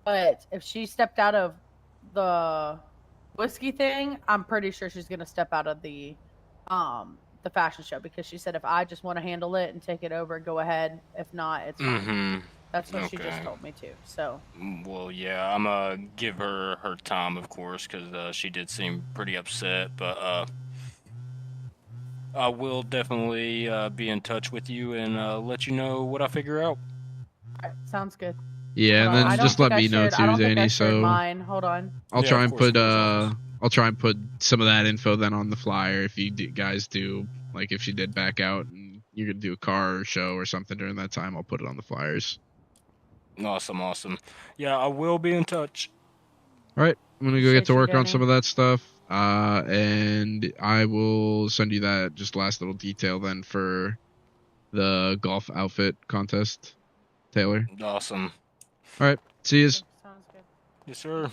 But if she stepped out of the whiskey thing, I'm pretty sure she's gonna step out of the fashion show, because she said if I just want to handle it and take it over, go ahead. If not, it's fine. Mm-hmm. That's what she just told me too. So Well, yeah, I'm gonna give her her time, of course, because she did seem pretty upset. But I will definitely be in touch with you and let you know what I figure out. alright, sounds good. Yeah, and Hold on. I then don't just think let I me know shared- I too, don't think I Danny. shared So mine. Hold on. I'll Yeah, try of and course, put of course. I'll try and put some of that info then on the flyer if you guys do, like if she did back out and you're gonna do a car show or something during that time, I'll put it on the flyers. Awesome, awesome. Yeah, I will be in touch. All right, I'm gonna go get to Appreciate you, work on some Danny. of that stuff, and I will send you that just last little detail then for the golf outfit contest, Taylor. Awesome. All right, see you. Sounds good. Yes, sir.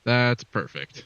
That's perfect.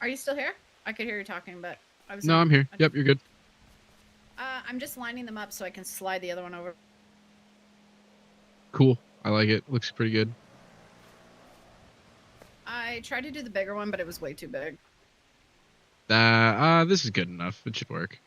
Are you still here? I could hear you talking, but I was. No, I'm here. Yep, you're good. I'm just lining them up so I can slide the other one over. Cool. I like it. Looks pretty good. I tried to do the bigger one, but it was way too big. This is good enough. It should work.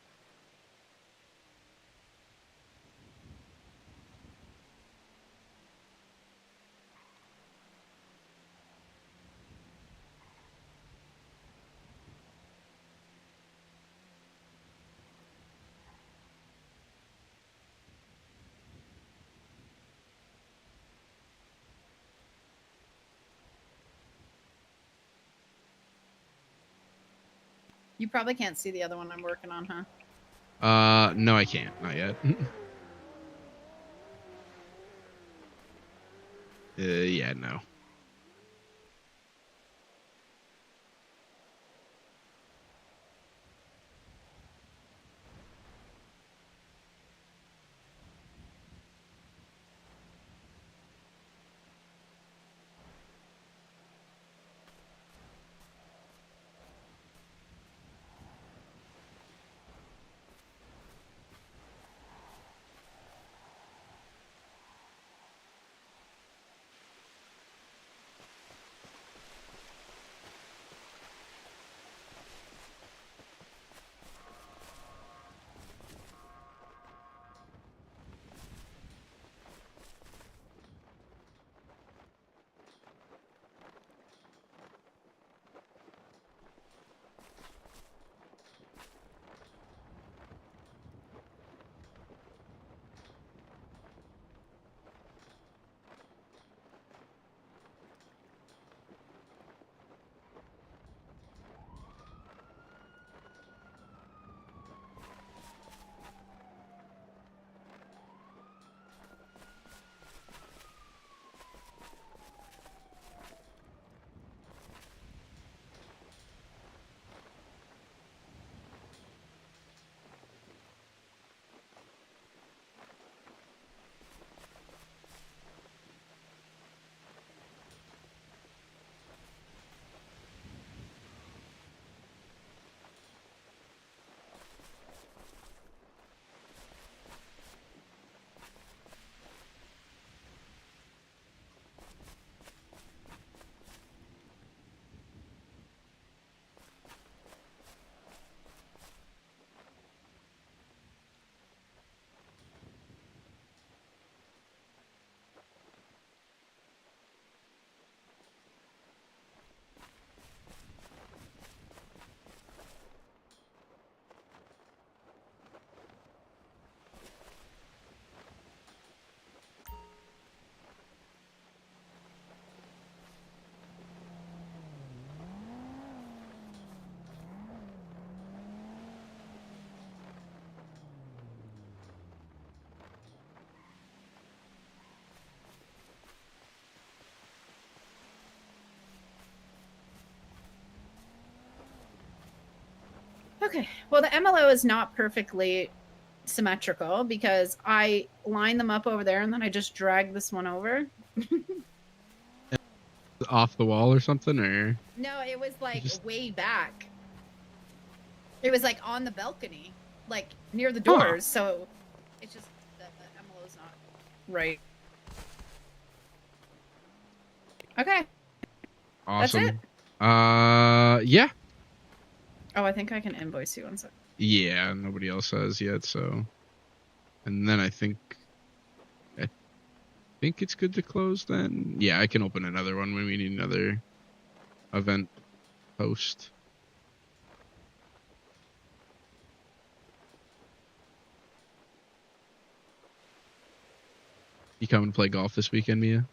You probably can't see the other one I'm working on, huh? No, I can't. Not yet. Yeah, no. Okay. Well, the MLO is not perfectly symmetrical because I line them up over there and then I just drag this one over. Off the wall or something, or? No, it was like Just- way back. It was like on the balcony, like near the doors. So it's just the MLO's not right. Okay. Awesome. That's it. Yeah. Oh, I think I can invoice you one sec. Yeah, nobody else has yet, so. And then I think it's good to close then. Yeah, I can open another one when we need another event host. coming to play golf this weekend, Mia?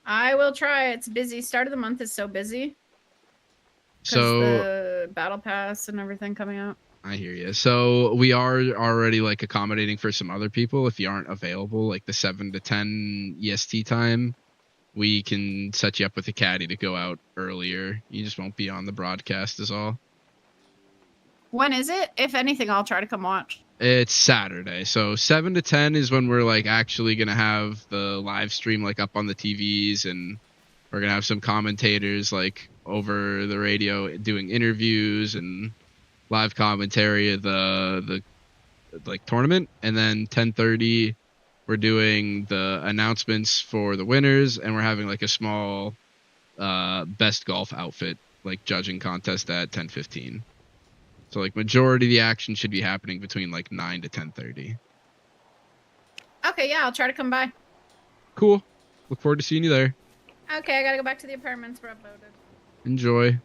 I will try. It's busy. Start of the month is so busy. So the battle pass and everything coming out. I hear you. So we are already like accommodating for some other people. If you aren't available, like the 7 to 10 EST time, we can set you up with a caddy to go out earlier. You just won't be on the broadcast is all. When is it? If anything, I'll try to come watch. It's Saturday. So 7 to 10 is when we're like actually going to have the live stream like up on the TVs, and we're going to have some commentators like over the radio doing interviews and live commentary of the like tournament. And then 10:30 we're doing the announcements for the winners, and we're having like a small best golf outfit like judging contest at 10:15. So like majority of the action should be happening between like 9 to 10:30. Okay, yeah, I'll try to come by. Cool. Look forward to seeing you there. Okay, I gotta go back to the apartments where I voted. Enjoy.